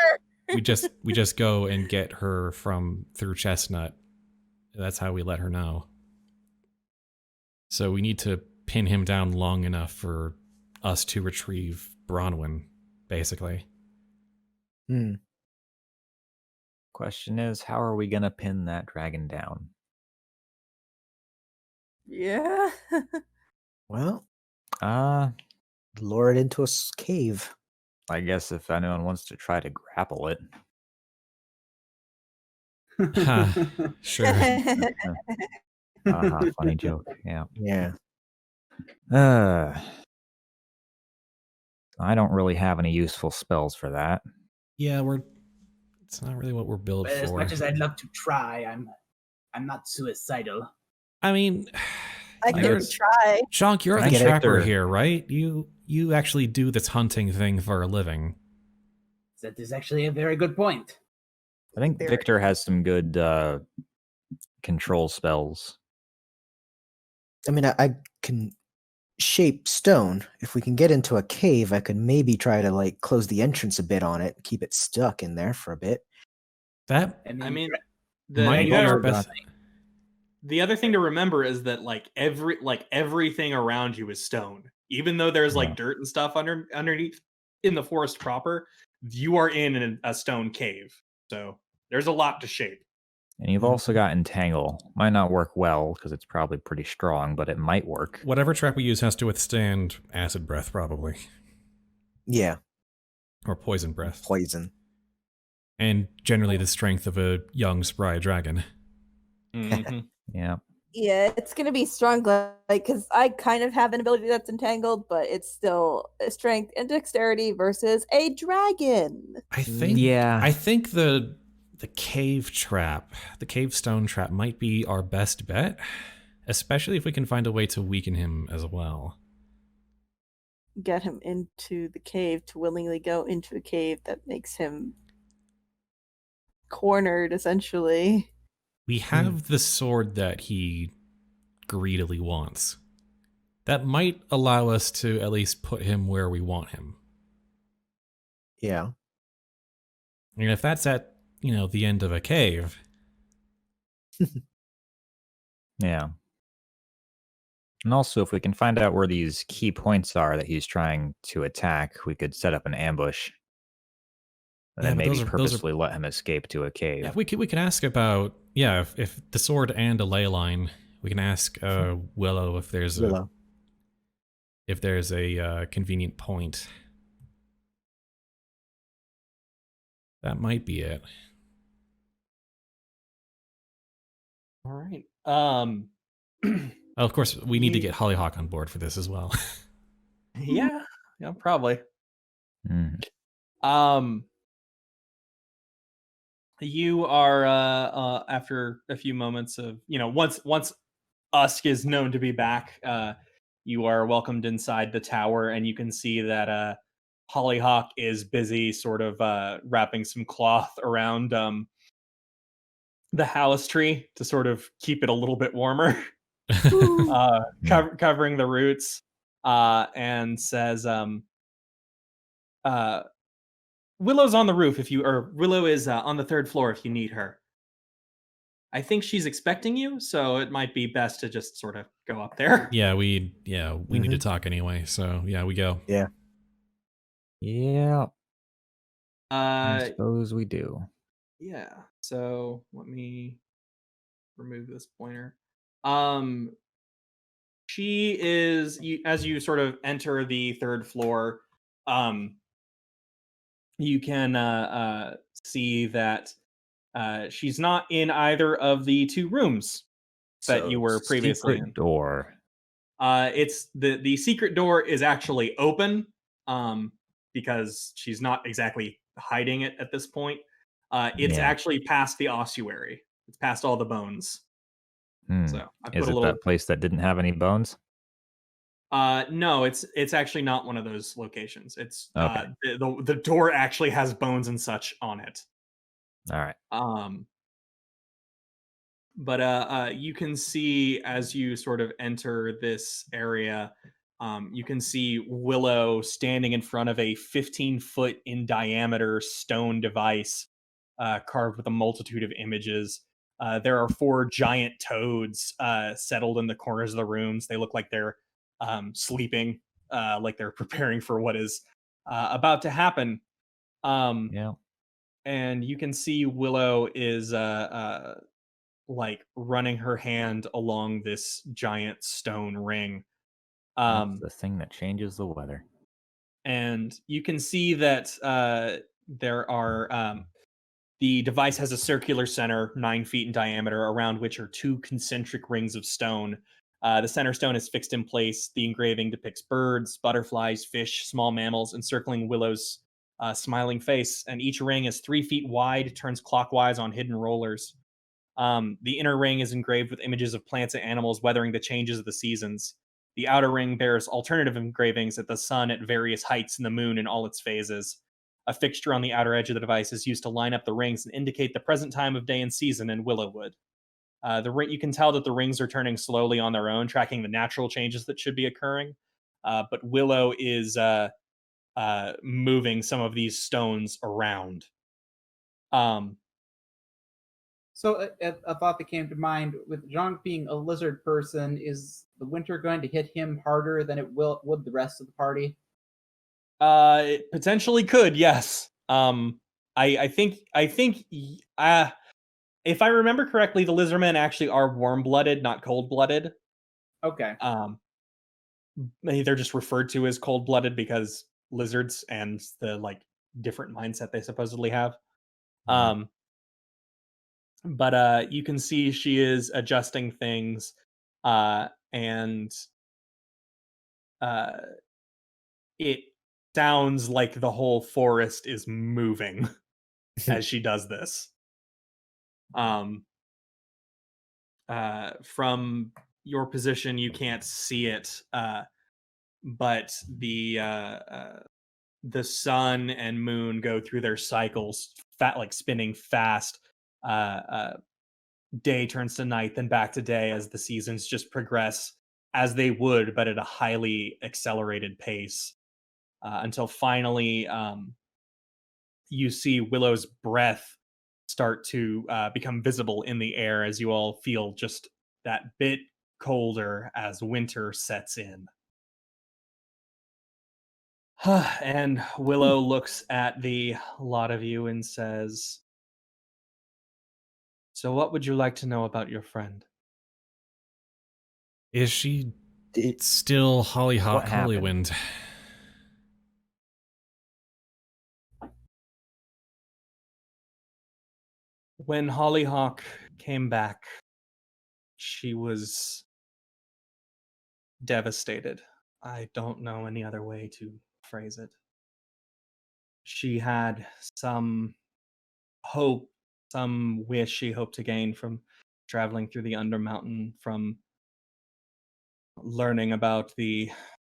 we just go and get her through Chestnut. That's how we let her know. So we need to pin him down long enough for us to retrieve Bronwyn, basically. Question is, how are we gonna pin that dragon down? Yeah. Well, lure it into a cave. I guess if anyone wants to try to grapple it. Sure. Funny joke. Yeah. Yeah. I don't really have any useful spells for that. Yeah, it's not really what we're built But as for. much as I'd love to try, I'm not suicidal. I mean, I could try. Jhank, you're I the get trapper Victor. here, right? You actually do this hunting thing for a living. That is actually a very good point. I think Victor has some good control spells. I mean, I can shape stone. If we can get into a cave, I could maybe try to like close the entrance a bit on it, keep it stuck in there for a bit. That I mean, might be our best. The other thing to remember is that everything around you is stone. Even though there's like dirt and stuff underneath in the forest proper, you are in a stone cave. So there's a lot to shape. And you've also got Entangle. Might not work well because it's probably pretty strong, but it might work. Whatever trap we use has to withstand acid breath, probably. Yeah. Or poison breath. Poison. And generally the strength of a young, spry dragon. Mm-hmm. Yeah. Yeah, it's gonna be strong, like because I kind of have an ability that's entangled, but it's still a strength and dexterity versus a dragon. I think the cave trap, the cave stone trap, might be our best bet, especially if we can find a way to weaken him as well. Get him into the cave to willingly go into a cave that makes him cornered, essentially. We have the sword that he greedily wants. That might allow us to at least put him where we want him. Yeah. And if that's at, the end of a cave. Yeah. And also, if we can find out where these key points are that he's trying to attack, we could set up an ambush. And then maybe purposefully let him escape to a cave. Yeah, we can ask about, if the sword and a ley line, we can ask Willow if there's if there's a convenient point. That might be it. All right. Oh, of course, we need to get Hollyhock on board for this as well. Yeah, probably. Mm. You are after a few moments of once Usk is known to be back, you are welcomed inside the tower, and you can see that Hollyhock is busy sort of wrapping some cloth around the house tree to sort of keep it a little bit warmer, covering the roots, and says, Willow's on the roof Willow is on the third floor if you need her. I think she's expecting you, so it might be best to just sort of go up there. Yeah, we need to talk anyway. So yeah, we go. Yeah. I suppose we do. Yeah. So let me remove this pointer. She is as you sort of enter the third floor, you can see that she's not in either of the two rooms that you were previously secret in. Door. It's the secret door is actually open, because she's not exactly hiding it at this point. It's actually past the ossuary. It's past all the bones. So I put Is a it little. that place that didn't have any bones? No, it's actually not one of those locations. It's Okay. The door actually has bones and such on it. All right. But you can see as you sort of enter this area, you can see Willow standing in front of a 15-foot in diameter stone device, carved with a multitude of images. There are 4 giant toads settled in the corners of the rooms. They look like they're sleeping, like they're preparing for what is about to happen. And you can see Willow is like running her hand along this giant stone ring. That's the thing that changes the weather. And you can see that there are the device has a circular center 9 feet in diameter, around which are 2 concentric rings of stone. The center stone is fixed in place. The engraving depicts birds, butterflies, fish, small mammals, encircling Willow's smiling face. And each ring is 3 feet wide, turns clockwise on hidden rollers. The inner ring is engraved with images of plants and animals weathering the changes of the seasons. The outer ring bears alternative engravings at the sun at various heights and the moon in all its phases. A fixture on the outer edge of the device is used to line up the rings and indicate the present time of day and season in Willowwood. You can tell that the rings are turning slowly on their own, tracking the natural changes that should be occurring. But Willow is moving some of these stones around. So a thought that came to mind, with Jhank being a lizard person, is the winter going to hit him harder than it would the rest of the party? It potentially could, yes. I think if I remember correctly, the lizardmen actually are warm-blooded, not cold-blooded. Okay. They're just referred to as cold-blooded because lizards and the different mindset they supposedly have. But you can see she is adjusting things, and it sounds like the whole forest is moving as she does this. From your position, you can't see it, but the sun and moon go through their cycles, spinning fast. Day turns to night, then back to day as the seasons just progress as they would, but at a highly accelerated pace, until finally you see Willow's breath start to become visible in the air as you all feel just that bit colder as winter sets in. And Willow looks at the lot of you and says, "So what would you like to know about your friend?" Is she It's still Hollyhock What happened? Holywind. When Hollyhock came back, she was devastated. I don't know any other way to phrase it. She had some hope, some wish she hoped to gain from traveling through the Undermountain, from learning about the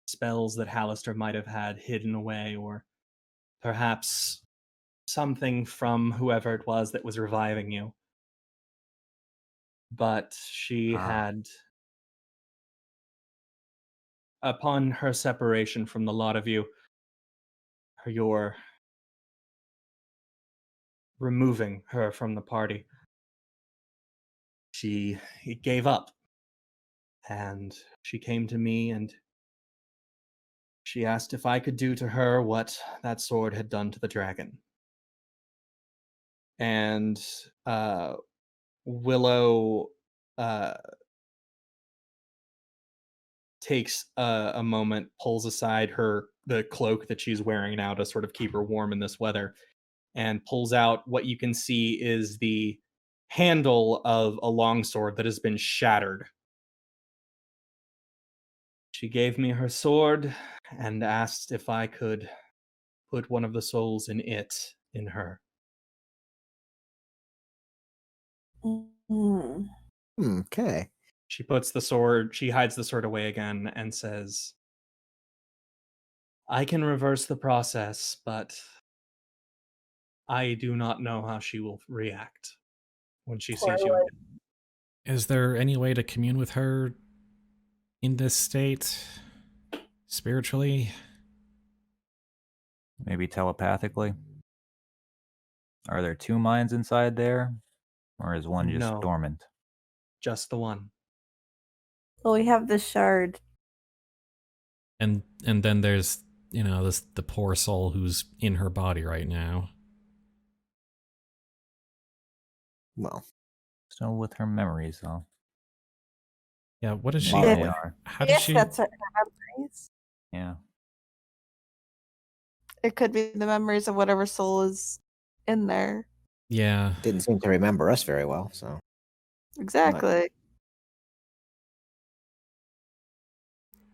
spells that Hallister might have had hidden away, or perhaps something from whoever it was that was reviving you. But she had, upon her separation from the lot of you, your removing her from the party, she gave up. And she came to me and she asked if I could do to her what that sword had done to the dragon. And Willow takes a moment, pulls aside the cloak that she's wearing now to sort of keep her warm in this weather, and pulls out what you can see is the handle of a longsword that has been shattered. She gave me her sword and asked if I could put one of the souls in her. Mm. Okay. She hides the sword away again and says, I can reverse the process, but I do not know how she will react when she sees you again. Is there any way to commune with her in this state? Spiritually? Maybe telepathically? Are there two minds inside there? Or is one just No. dormant? Just the one. Well, we have the shard. And then there's, the poor soul who's in her body right now. Well, Still with her memories, though. Yeah, what is she? Maybe they are. How did Yes, she? that's her memories. Yeah. It could be the memories of whatever soul is in there. Yeah. didn't seem to remember us very well, so. Exactly.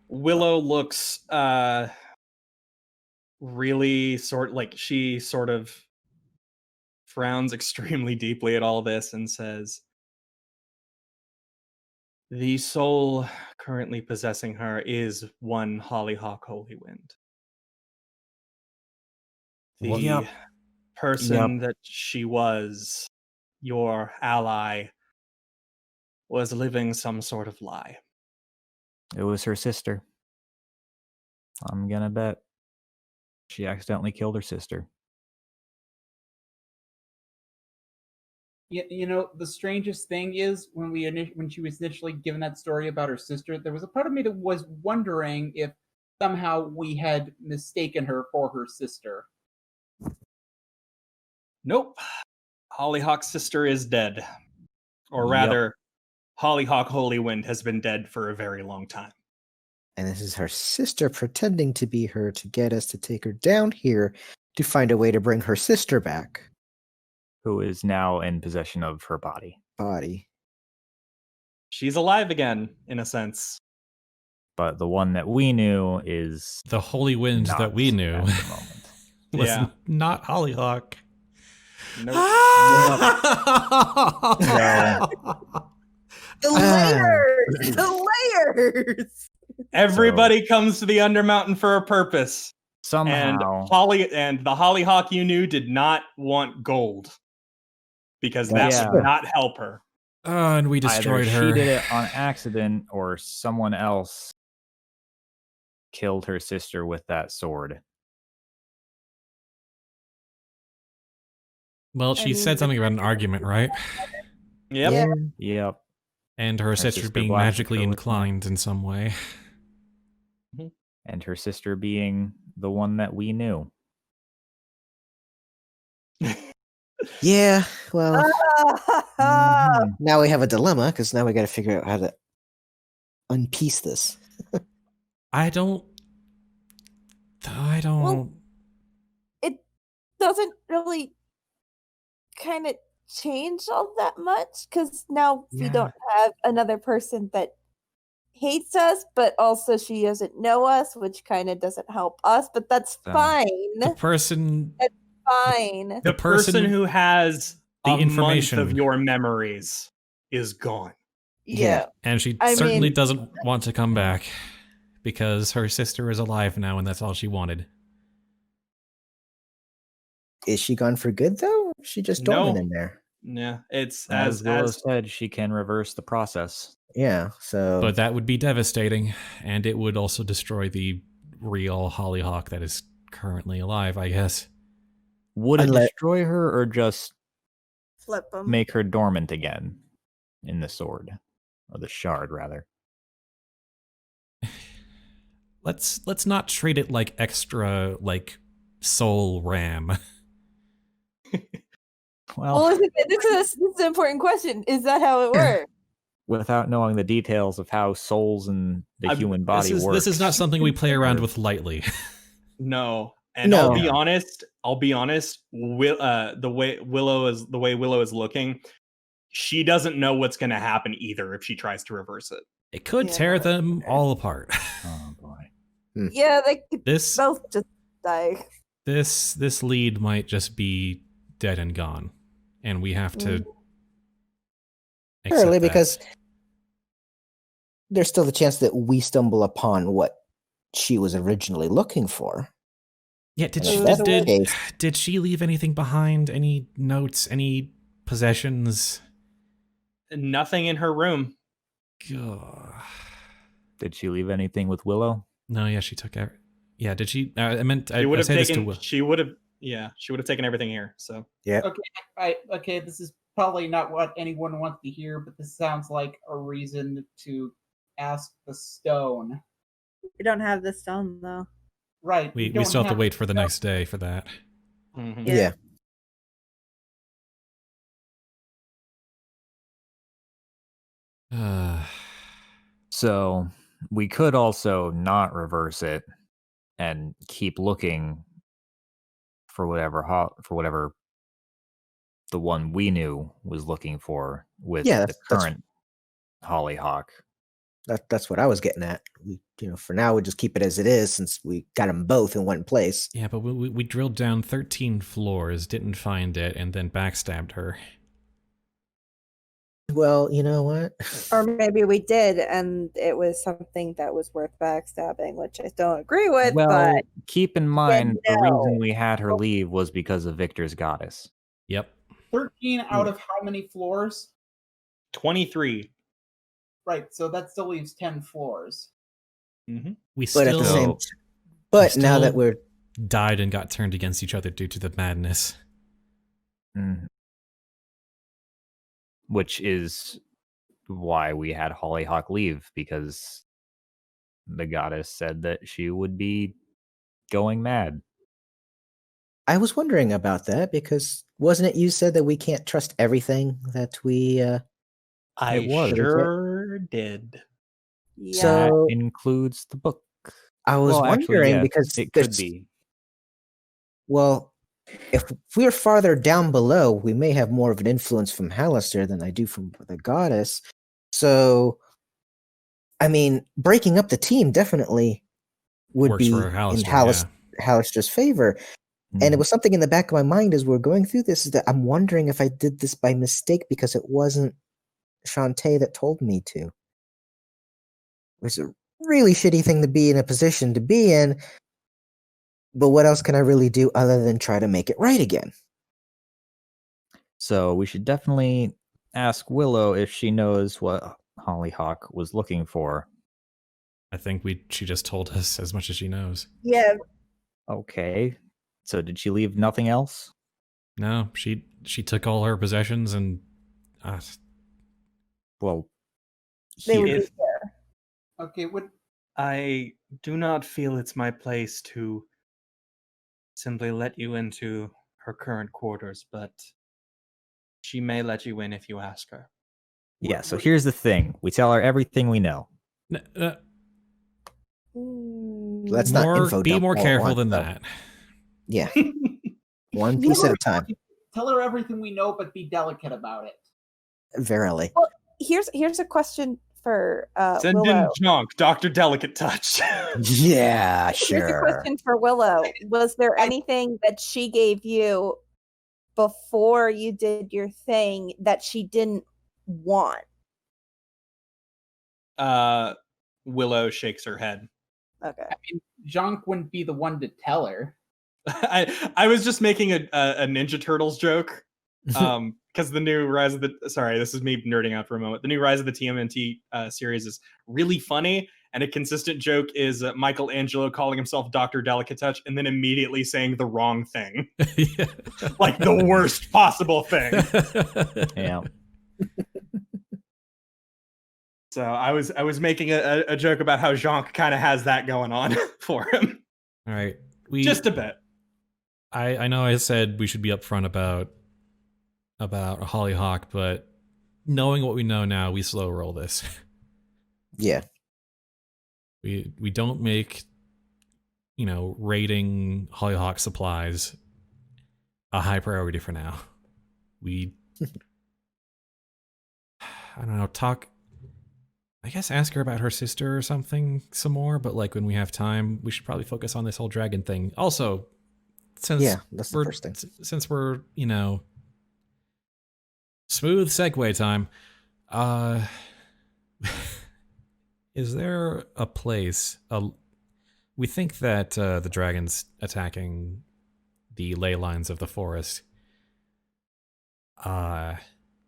Willow looks really she sort of frowns extremely deeply at all this and says, the soul currently possessing her is one Hollyhock Holywind. The Yep. person that she was, your ally, was living some sort of lie. It was her sister. I'm gonna bet she accidentally killed her sister. The strangest thing is when she was initially given that story about her sister, there was a part of me that was wondering if somehow we had mistaken her for her sister. Nope. Hollyhock's sister is dead. Or Yep. rather, Hollyhock Holywind has been dead for a very long time. And this is her sister pretending to be her to get us to take her down here to find a way to bring her sister back. Who is now in possession of her body. She's alive again, in a sense. But the one that we knew is The Holy Wind not that we knew at the moment. was Yeah. not Hollyhock. Nope. The layers! The layers! Everybody comes to the Undermountain for a purpose. Somehow, And the Hollyhock you knew did not want gold. Because that Yeah. would not help her. And we destroyed either her. she did it on accident or someone else killed her sister with that sword. Well, she said something about an argument, right? Yep. Yeah. Yep. And her sister sister being blasted magically her with inclined in some way. And her sister being the one that we knew. Yeah, well, Mhm. now we have a dilemma because now we got to figure out how to unpiece this. I don't. Well, it doesn't really kind of change all that much because now we Yeah. don't have another person that hates us, but also she doesn't know us, which kind of doesn't help us, but that's So, fine. The person. That's fine. The person who has the a month information of your memories is gone. Yeah. And she I certainly mean- doesn't want to come back because her sister is alive now and that's all she wanted. Is she gone for good though? She just dormant No. in there. Yeah, it's as Willow as said, she can reverse the process. Yeah. So But that would be devastating, and it would also destroy the real Hollyhock that is currently alive, I guess. Would it Unless- destroy her or just Flip them. make her dormant again in the sword? Or the shard, rather. Let's not treat it like extra, like, soul RAM. Well, Well, this is an important question. Is that how it works? without knowing the details of how souls and the human body work. This is not something we play around with lightly. no. And No. I'll be honest. The way Willow is looking, she doesn't know what's going to happen either if she tries to reverse it. It could Yeah. tear them all apart. Oh boy. Yeah, they could This both just die. this lead might just be dead and gone, and we have to. accept Surely, that. because there's still the chance that we stumble upon what she was originally looking for. Yeah, did And she if that's the did, case- did she leave anything behind? Any notes? Any possessions? Nothing in her room. Gah. Did she leave anything with Willow? No, yeah, she took. Yeah, did she? I meant. She would I have say this to taken. Will. She would have. Yeah, she would have taken everything here. So Okay, this is probably not what anyone wants to hear, but this sounds like a reason to ask the stone. We don't have the stone though. Right. We don't still have to wait for the stone. next day for that. mhm. Yeah. So we could also not reverse it and keep looking for whatever the one we knew was looking for with Yeah, the that's- current Hollyhock. That's what I was getting at. We, for now, we just keep it as it is since we got them both in one place. Yeah, but we drilled down 13 floors, didn't find it, and then backstabbed her. Well, you know what? Or maybe we did, and it was something that was worth backstabbing, which I don't agree with. Well, but keep in mind the no. reason we had her leave was because of Victor's goddess. Yep. 13 out of how many floors? 23. Right, so that still leaves 10 floors. Mm-hmm. We But at still the same, but now that still- we're died and got turned against each other due to the madness. Mhm. Which is why we had Hollyhock leave, because the goddess said that she would be going mad. I was wondering about that because wasn't it you said that we can't trust everything that we I It was. sure did. yeah, So- That includes the book. I was Well, actually, wondering yes, because it could there's- be. Well, if we're farther down below, we may have more of an influence from Hallister than I do from the goddess. So, I mean, breaking up the team definitely would Works be for in Hallister, Hallister's favor. And it was something in the back of my mind as we're going through this is that I'm wondering if I did this by mistake because it wasn't Shantae that told me to. It was a really shitty thing to be in a position to be in. But what else can I really do other than try to make it right again? So we should definitely ask Willow if she knows what Hollyhock was looking for. I think she just told us as much as she knows. yeah. Okay. So did she leave nothing else? No, she took all her possessions and Well, They would here. be there. Okay, what I do not feel it's my place to simply let you into her current quarters, but she may let you in if you ask her. Yeah, so here's the thing. We tell her everything we know. That's not info Be dump more all at careful once, than though. that. Yeah. One piece at a time. Tell her everything we know, but be delicate about it. Verily. Well, here's a question for Send Willow. in Jhank, Dr. Delicate Touch. Yeah, Here's a sure. question for Willow. Was there anything that she gave you before you did your thing that she didn't want? Willow shakes her head. Okay. I mean, Jhank wouldn't be the one to tell her. I was just making a Ninja Turtles joke. Because the new Rise of the this is me nerding out for a moment. The new Rise of the TMNT series is really funny, and a consistent joke is Michelangelo calling himself Dr. Delicate Touch and then immediately saying the wrong thing, like the worst possible thing. Yeah. So I was making a joke about how Jhank kind of has that going on for him. All right. Just a bit. I know I said we should be upfront about Hollyhock, but knowing what we know now, we slow roll this. Yeah. We don't make, raiding Hollyhock supplies a high priority for now. We I don't know, ask her about her sister or something some more, but like when we have time, we should probably focus on this whole dragon thing. Also, since that's the first thing. Since we're, smooth segue time. Is there a place? We think that the dragon's attacking the ley lines of the forest. We're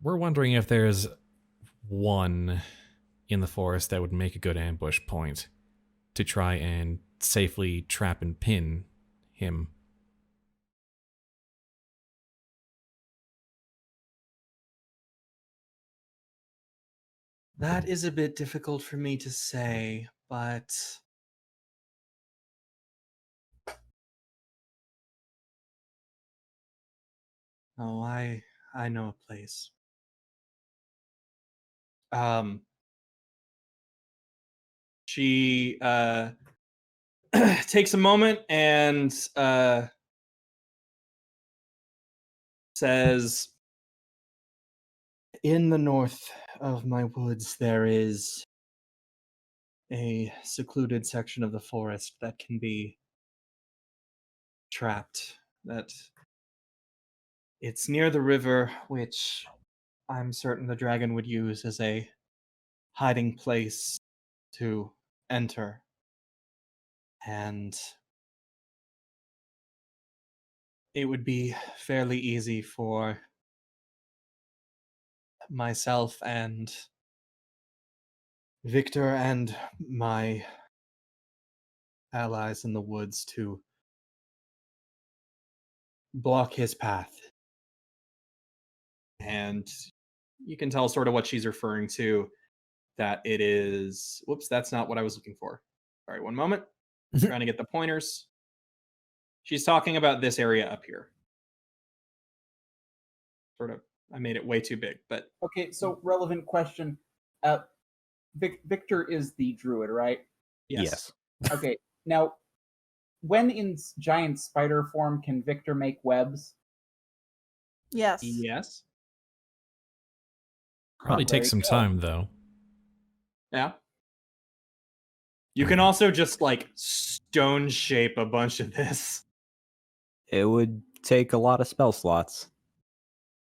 wondering if there's one in the forest that would make a good ambush point to try and safely trap and pin him. That is a bit difficult for me to say, but I know a place. She takes a moment and says, in the north of my woods there is a secluded section of the forest that can be trapped. That it's near the river, which I'm certain the dragon would use as a hiding place to enter. And it would be fairly easy for myself and Victor and my allies in the woods to block his path. And you can tell sort of what she's referring to, that it is... Whoops, that's not what I was looking for. Sorry, one moment. I'm trying to get the pointers. She's talking about this area up here. Sort of, I made it way too big, but... Okay, so relevant question. Victor is the druid, right? Yes. Okay, now, when in giant spider form can Victor make webs? Yes. Yes. Probably takes some time, though. Yeah. You can also just, like, stone shape a bunch of this. It would take a lot of spell slots.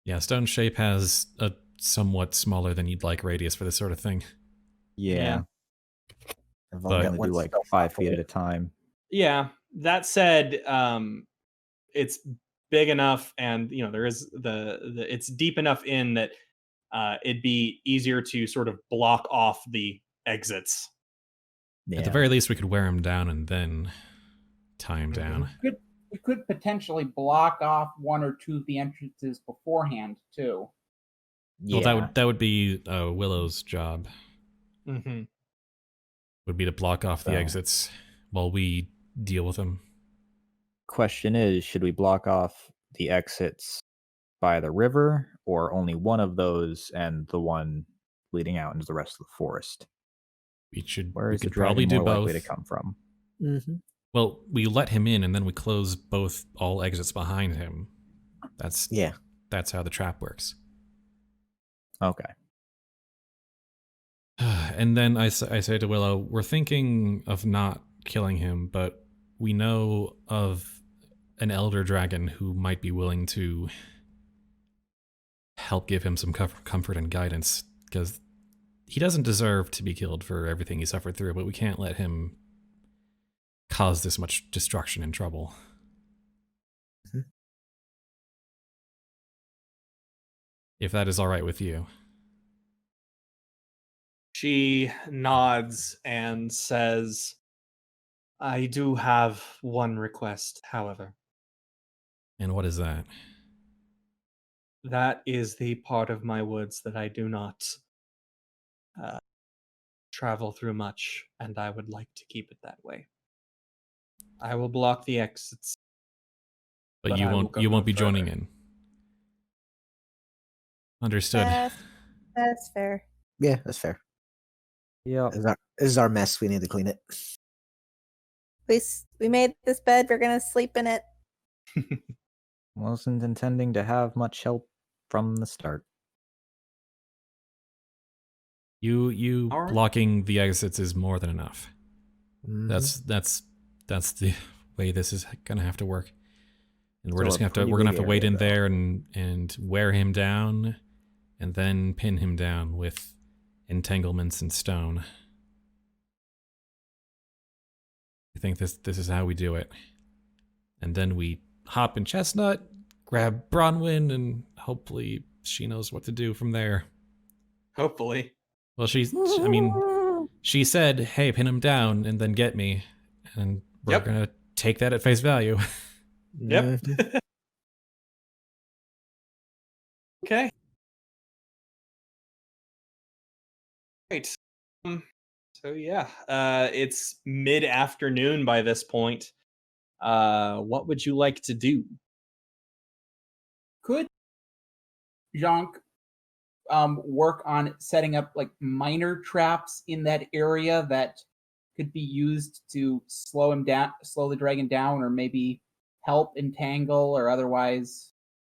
Yeah, stone shape has a somewhat smaller than you'd like radius for this sort of thing. Yeah. I've But- only got Only one do like spell 5 slot feet for at it. a time. Yeah. That said, it's big enough, and there is the it's deep enough in that it'd be easier to sort of block off the exits. At the very least, we could wear him down and then tie him Mhm. down. We could potentially block off one or two of the entrances beforehand, too. Well, that would be Willow's job. Mm-hmm. Would be to block off the So- exits while we deal with them. Question is, should we block off the exits by the river, or only one of those and the one leading out into the rest of the forest? We Where we is the could probably dragon do more both. likely to come from? Mm-hmm. Well, we let him in and then we close all exits behind him. That's how the trap works. Okay. And then I say to Willow, we're thinking of not killing him, but we know of an elder dragon who might be willing to help give him some comfort and guidance, because he doesn't deserve to be killed for everything he suffered through, but we can't let him cause this much destruction and trouble. Mm-hmm. If that is all right with you. She nods and says, I do have one request, however. And what is that? That is the part of my woods that I do not travel through much, and I would like to keep it that way. I will block the exits. But But you I will won't go you no won't be joining further. in. Understood. That's fair. Yeah, that's fair. Yep. This is our mess. We need to clean it. We made this bed. We're gonna sleep in it. Wasn't intending to have much help from the start. You All right. blocking the exits is more than enough. Mhm. That's the way this is gonna have to work. And we're So just a gonna have to pretty we're gonna big have to wait area, in though. there and wear him down, and then pin him down with entanglements and stone. I think this is how we do it. And then we hop in Chestnut, grab Bronwyn, and hopefully she knows what to do from there. Hopefully. Well, she said, "Hey, pin him down and then get me," and we're Yep. gonna take that at face value. Yep. Mhm. Okay. Right. So yeah, it's mid-afternoon by this point. What would you like to do? Could Jhank work on setting up like minor traps in that area that could be used to slow the dragon down, or maybe help entangle or otherwise?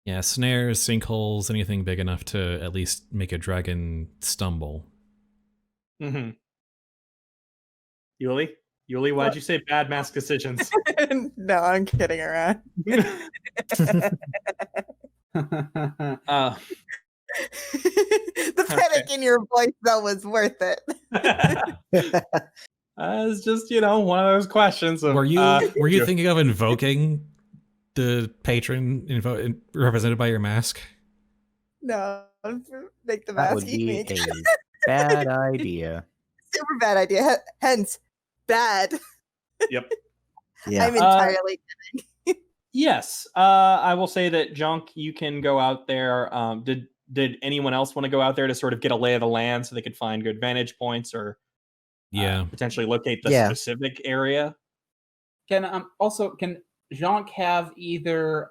Yeah, snares, sinkholes, anything big enough to at least make a dragon stumble. Mm-hmm. Yuliy, why'd you say bad mask decisions? No, I'm kidding around. uh, The panic in your voice though was worth it. it's just one of those questions. Of, Were you thinking of invoking the patron represented by your mask? No, make the That mask would eat be me. a bad idea. Super bad idea. Hence, bad. Yep. Yeah. I'm entirely Yes. I will say that Jhank, you can go out there. Did anyone else want to go out there to sort of get a lay of the land so they could find good vantage points or potentially locate the specific area? Can Jhank have either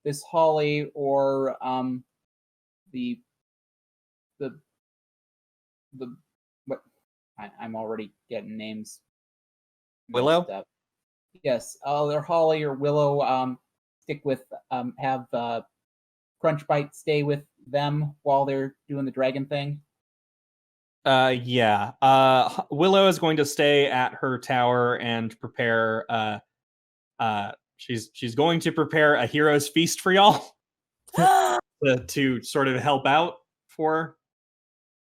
this Holly or the what? I'm already getting names. Willow? mixed up. Yes, either Holly or Willow stick with have Crunchbite stay with them while they're doing the dragon thing. Yeah. Willow is going to stay at her tower and prepare. She's going to prepare a hero's feast for y'all to sort of help out for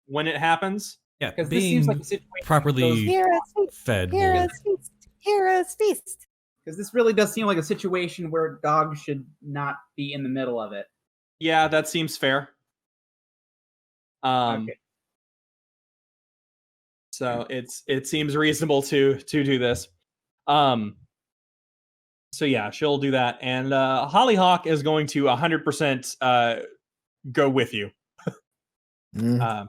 when it happens. Yeah, Because this seems like a situation properly Heroes feast. fed. will- Heroes feast. Heroes feast. Because this really does seem like a situation where dogs should not be in the middle of it. Yeah, that seems fair. Okay. So it seems reasonable to do this. So yeah, she'll do that, and Hollyhock is going to 100% go with you Mhm.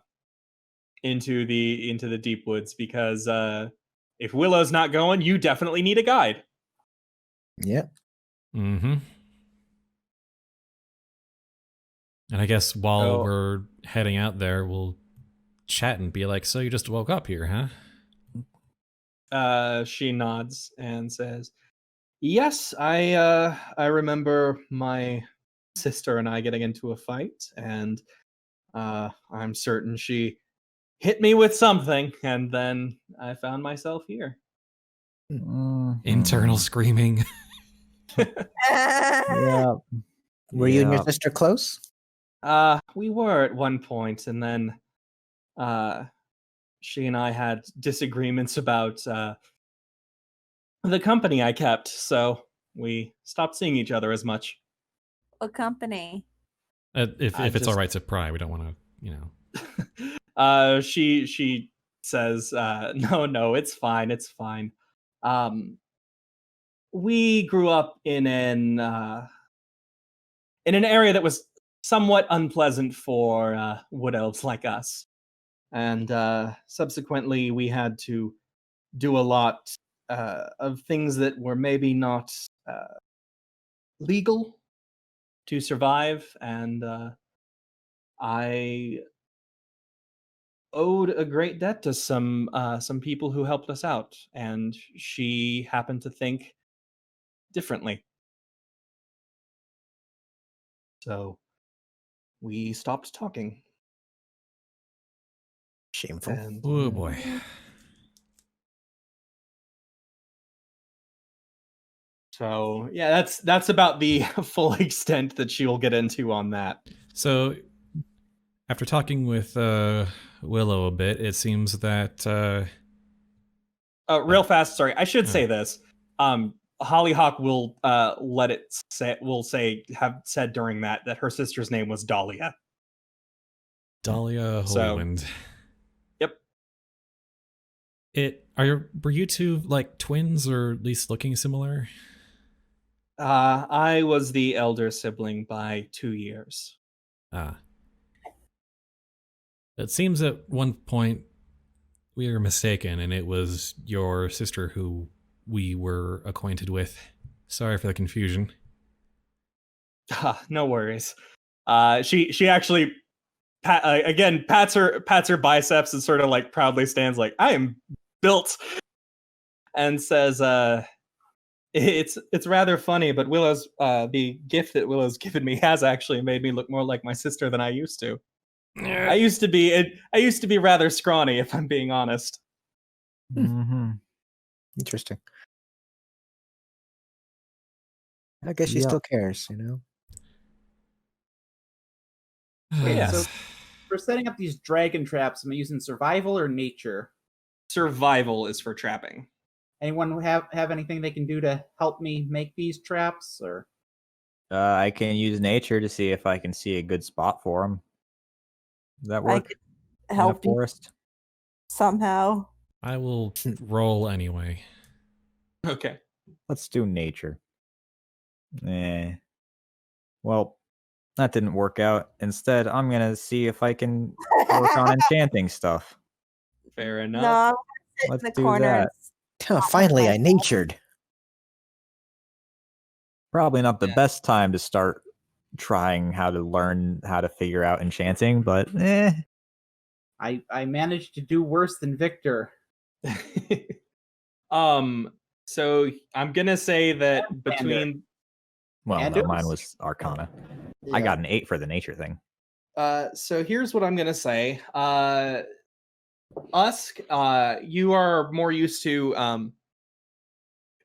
into the deep woods, because if Willow's not going, you definitely need a guide. Yep. Mm-hmm. And I guess while So- we're heading out there, we'll chat and be like, so you just woke up here, huh? She nods and says, "Yes, I remember my sister and I getting into a fight, and I'm certain she hit me with something, and then I found myself here." Internal screaming. Yeah. Were you and your Yeah. sister close? We were at one point, and then she and I had disagreements about the company I kept, so we stopped seeing each other as much. What company? If I it's all just- right to pry, we don't want to, She says, no, it's fine, it's fine. We grew up in an area that was somewhat unpleasant for wood elves like us, and subsequently we had to do a lot of things that were maybe not legal to survive, and I owed a great debt to some people who helped us out, and she happened to think differently. So we stopped talking. Shameful. And oh boy. so yeah, that's about the full extent that she will get into on that. So, after talking with Willow a bit, it seems that Real fast, sorry, I should say this. Hollyhock will have said during that her sister's name was Dahlia. Dahlia So- Holywind. Yep. Were you two like twins, or at least looking similar? I was the elder sibling by 2 years. Ah. It seems at one point we were mistaken, and it was your sister who we were acquainted with. Sorry for the confusion. No worries. She actually again pats her biceps and sort of like proudly stands like, I am built, and says, it's rather funny, but Willow's the gift that Willow's given me has actually made me look more like my sister than I used to. I used to be rather scrawny, if I'm being honest. Mm-hmm. Interesting. I guess she Yeah. still cares, you know? Wait, Yes. so for setting up these dragon traps, am I using survival or nature? Survival is for trapping. Anyone have anything they can do to help me make these traps? Or I can use nature to see if I can see a good spot for them. Does that I work? could In a help you forest? somehow. I will roll anyway. Okay. Let's do nature. Well, that didn't work out. Instead, I'm gonna see if I can work on enchanting stuff. Fair No, enough. I'm gonna sit Let's in the do corner. that. and Finally, I natured. Probably not the Yeah. best time to start trying how to learn how to figure out enchanting, but I managed to do worse than Victor. So I'm gonna say that Commander. between well, And no, it mine was- was Arcana. I got an 8 for the nature thing. so here's what I'm gonna say. Usk, you are more used to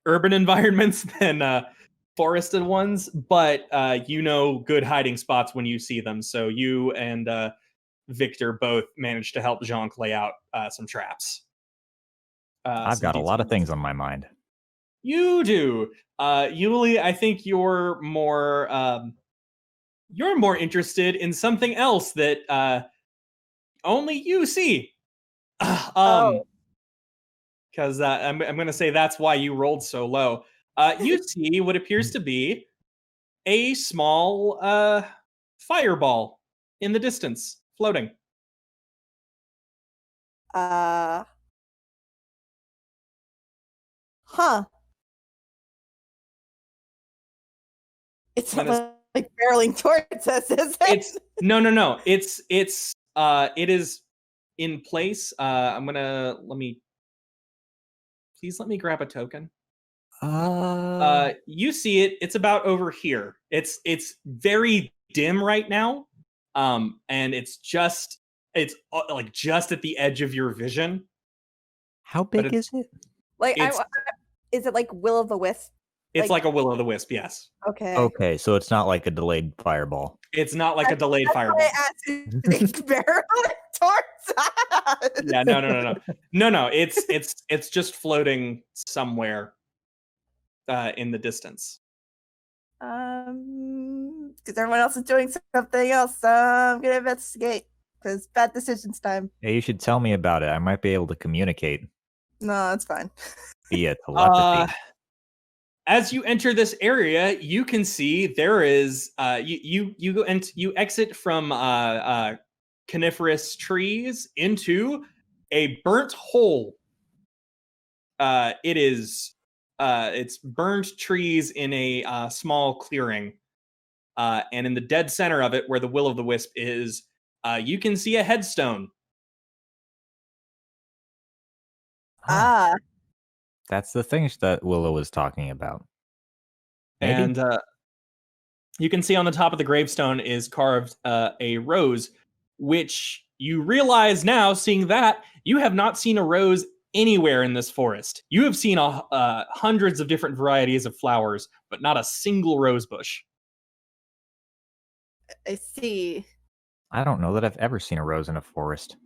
urban environments than forested ones, but you know good hiding spots when you see them. So you and Victor both managed to help Jhank lay out some traps. I've some got a lot decent of things on my mind. You do. Yuliy, I think you're more interested in something else that only you see. Oh. Because I'm going to say that's why you rolled so low. You see what appears to be a small fireball in the distance, floating. Huh. It's I'm gonna- not like barreling towards us, is it? It's no. It is in place. Please let me grab a token. You see it. It's about over here. It's very dim right now, and it's like just at the edge of your vision. How big is it? Like, It's is it like Will of the Wisp? like a will-o'-the-wisp. Yes. Okay. Okay, so it's not like a delayed fireball. It's not like a delayed That's fireball. why I asked you. Barrel it towards us. Yeah, no. It's just floating somewhere in the distance. Because everyone else is doing something else, so I'm gonna investigate. Because bad decisions time. Hey, you should tell me about it. I might be able to communicate No, it's fine. via telepathy. As you enter this area, you can see there is you go and you exit from coniferous trees into a burnt hole. It's burned trees in a small clearing, and in the dead center of it, where the will of the wisp is, you can see a headstone. Ah, That's the thing that Willow was talking about. Maybe? And you can see on the top of the gravestone is carved a rose, which you realize now, seeing that, you have not seen a rose anywhere in this forest. You have seen hundreds of different varieties of flowers, but not a single rose bush. I see. I don't know that I've ever seen a rose in a forest.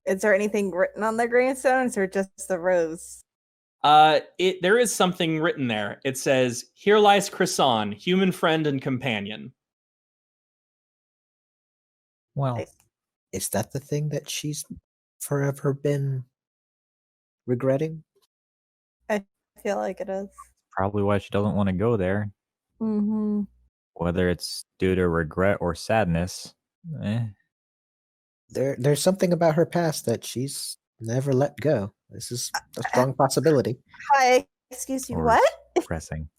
Is there anything written on the gravestones or just the rose? There is something written there. It says, "Here lies Chryson, human friend and companion." Well, Is that the thing that she's forever been regretting? I feel like it is. probably why she doesn't want to go there. Mm-hmm. Whether it's due to regret or sadness. There's something about her past that she's never let go. This is a strong possibility. Hi, excuse me, Or- what? Depressing.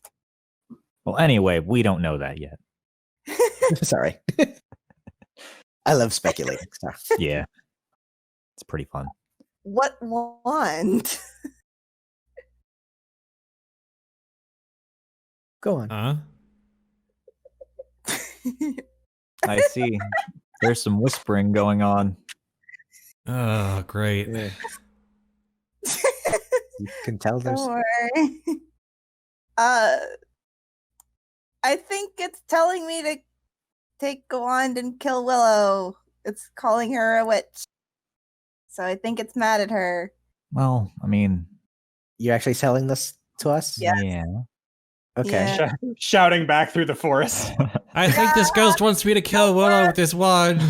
Well, anyway, we don't know that yet. Sorry. I love speculating stuff. Yeah. It's pretty fun. What wand? Go on. I see. There's some whispering going on. Oh, great. Yeah. You can tell there's Don't worry. I think it's telling me to take a wand and kill Willow. It's calling her a witch. So I think it's mad at her. Well, I mean, you actually telling this to us? Yeah. yeah. Okay. Yeah. Shouting back through the forest. I think this ghost wants me to kill Willow with this wand.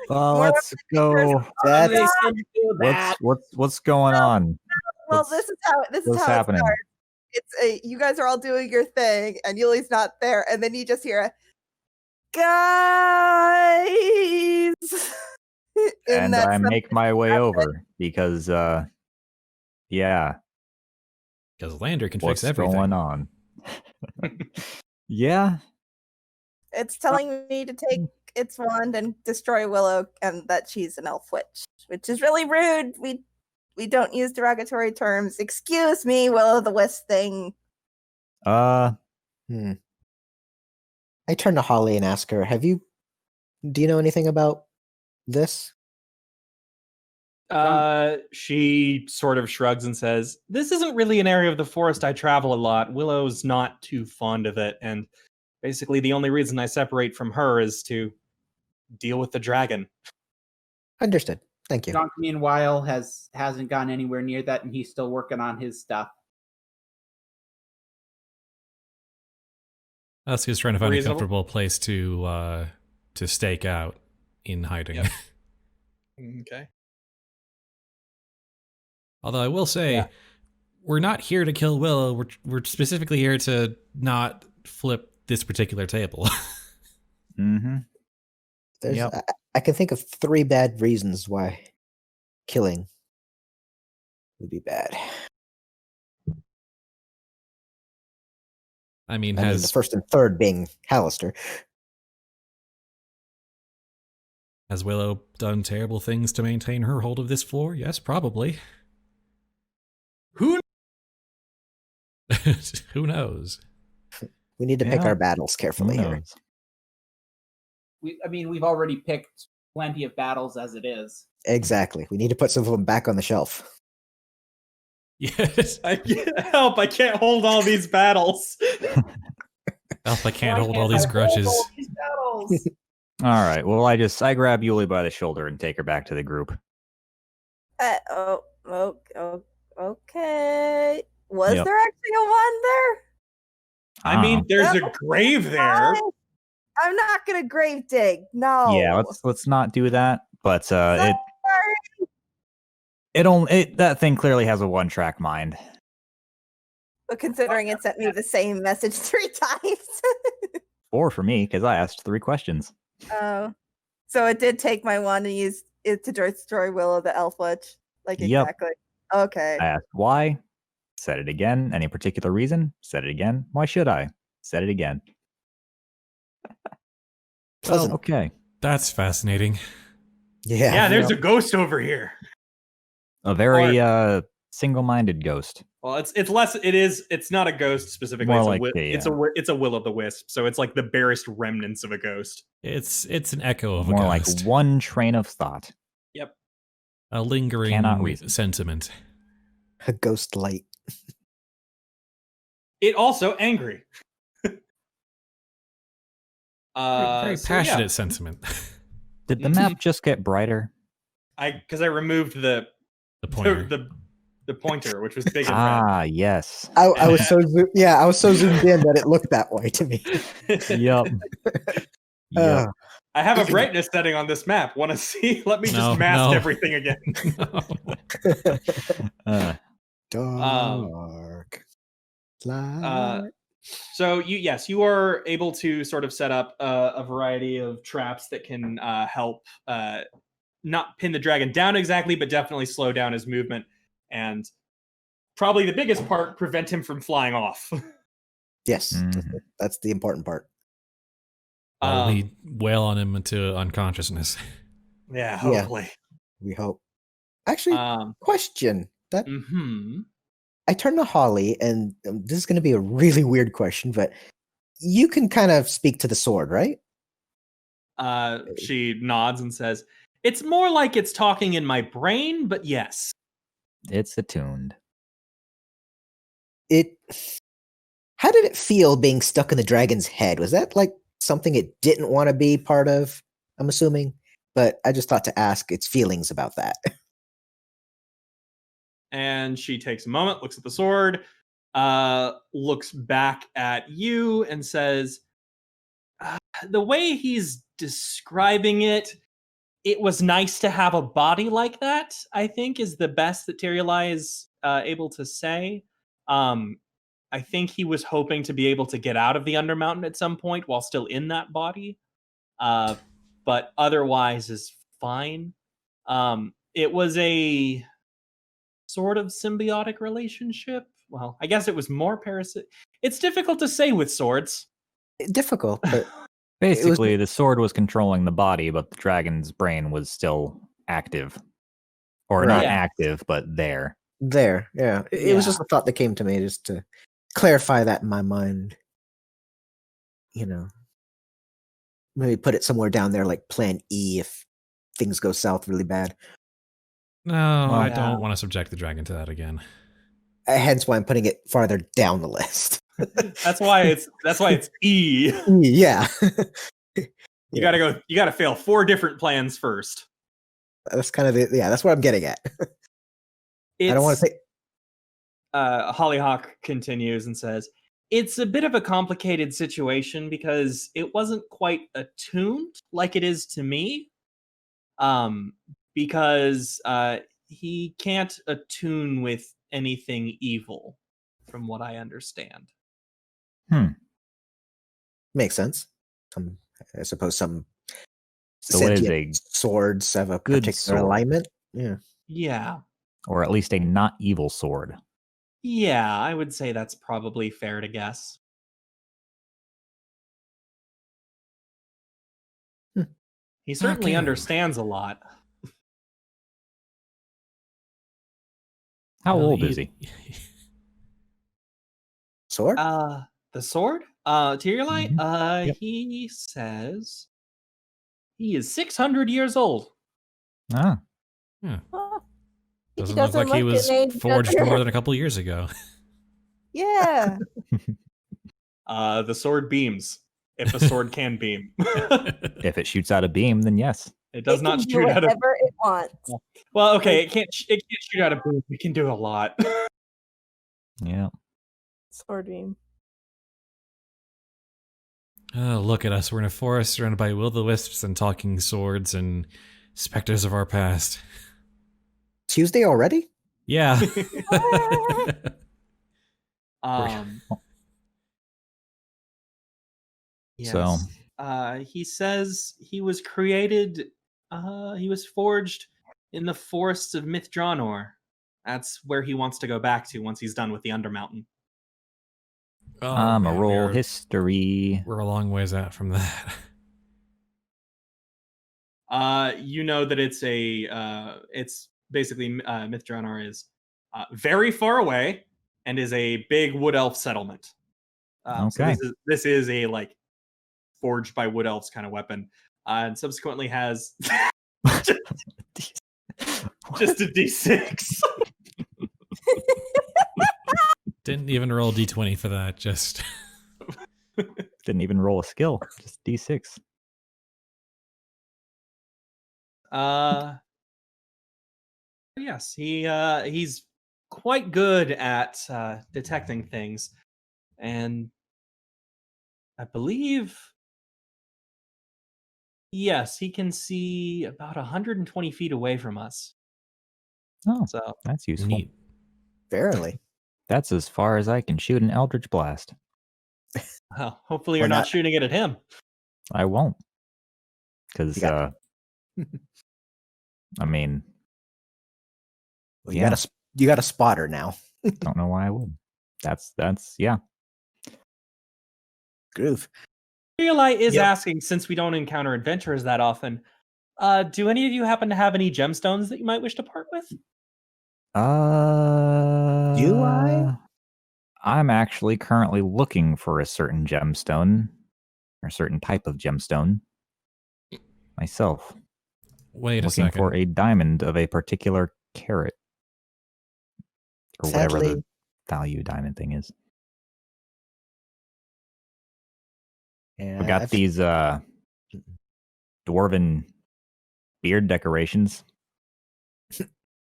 Well, let's go. That's What's going on? Well, What's- this is what's how happening? it starts. It's you guys are all doing your thing, and Yuliy's not there, and then you just hear a guys. And I that's make my way over because, yeah, Because Lander can what's fix everything. going on? Yeah, it's telling me to take its wand and destroy Willow, and that she's an elf witch, which is really rude. We don't use derogatory terms. Excuse me, Willow the Wisp thing. I turn to Holly and ask her, do you know anything about this? She sort of shrugs and says, "This isn't really an area of the forest I travel a lot. Willow's not too fond of it, and basically the only reason I separate from her is to deal with the dragon." Understood. Thank you. Jhank, meanwhile, hasn't gone anywhere near that, and he's still working on his stuff. Us who's trying to find Reasonable. a comfortable place to stake out in hiding. Yep. Okay. Although I will say, Yeah. we're not here to kill Willow. We're specifically here to not flip this particular table. mm-hmm. There's, Yep. I can think of 3 bad reasons why killing would be bad. I mean, I mean, the has first and third being Hallister. Has Willow done terrible things to maintain her hold of this floor? Yes, probably. Who? Who knows? We need to pick Yeah. our battles Who carefully here. knows? We've already picked plenty of battles as it is. Exactly. We need to put some of them back on the shelf. Yes. I can't help. I can't hold all these battles. Elf, I can't Why hold can't all these I hold grudges. all these battles? All right. Well, I grab Yuliy by the shoulder and take her back to the group. Okay. Was Yep. there actually a wand there? I mean, Uh-uh. there's a grave there. I'm not gonna grave dig. No. Yeah, let's not do that. But Sorry. that thing clearly has a one-track mind. But considering it sent me the same message 3 times. 4 for me because I asked 3 questions. Oh. So it did take my wand and use it to destroy Willow the Elf Witch. Like Yep. exactly. Okay. I asked why. Said it again. Any particular reason? Said it again. Why should I? Said it again. Pleasant. Okay. That's fascinating. Yeah. Yeah, there's a ghost over here. A very single-minded ghost. Well, it's not a ghost specifically. More It's like it's a will o' the wisp. So it's like the barest remnants of a ghost. It's an echo of More a like ghost. one train of thought. Yep. A lingering Cannot reason. sentiment. A ghost light. It also angry. Very so passionate yeah, sentiment. Did the map just get brighter? because I removed the The pointer. the pointer, which was big and red. Ah, yes. I was so I was so zoomed in that it looked that way to me. Yup. Uh, I have a brightness setting on this map. Want to see? Let me No, just mask no. everything again. dark. Light. So you are able to sort of set up a variety of traps that can help not pin the dragon down exactly, but definitely slow down his movement, and probably the biggest part, prevent him from flying off. Yes, Mhm. that's the important part. While we wail on him into unconsciousness. Yeah, hopefully. We hope. Actually, question that mhm. I turned to Holly, and this is going to be a really weird question, but you can kind of speak to the sword, right? She nods and says, "It's more like it's talking in my brain, but yes." It's attuned. How did it feel being stuck in the dragon's head? Was that like something it didn't want to be part of? I'm assuming, but I just thought to ask its feelings about that. And she takes a moment, looks at the sword, looks back at you, and says, "The way he's describing it, it was nice to have a body like that, I think, is the best that Tyrioli is able to say. I think he was hoping to be able to get out of the Undermountain at some point while still in that body, but otherwise is fine. It was a sort of symbiotic relationship. Well, I guess it was more parasitic. It's difficult to say with swords. Difficult, but Basically, the sword was controlling the body, but the dragon's brain was still active. Or not Right. active, but there. there, yeah. It was Yeah. just a thought that came to me just to clarify that in my mind. You know, maybe put it somewhere down there like plan E if things go south really bad. No, I Yeah. don't want to subject the dragon to that again. Hence why I'm putting it farther down the list. That's why it's E. Yeah. You gotta fail 4 different plans first. That's kind of that's what I'm getting at. I don't want to say Hollyhock continues and says, "It's a bit of a complicated situation because it wasn't quite attuned like it is to me. Because he can't attune with anything evil, from what I understand." makes sense. I suppose some So it is sentient swords have a good particular sword. alignment. Yeah. Yeah. Or at least a not evil sword. Yeah, I would say that's probably fair to guess. He certainly Okay. understands a lot. How Well, old is he? Sword? The sword? Tyrion? Mhm. Yep. He says he is 600 years old. Ah, Oh, he Doesn't look like he an was age forged younger. more than a couple years ago. Yeah. The sword beams. If a sword can beam. if it shoots out a beam, then yes. It does It not can do shoot out of. whatever it wants. Well, okay, it can't shoot out of boom. It can do a lot. Yeah. Sword beam. Oh, look at us. We're in a forest surrounded by will-o-the-wisps and talking swords and specters of our past. Tuesday already? Yeah. Yes. So- He says he was created. He was forged in the forests of Mithranor. That's where he wants to go back to once he's done with the Undermountain. Oh, A man, roll we're, history. we're a long ways out from that. You know that it's basically Mithranor is very far away and is a big wood elf settlement. So Okay. this is a like forged by wood elves kind of weapon, and subsequently has just a D6. Didn't even roll a d20 for that, just... Didn't even roll a skill. Just D6. Yes, he's quite good at detecting things, and I believe, yes, he can see about 120 feet away from us. Oh, So that's useful. Neat. Barely. That's as far as I can shoot an Eldritch Blast. well, hopefully Or you're not not. shooting it at him. I won't. Because, You got- I mean, Well, you Yeah. got a spotter now. don't know why I would. That's yeah. Groove. Yuliy is Yep. asking, since we don't encounter adventurers that often, do any of you happen to have any gemstones that you might wish to part with? Do I? I'm actually currently looking for a certain gemstone, or a certain type of gemstone, myself. Wait a Looking second. for a diamond of a particular carat, or whatever Sadly- the value diamond thing is. Yeah, We got I've- these dwarven beard decorations.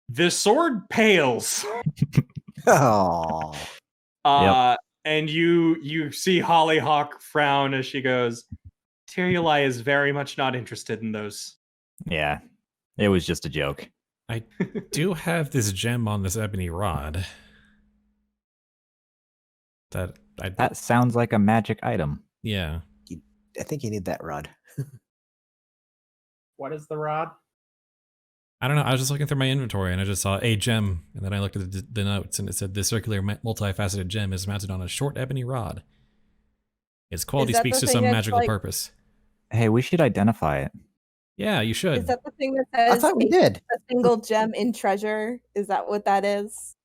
The sword pales. Oh. And you see Hollyhock frown as she goes, Tyrion is very much not interested in those. Yeah, it was just a joke. I do have this gem on this ebony rod. That sounds like a magic item. Yeah. I think you need that rod. What is the rod? I don't know. I was just looking through my inventory and I just saw a gem, and then I looked at the notes and it said the circular multifaceted gem is mounted on a short ebony rod. Its quality Is that speaks the to thing some that's magical like- purpose. Hey, we should identify it. Yeah, you should. Is that the thing that I says thought we did. a single gem in treasure? Is that what that is?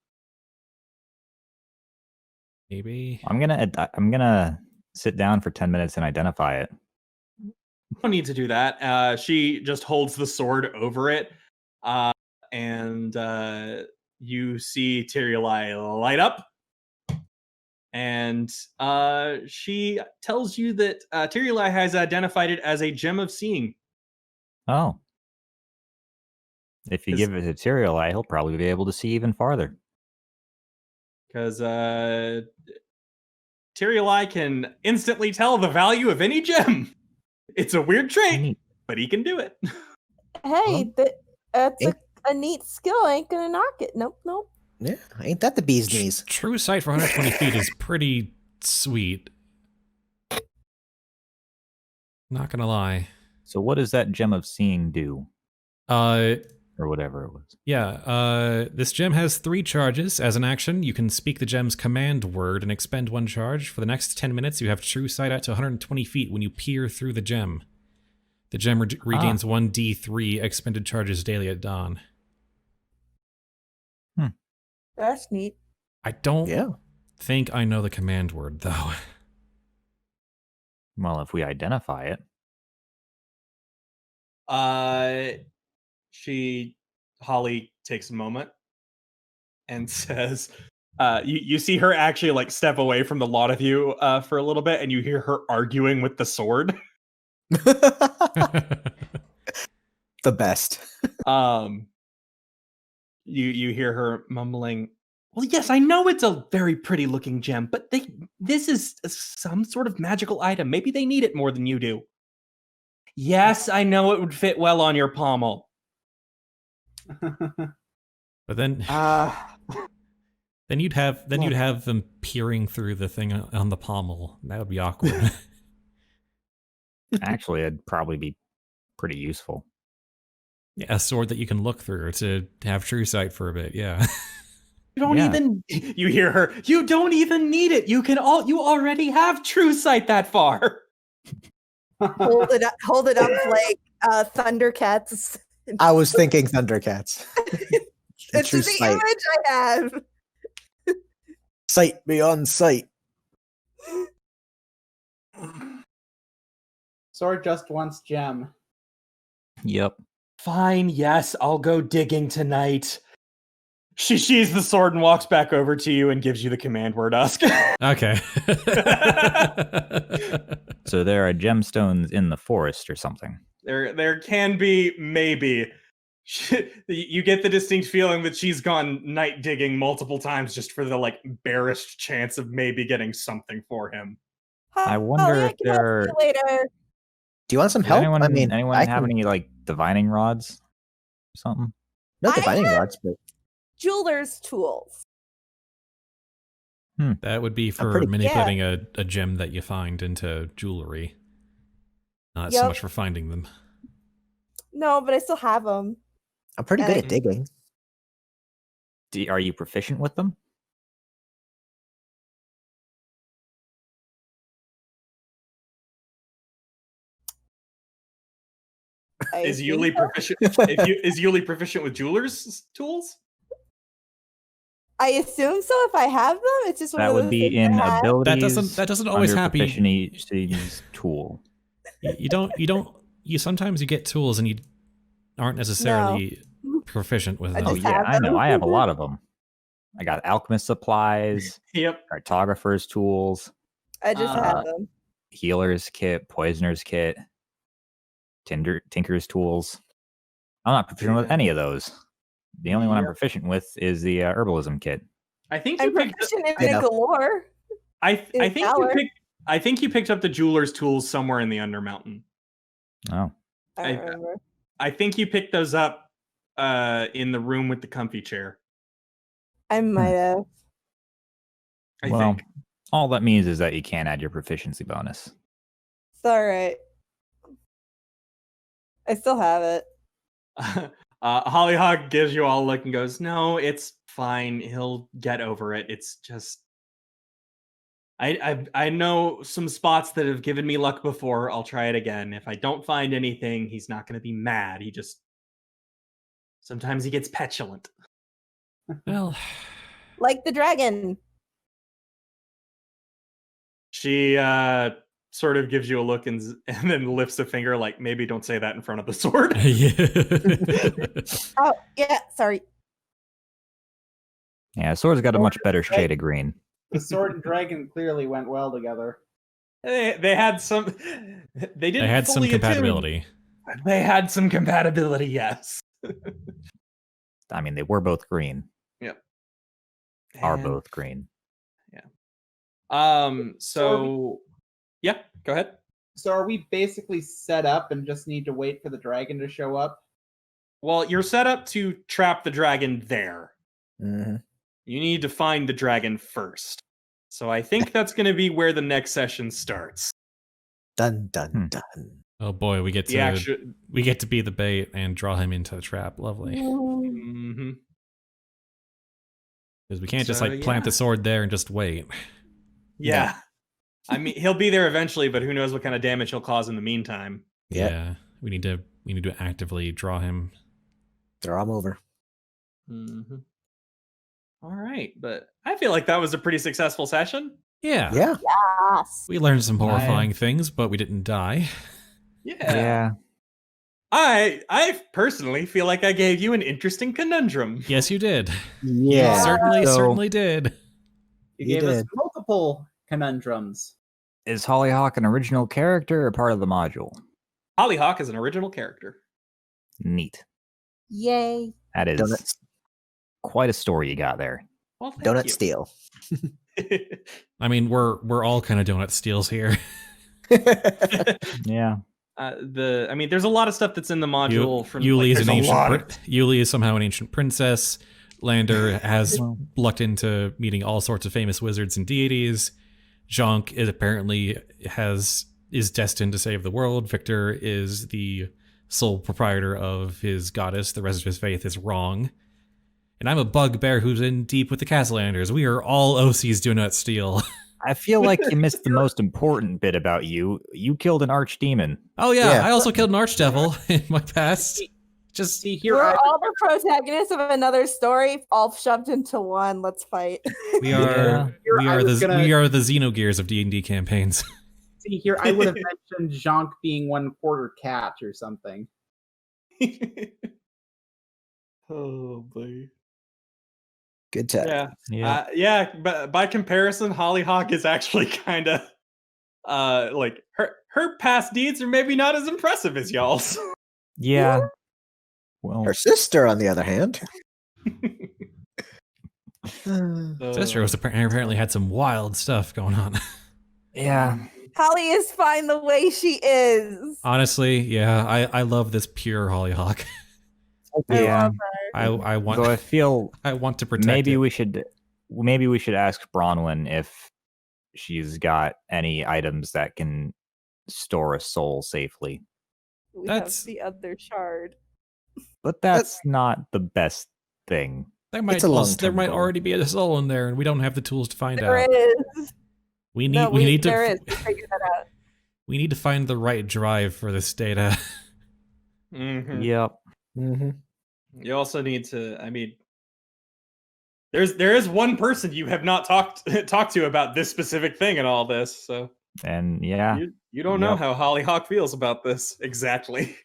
Maybe. I'm gonna sit down for 10 minutes and identify it. Don't need to do that. She just holds the sword over it, and you see Tyrion light up, and she tells you that Tyrion has identified it as a gem of seeing. Oh. If you Is- give it to Tyrion, he'll probably be able to see even farther. Because Tyrion can instantly tell the value of any gem. It's a weird trait, Neat. but he can do it. Hey, that's Ain't- a neat skill. Ain't gonna knock it. Nope, nope. Yeah, ain't that the bee's knees? True sight for 120 feet is pretty sweet. Not gonna lie. So what does that gem of seeing do? Or whatever it was. Yeah, this gem has 3 charges. As an action, you can speak the gem's command word and expend 1 charge. For the next 10 minutes, you have true sight out to 120 feet when you peer through the gem. The gem regains 1d3 expended charges daily at dawn. That's neat. I don't think I know the command word, though. Well, if we identify it. Holly takes a moment and says, you see her actually like step away from the lot of you for a little bit, and you hear her arguing with the sword. The best. You hear her mumbling, well, yes, I know it's a very pretty looking gem, but this is some sort of magical item. Maybe they need it more than you do. Yes, I know it would fit well on your pommel. But then you'd have them peering through the thing on the pommel. That would be awkward. Actually, it'd probably be pretty useful. Yeah, a sword that you can look through to have true sight for a bit. Yeah. You don't even. You hear her. You don't even need it. You already have true sight that far. Hold it up like Thundercats. I was thinking Thundercats. It's True the sight. image I have. Sight beyond sight. Sword just wants gem. Yep. Fine, yes, I'll go digging tonight. She sheathes the sword and walks back over to you and gives you the command word, Usk. Okay. So there are gemstones in the forest or something. There can be, maybe. You get the distinct feeling that she's gone night digging multiple times just for the like barest chance of maybe getting something for him. I wonder if can help there- you later. Do you want some Does help? anyone, I mean, anyone I have can- any like divining rods or something? not I divining have- rods, but Jeweler's tools. That would be for pretty- manipulating a gem that you find into jewelry. Not so Yep. much for finding them. No, but I still have them. I'm pretty good at Okay. digging. Are you proficient with them? Is Yuliy proficient? Is Yuliy proficient with jeweler's tools? I assume so. If I have them, it's just one That of would those be things I in have. abilities. That doesn't always under happen. Proficiency's tool. You sometimes you get tools and you aren't necessarily proficient with I them. Oh just yeah, have I know. them. I have a lot of them. I got alchemist supplies, Yep. cartographer's tools, I just Uh, have them. healer's kit, poisoner's kit, tinker's tools. I'm not proficient with any of those. The only one I'm proficient with is the herbalism kit. I think you I'm picked. proficient in I it know. galore. I think you Valor. picked. I think you picked up the jeweler's tools somewhere in the Undermountain. Oh, I don't remember. I think you picked those up in the room with the comfy chair. I might have. I well, think. all that means is that you can't add your proficiency bonus. It's all right. I still have it. Hollyhock gives you all a look and goes, "No, it's fine. He'll get over it. It's just I know some spots that have given me luck before. I'll try it again. If I don't find anything, he's not going to be mad. He just sometimes he gets petulant." Well, Like the dragon. She sort of gives you a look and then lifts a finger, like, maybe don't say that in front of the sword. Oh, yeah, sorry. Yeah, sword's got a much better shade of green. The sword and dragon clearly went well together. They had some. They didn't. they had some fully attune. compatibility. They had some compatibility. Yes. I mean, they were both green. Yep. Are And, both green. So. Yeah. Go ahead. So are we basically set up and just need to wait for the dragon to show up? Well, you're set up to trap the dragon there. Mhm. You need to find the dragon first. So I think that's going to be where the next session starts. Dun dun Hmm. dun. Oh boy, we get The to actual. we get to be the bait and draw him into the trap. Lovely. hmm Because we can't just So, like plant yeah. the sword there and just wait. Yeah. I mean, he'll be there eventually, but who knows what kind of damage he'll cause in the meantime. Yeah. Yeah. We need to actively draw him. Throw him over. Mm-hmm. All right, but I feel like that was a pretty successful session. Yeah. Yeah. Yes. We learned some horrifying things, but we didn't die. Yeah. I personally feel like I gave you an interesting conundrum. Yes, you did. Yeah. Certainly did. You You gave us did. multiple conundrums. Is Hollyhock an original character or part of the module? Hollyhock is an original character. Neat. Yay. That is Donuts. quite a story you got there. Well, thank Donut you. steal. I mean, we're all kind of donut steals here. Yeah. There's a lot of stuff that's in the module. From Yuliy is there's an a ancient. lot of- Yuliy is somehow an ancient princess. Lander has lucked into meeting all sorts of famous wizards and deities. Jhank is apparently is destined to save the world. Victor is the sole proprietor of his goddess. The rest of his faith is wrong. And I'm a bugbear who's in deep with the Castellanders. We are all OCs do not steal. I feel like you missed the most important bit about you. You killed an archdemon. Oh yeah, Yeah. I also killed an archdevil in my past. Just See, here We're I all the protagonists of another story, all shoved into one. Let's fight. we are Here we I are was the gonna- we are the Xenogears of D&D campaigns. see here. I would have mentioned Jhank being 1/4 cat or something. Oh boy. Good time. Yeah. But by comparison, Hollyhock is actually kind of like her past deeds are maybe not as impressive as y'all's. Yeah. Well, Her sister, on the other hand. Sister was apparently had some wild stuff going on. yeah. Holly is fine the way she is. Honestly, yeah, I love this pure Hollyhock. I Yeah. love her. I want So I feel I want to protect maybe it. we should ask Bronwyn if she's got any items that can store a soul safely. We That's- have the other shard. But that's not the best thing. There might It's a long-term there might goal. already be a soul in there, and we don't have the tools to find There out. is. We need No, we need to there is. We figured that out. we need to find the right drive for this data. Mhm. Yep. Mm-hmm. You also need to. I mean, there is one person you have not talked to about this specific thing and all this. So And yeah, you don't know Yep. how Hollyhock feels about this exactly.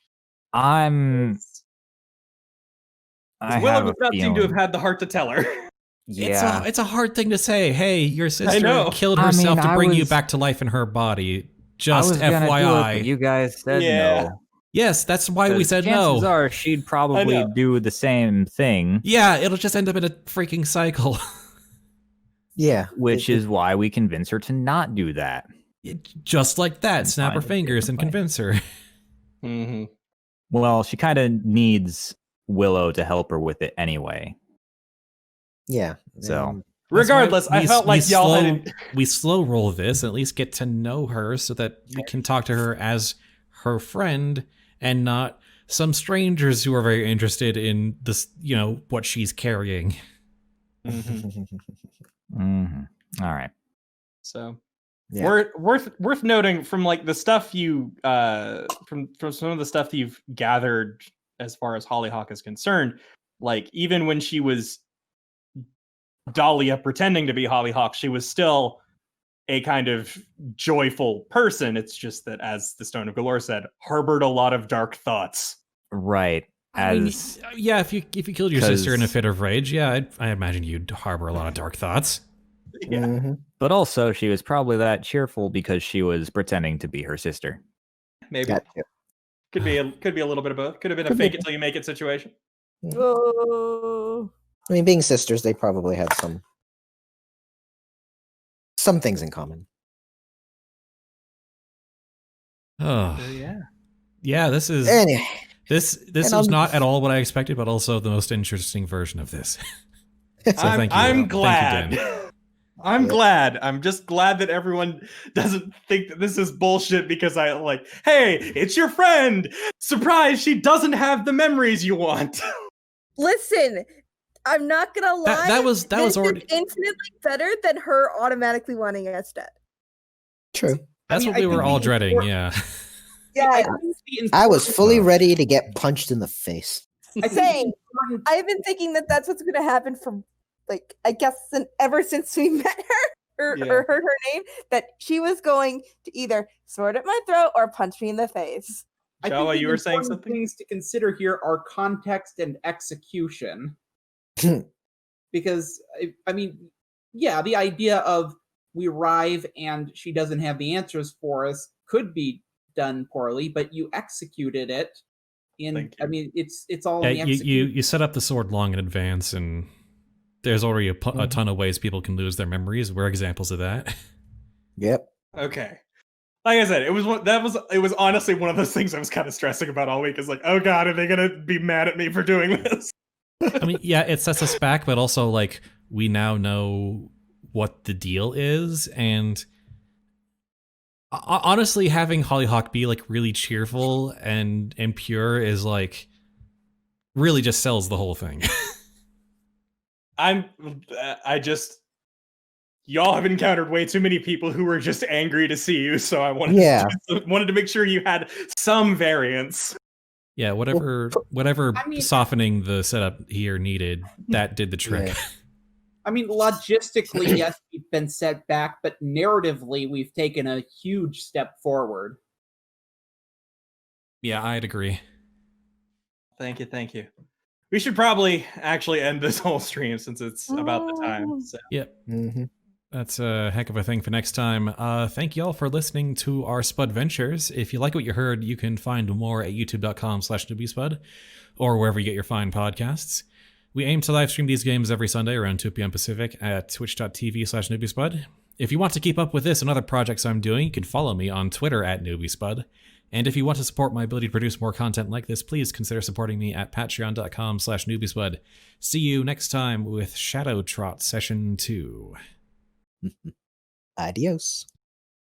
I Willow have a does not seem to have feeling- had the heart to tell her. Yeah. It's a hard thing to say. Hey, your sister know. killed I mean, herself to I bring you was- back to life in her body. I Just was gonna do it, FYI. but you guys said Yeah. no. Yes, that's why we 'Cause said chances no. are she'd probably know. do the same thing, Yeah, it'll just end up in a freaking cycle. Yeah. which is why we convince her to not do that. Just like that. And Snap her find a fingers and different way. convince her. Mm-hmm. Well, she kind of needs Willow to help her with it anyway. Yeah. So- And That's why Regardless, I felt like y'all had. we slow roll this and at least get to know her so that we can talk to her as her friend and not some strangers who are very interested in this, what she's carrying. Mhm. Mhm. All right. So Yeah. worth noting from like the stuff you from some of the stuff that you've gathered as far as Hollyhock is concerned, like even when she was Dahlia pretending to be Hollyhock, she was still a kind of joyful person. It's just that, as the Stone of Galore said, harbored a lot of dark thoughts. Right. I mean, As yeah, if you killed your sister in a 'Cause- fit of rage, yeah, I imagine you'd harbor a lot of dark thoughts. Yeah. Mhm. but also she was probably that cheerful because she was pretending to be her sister. Maybe Gotcha. could be a little bit of both. Could have been a Could be. fake it till you make it situation. Oh. I mean, being sisters, they probably had some things in common. Oh, Yeah. yeah, this is Anyway, this and was I'm- not at all what I expected, but also the most interesting version of this. So thank you. I'm Thank you, glad. Dan. I'm Yeah. glad. I'm just glad that everyone doesn't think that this is bullshit because I like, hey, it's your friend. Surprise, she doesn't have the memories you want. Listen, I'm not gonna lie. That was this already- is infinitely better than her automatically wanting us dead. true. That's mean, what I we were think all the dreading. import- Yeah. Yeah, I think I was fully ready to get punched in the face. I think Same. it's important. I've been thinking that that's what's going to happen from, like, I guess ever since we met her or heard her name, that she was going to either sword at my throat or punch me in the face. I think Jawa, the you were saying important something? Things to consider here are context and execution. Because, I mean, yeah, the idea of we arrive and she doesn't have the answers for us could be done poorly, but you executed it. I mean, it's all in the execution. you set up the sword long in advance, and there's already a ton of ways people can lose their memories. We're examples of that. Yep. Okay. Like I said, it was honestly one of those things I was kind of stressing about all week. Is like, oh god, are they gonna be mad at me for doing this? I mean, yeah, it sets us back, but also like we now know what the deal is, and honestly, having Hollyhock be like really cheerful and pure is like really just sells the whole thing. Y'all have encountered way too many people who were just angry to see you, so I wanted to make sure you had some variance. Yeah, whatever softening the setup here needed, that did the trick. Yeah. I mean, logistically, yes, we've been set back, but narratively, we've taken a huge step forward. Yeah, I'd agree. Thank you. We should probably actually end this whole stream since it's about the time. So. Yep. Mm-hmm. That's a heck of a thing for next time. Thank you all for listening to our Spudventures. If you like what you heard, you can find more at youtube.com/Newbiespud or wherever you get your fine podcasts. We aim to live stream these games every Sunday around 2 p.m. Pacific at twitch.tv/Newbiespud. If you want to keep up with this and other projects I'm doing, you can follow me on Twitter at Newbiespud. And if you want to support my ability to produce more content like this, please consider supporting me at patreon.com/Newbiespud. See you next time with Shadow Trot Session 2. Adios.